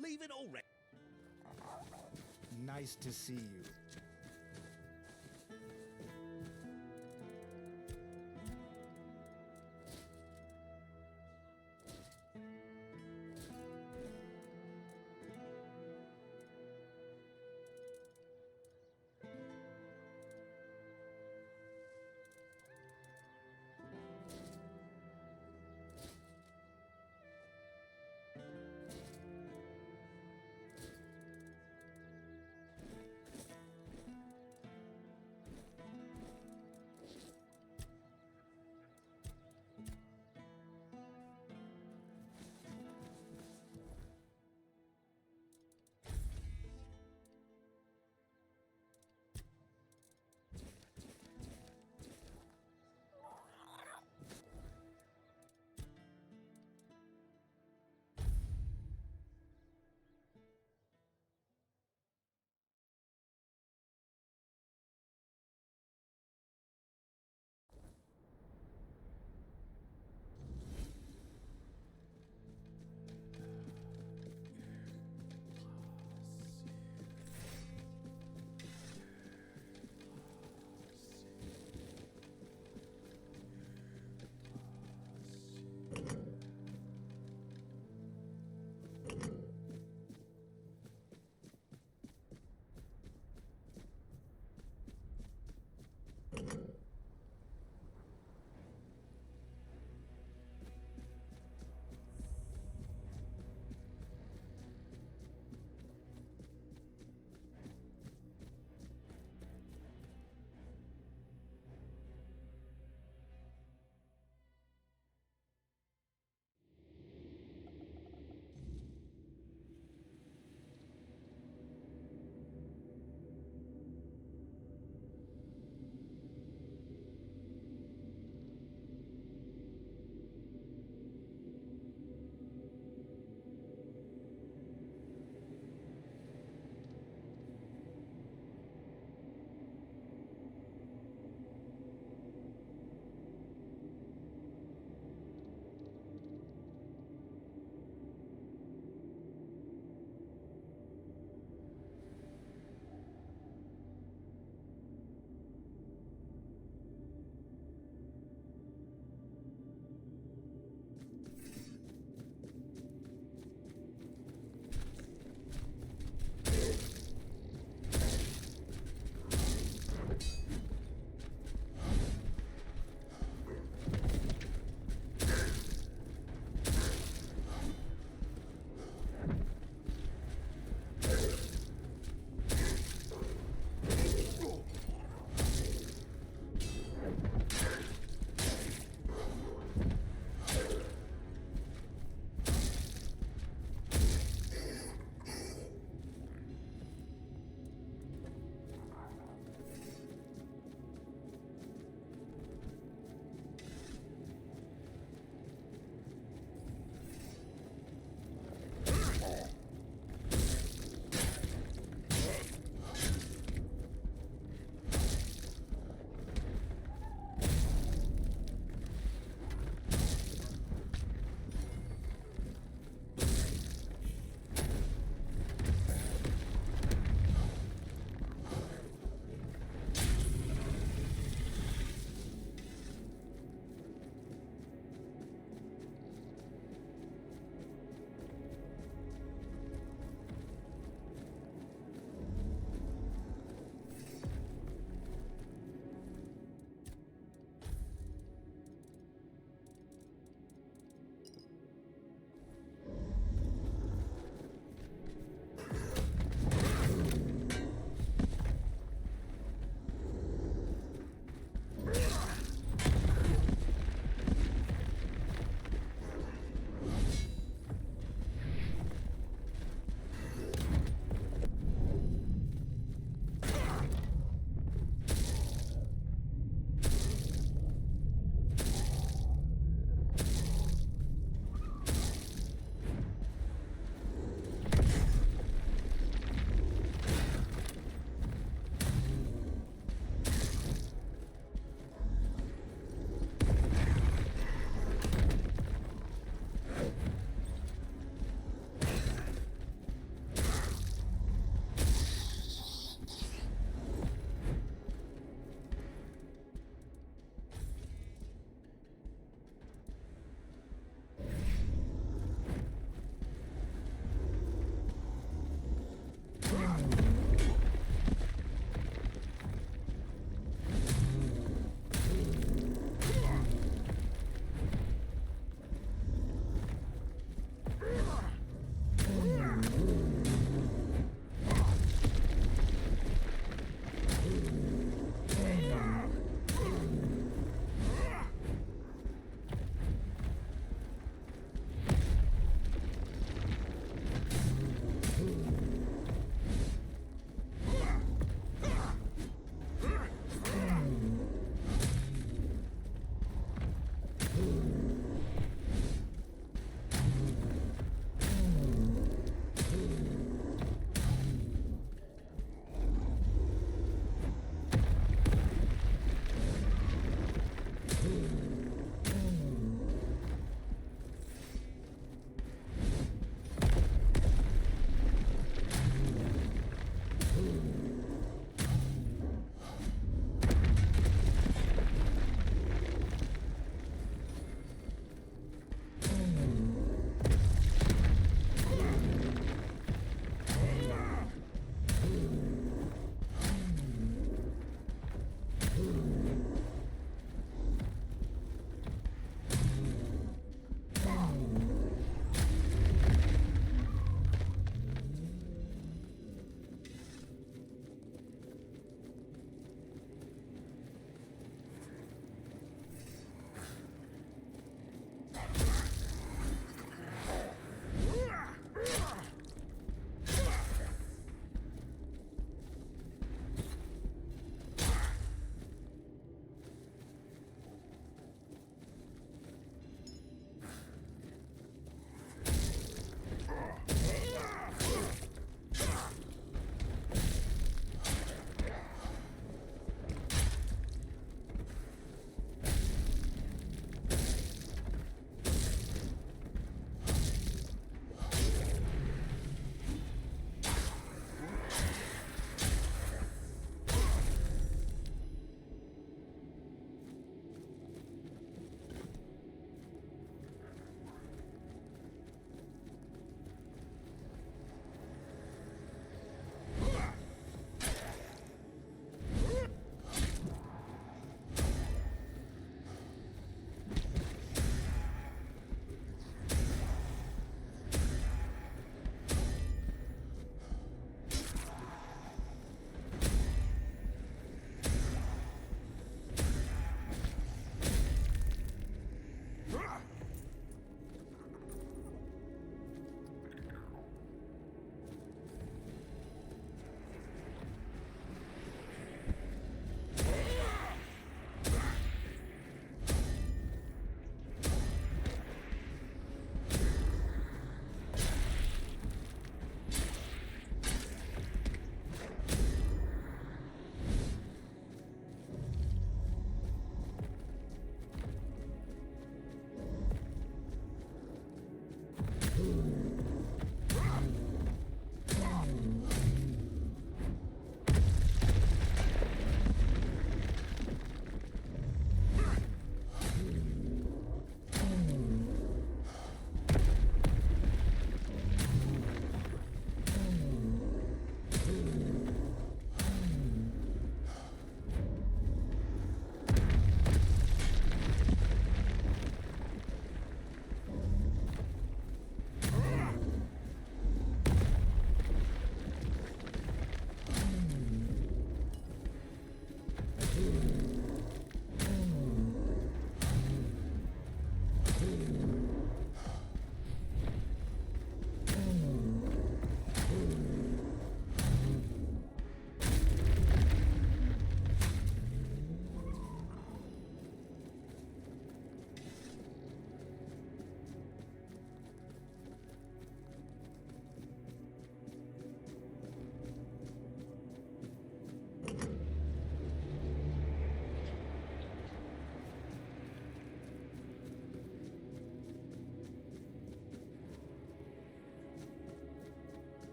Leave it already. Nice to see you.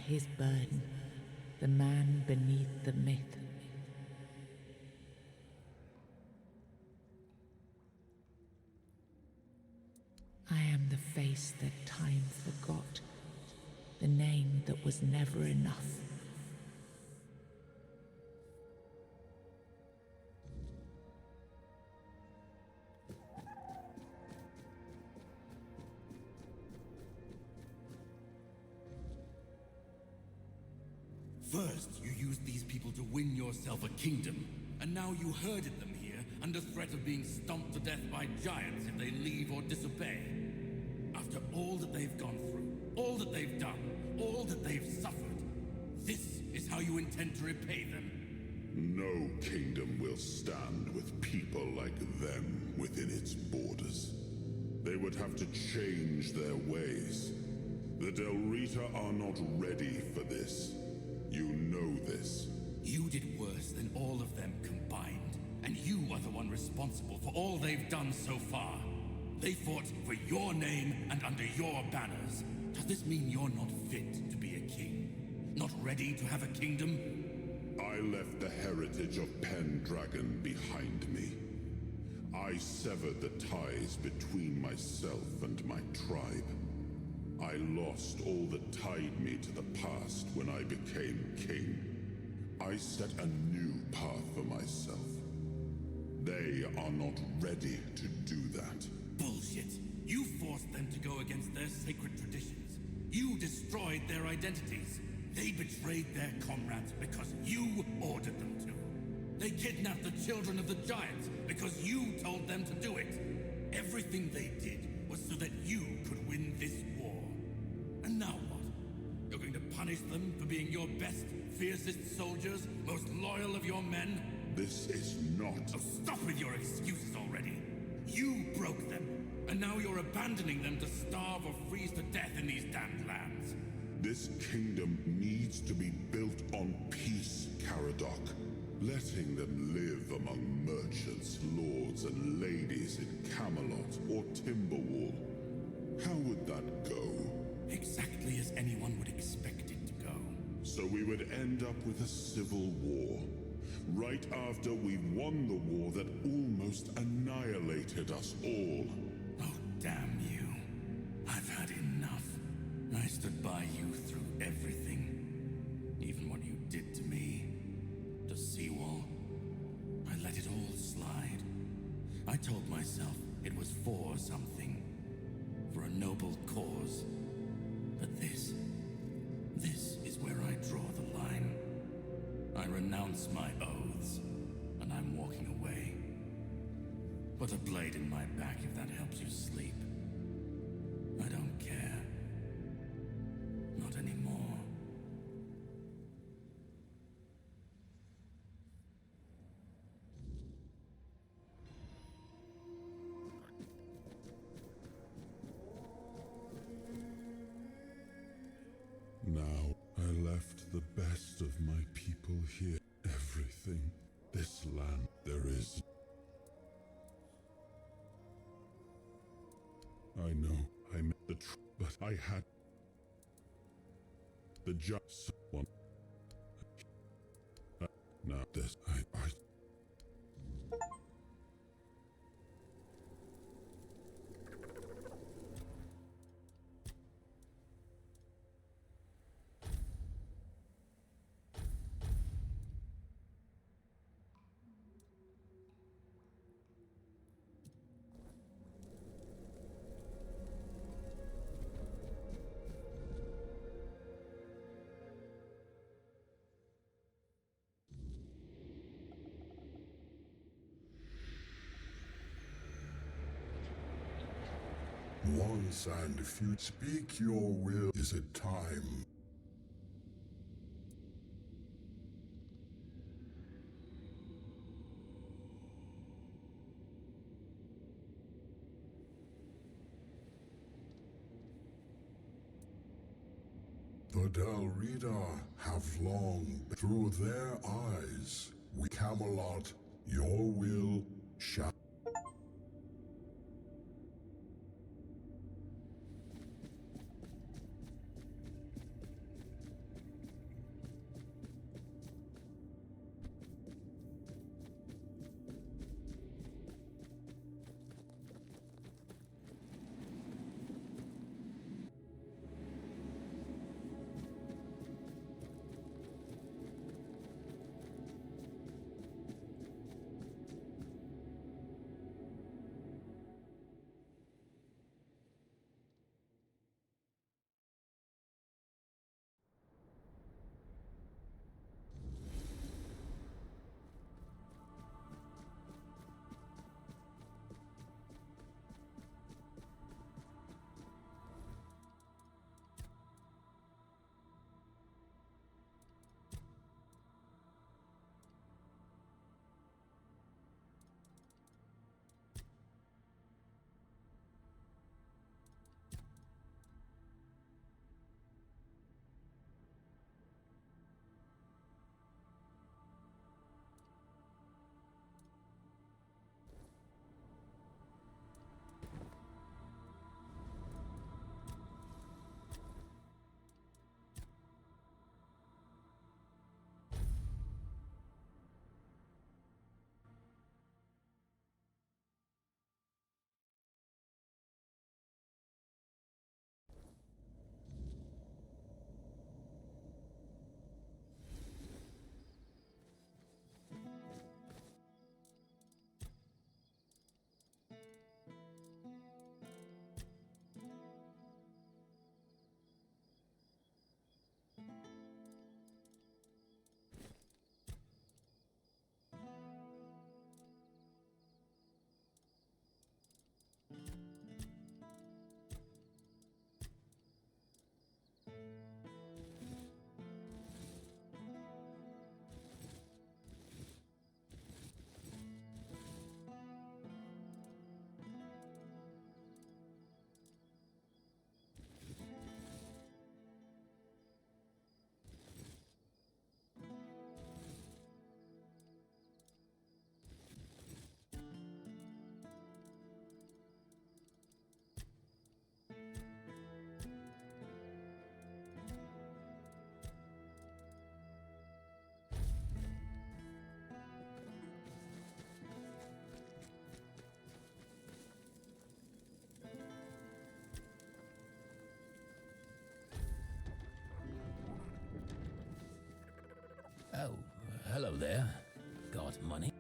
his burden, the man beneath the myth. I am the face that time forgot, the name that was never enough. First, you used these people to win yourself a kingdom, and now you herded them here under threat of being stomped to death by giants if they leave or disobey. After all that they've gone through, all that they've done, all that they've suffered, this is how you intend to repay them. No kingdom will stand with people like them within its borders. They would have to change their ways. The Del Rita are not ready for this. You know this. You did worse than all of them combined, and you are the one responsible for all they've done so far. They fought for your name and under your banners. Does this mean you're not fit to be a king? Not ready to have a kingdom? I left the heritage of Pendragon behind me. I severed the ties between myself and my tribe. I lost all that tied me to the past when I became king. I set a new path for myself. They are not ready to do that. Bullshit! You forced them to go against their sacred traditions. You destroyed their identities. They betrayed their comrades because you ordered them to. They kidnapped the children of the giants because you told them to do it. Everything they did was so that you could win this war. And now what? You're going to punish them for being your best, fiercest soldiers, most loyal of your men? This is not... Oh, stop with your excuses already. You broke them, and now you're abandoning them to starve or freeze to death in these damned lands. This kingdom needs to be built on peace, Caradoc. Letting them live among merchants, lords, and ladies in Camelot or Timberwall. How would that go? Exactly as anyone would expect it to go. So we would end up with a civil war. Right after we won the war that almost annihilated us all. Oh, damn you. I've had enough. I stood by you through everything. Even what you did to me. To Seawall. I let it all slide. I told myself it was for something. For a noble cause. But this is where I draw the line. I renounce my oaths, and I'm walking away. Put a blade in my back if that helps you sleep. I don't care. Not anymore. Now, I left the best of my people here. Everything. This land, there is... I know, I meant the truth, but I had... The just one. Now this, I... Once and if you speak your will, is it time? The Del Rita have long, through their eyes, we Camelot, your will shall. there? Got money?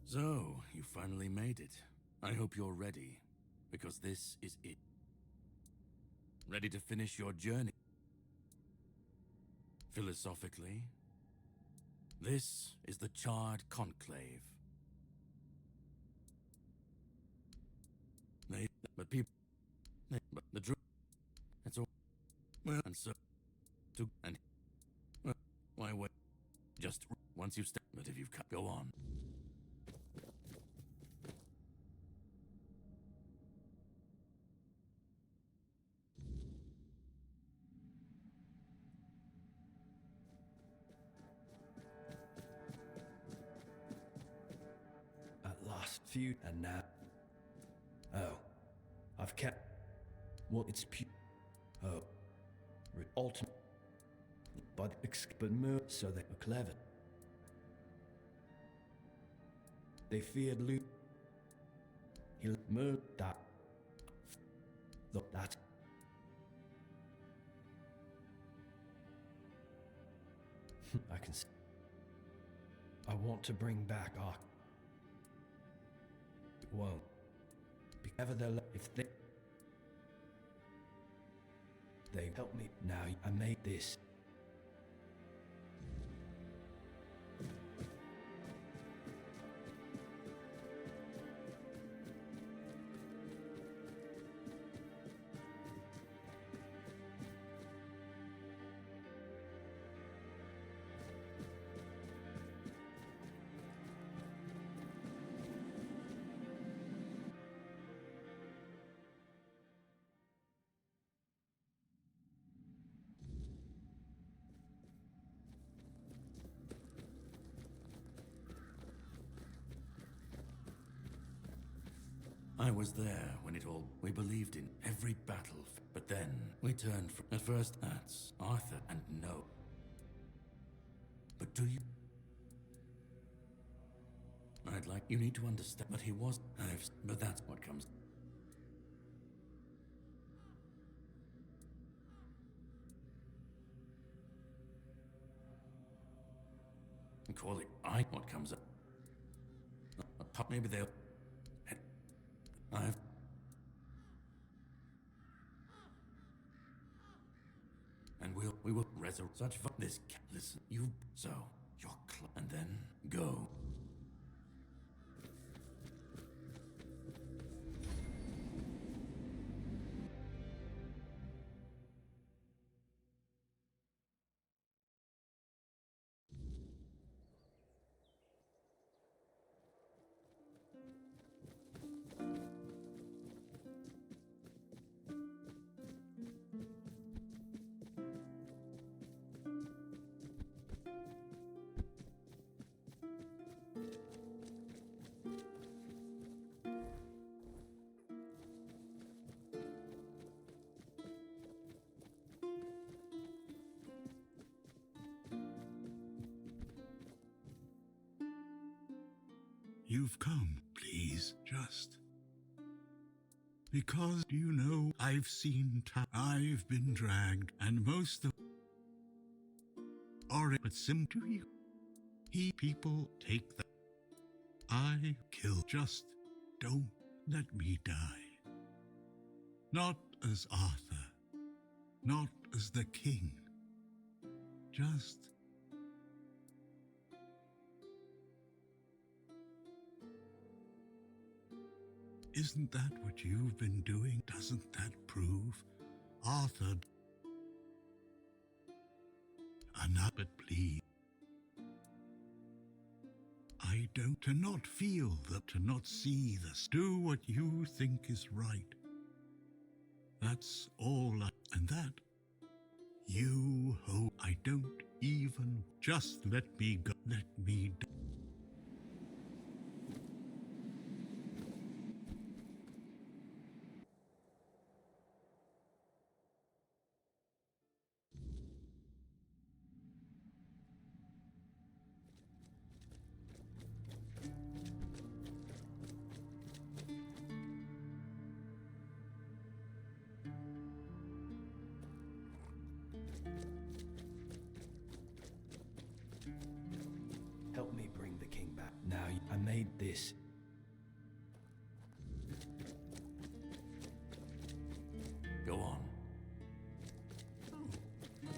So, you finally made it. I hope you're ready, because this is it. Ready to finish your journey? Philosophically, this is the Charred Conclave. But people, but the truth, it's all, well, and so, and, well, why wait? Just, once you've stepped, but if you've cut, go on. At last, few, and now. Oh, I've kept. Well, it's pure. Oh, ultimate. But more so they were clever. They feared Luke. He murdered that. Look, that. I can see. I want to bring back our... It won't. Nevertheless, if they help me. Now I made this. I was there when it all... We believed in every battle, but then we turned from... At first, that's Arthur, and no. But do you... I'd like... You need to understand, but he was... But that's what comes... Call it what comes up. Maybe they'll... And we will resurrect such this. Listen, you so you're and then go. You've come, please, just... Because, you know, I've seen I've been dragged, and most of... Or but sim to you. People take that. I kill, just don't let me die. Not as Arthur, not as the king. Just... Isn't that what you've been doing? Doesn't that prove Arthur? Enough, but please. I don't, to not feel that, to not see this. Do what you think is right. That's all and that. You hope I don't even, just let me go, let me die. Help me bring the king back. Now I made this. Go on.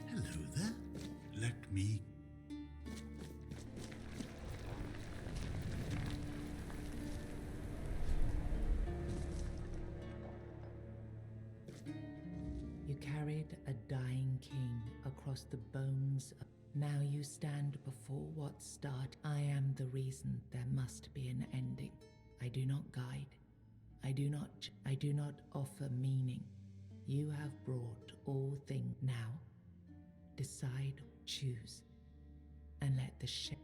Hello there. Let me... You carried a dying king across the bones of... Now you stand before what start. I am the reason there must be an ending. I do not guide. I do not offer meaning. You have brought all things. Now, decide, choose, and let the ship.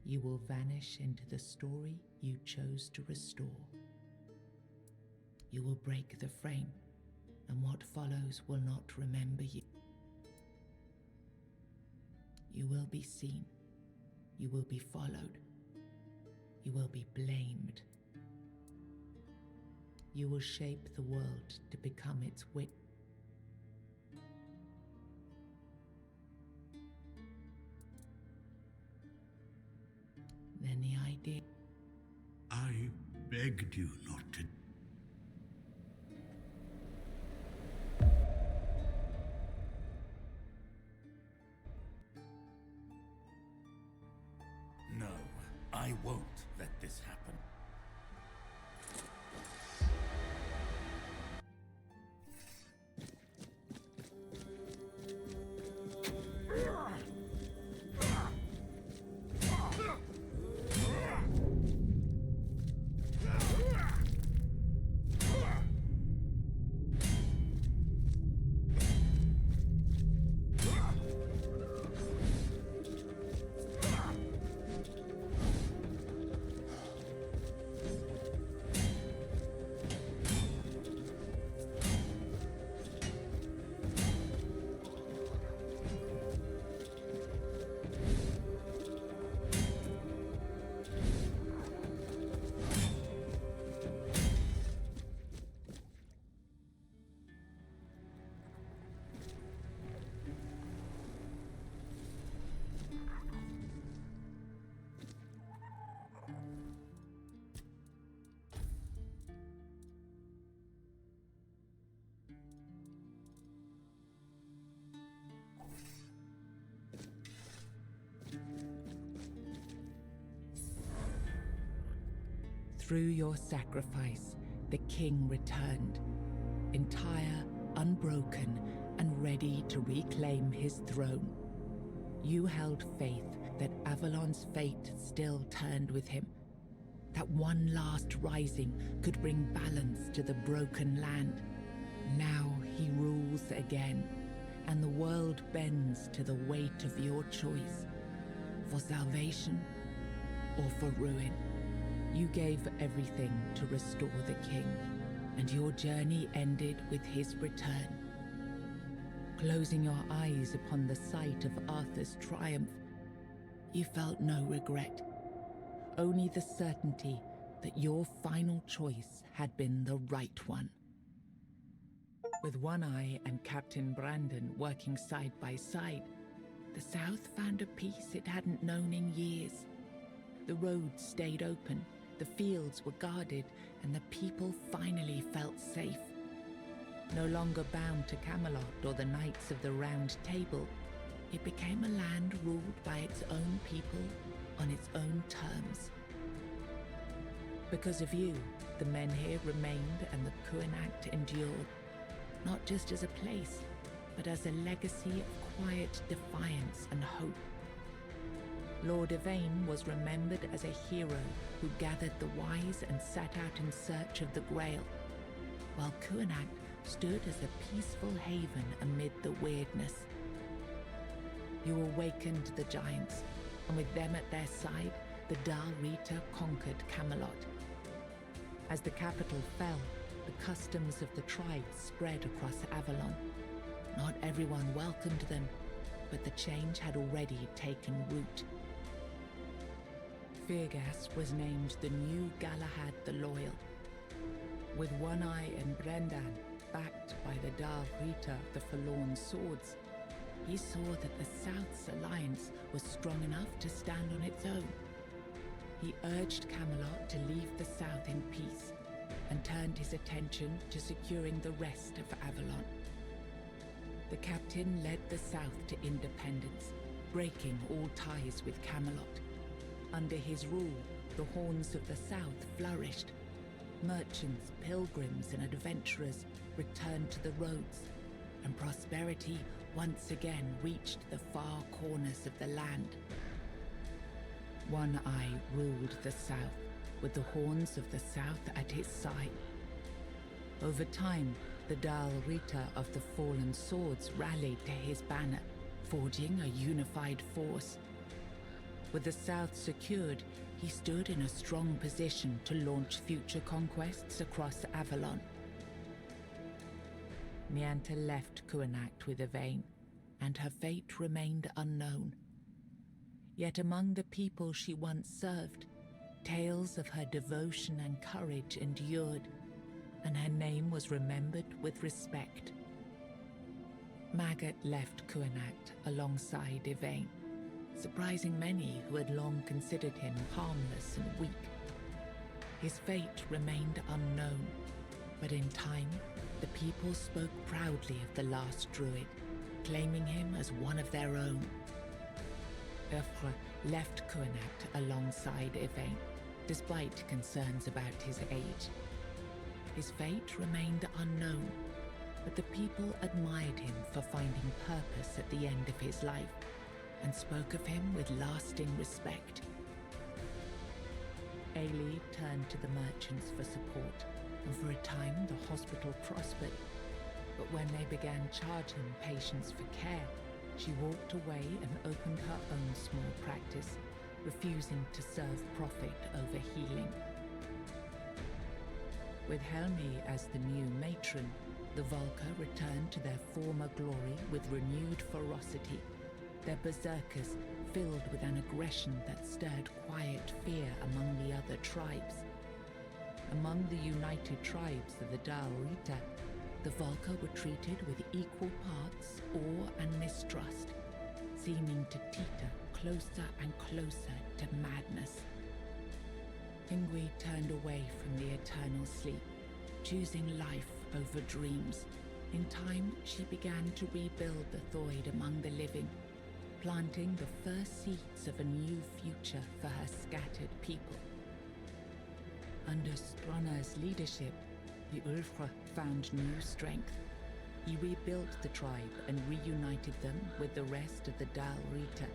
You will vanish into the story you chose to restore. You will break the frame, and what follows will not remember you. You will be seen. You will be followed. You will be blamed. You will shape the world to become its wit. then the idea. I begged you not to. No, I won't let this happen. Through your sacrifice, the king returned, entire, unbroken, and ready to reclaim his throne. You held faith that Avalon's fate still turned with him, that one last rising could bring balance to the broken land. Now he rules again, and the world bends to the weight of your choice, for salvation or for ruin. You gave everything to restore the king, and your journey ended with his return. Closing your eyes upon the sight of Arthur's triumph, you felt no regret, only the certainty that your final choice had been the right one. With One Eye and Captain Brandon working side by side, the South found a peace it hadn't known in years. The roads stayed open, the fields were guarded, and the people finally felt safe. No longer bound to Camelot or the Knights of the Round Table, it became a land ruled by its own people on its own terms. Because of you, the men here remained and the Kuanact endured, not just as a place, but as a legacy of quiet defiance and hope. Lord Yvain was remembered as a hero who gathered the wise and set out in search of the Grail, while Kuanact stood as a peaceful haven amid the weirdness. You awakened the giants, and with them at their side, the Dal Rita conquered Camelot. As the capital fell, the customs of the tribes spread across Avalon. Not everyone welcomed them, but the change had already taken root. Firgas was named the new Galahad the Loyal. With One Eye and Brendan backed by the Dal Rita, the Forlorn Swords, he saw that the South's alliance was strong enough to stand on its own. He urged Camelot to leave the South in peace and turned his attention to securing the rest of Avalon. The captain led the South to independence, breaking all ties with Camelot. Under his rule, the Horns of the South flourished. Merchants, pilgrims, and adventurers returned to the roads, and prosperity once again reached the far corners of the land. One Eye ruled the South, with the Horns of the South at his side. Over time, the Dal Rita of the Fallen Swords rallied to his banner, forging a unified force. With the South secured, he stood in a strong position to launch future conquests across Avalon. Nianta left Kuanact with Yvain, and her fate remained unknown. Yet among the people she once served, tales of her devotion and courage endured, and her name was remembered with respect. Maggot left Kuanact alongside Yvain, surprising many who had long considered him harmless and weak. His fate remained unknown, but in time, the people spoke proudly of the last druid, claiming him as one of their own. Urfre left Kuanat alongside Yvain, despite concerns about his age. His fate remained unknown, but the people admired him for finding purpose at the end of his life, and spoke of him with lasting respect. Ailey turned to the merchants for support, and for a time the hospital prospered. But when they began charging patients for care, she walked away and opened her own small practice, refusing to serve profit over healing. With Helmi as the new matron, the Volca returned to their former glory with renewed ferocity, their berserkers filled with an aggression that stirred quiet fear among the other tribes. Among the united tribes of the Dal Rita, the Volca were treated with equal parts awe and mistrust, seeming to teeter closer and closer to madness. Ingui turned away from the eternal sleep, choosing life over dreams. In time, she began to rebuild the Thoid among the living, planting the first seeds of a new future for her scattered people. Under Stronna's leadership, the Ulfra found new strength. He rebuilt the tribe and reunited them with the rest of the Dal Rita,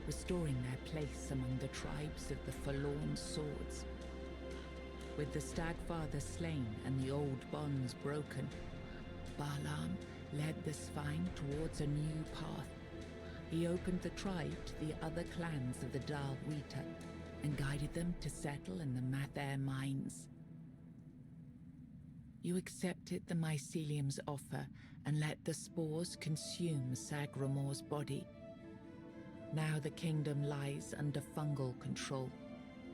restoring their place among the tribes of the Forlorn Swords. With the Stagfather slain and the old bonds broken, Balaam led the Svine towards a new path. He opened the tribe to the other clans of the Dal Rita and guided them to settle in the Mather mines. You accepted the mycelium's offer and let the spores consume Sagramor's body. Now the kingdom lies under fungal control,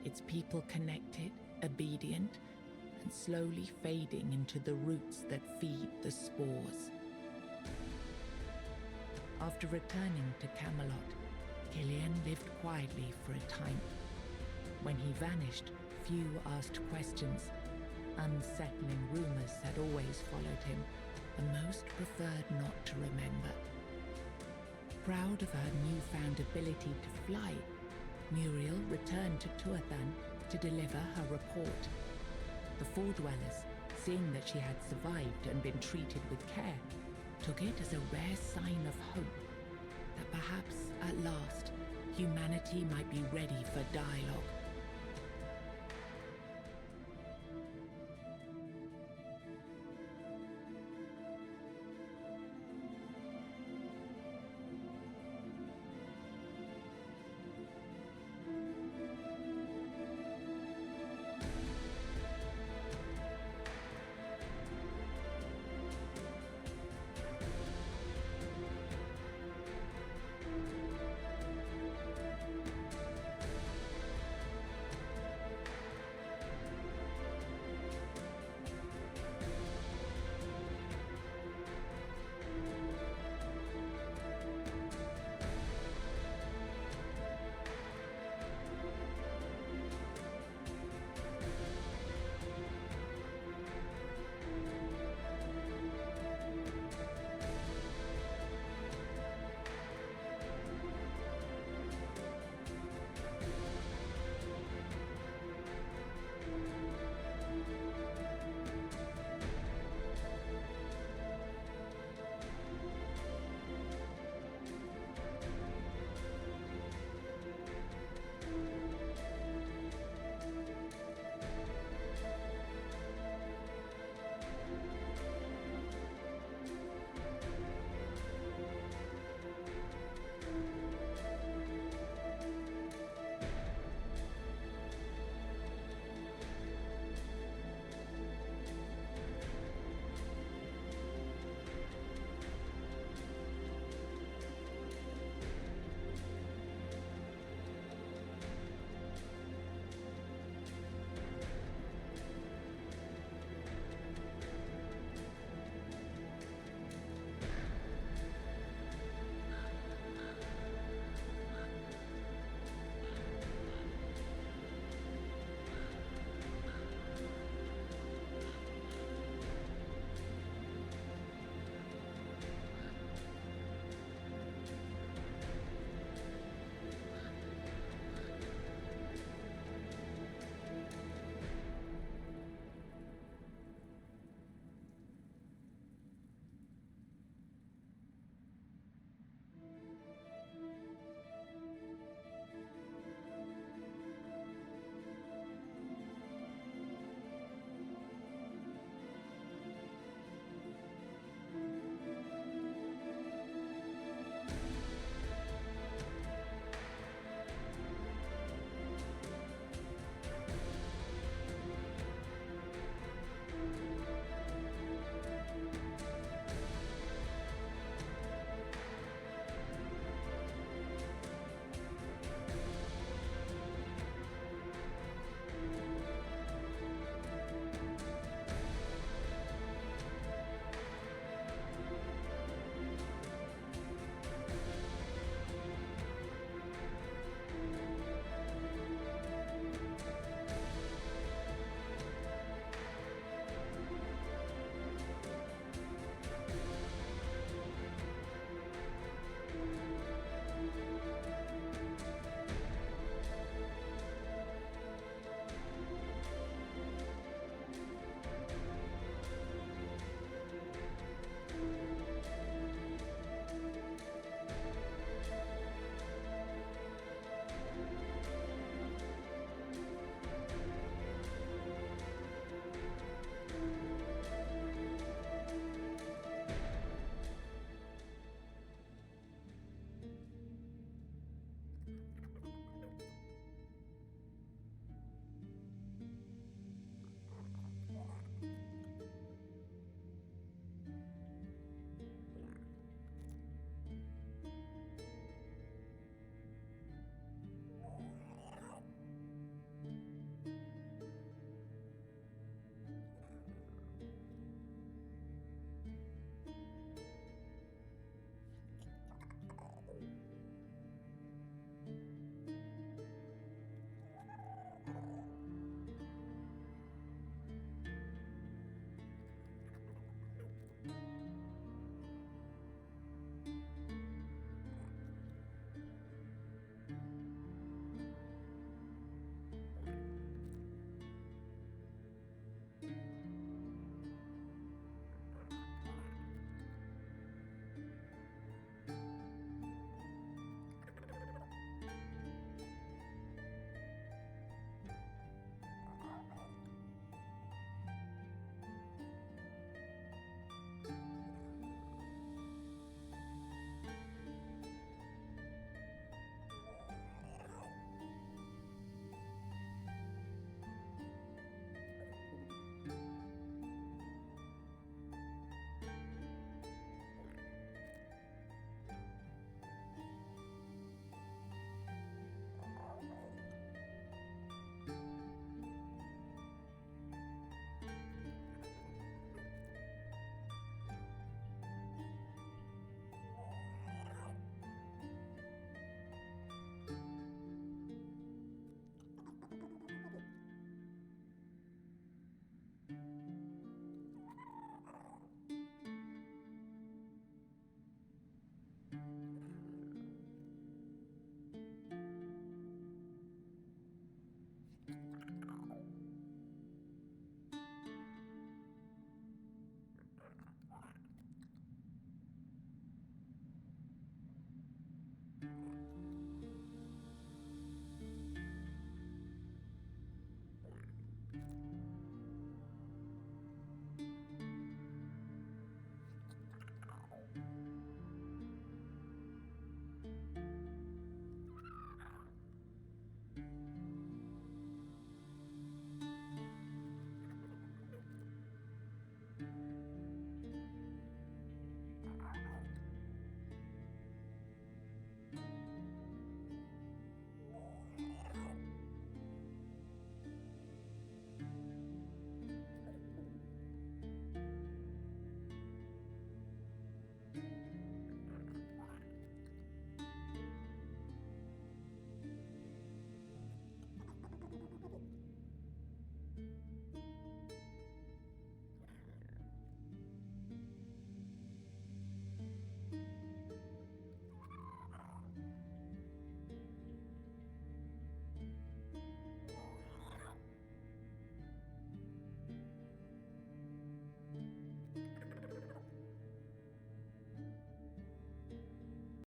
its people connected, obedient, and slowly fading into the roots that feed the spores. After returning to Camelot, Killian lived quietly for a time. When he vanished, few asked questions. Unsettling rumors had always followed him, and most preferred not to remember. Proud of her newfound ability to fly, Muriel returned to Tuathan to deliver her report. The Four Dwellers, seeing that she had survived and been treated with care, took it as a rare sign of hope, that perhaps, at last, humanity might be ready for dialogue.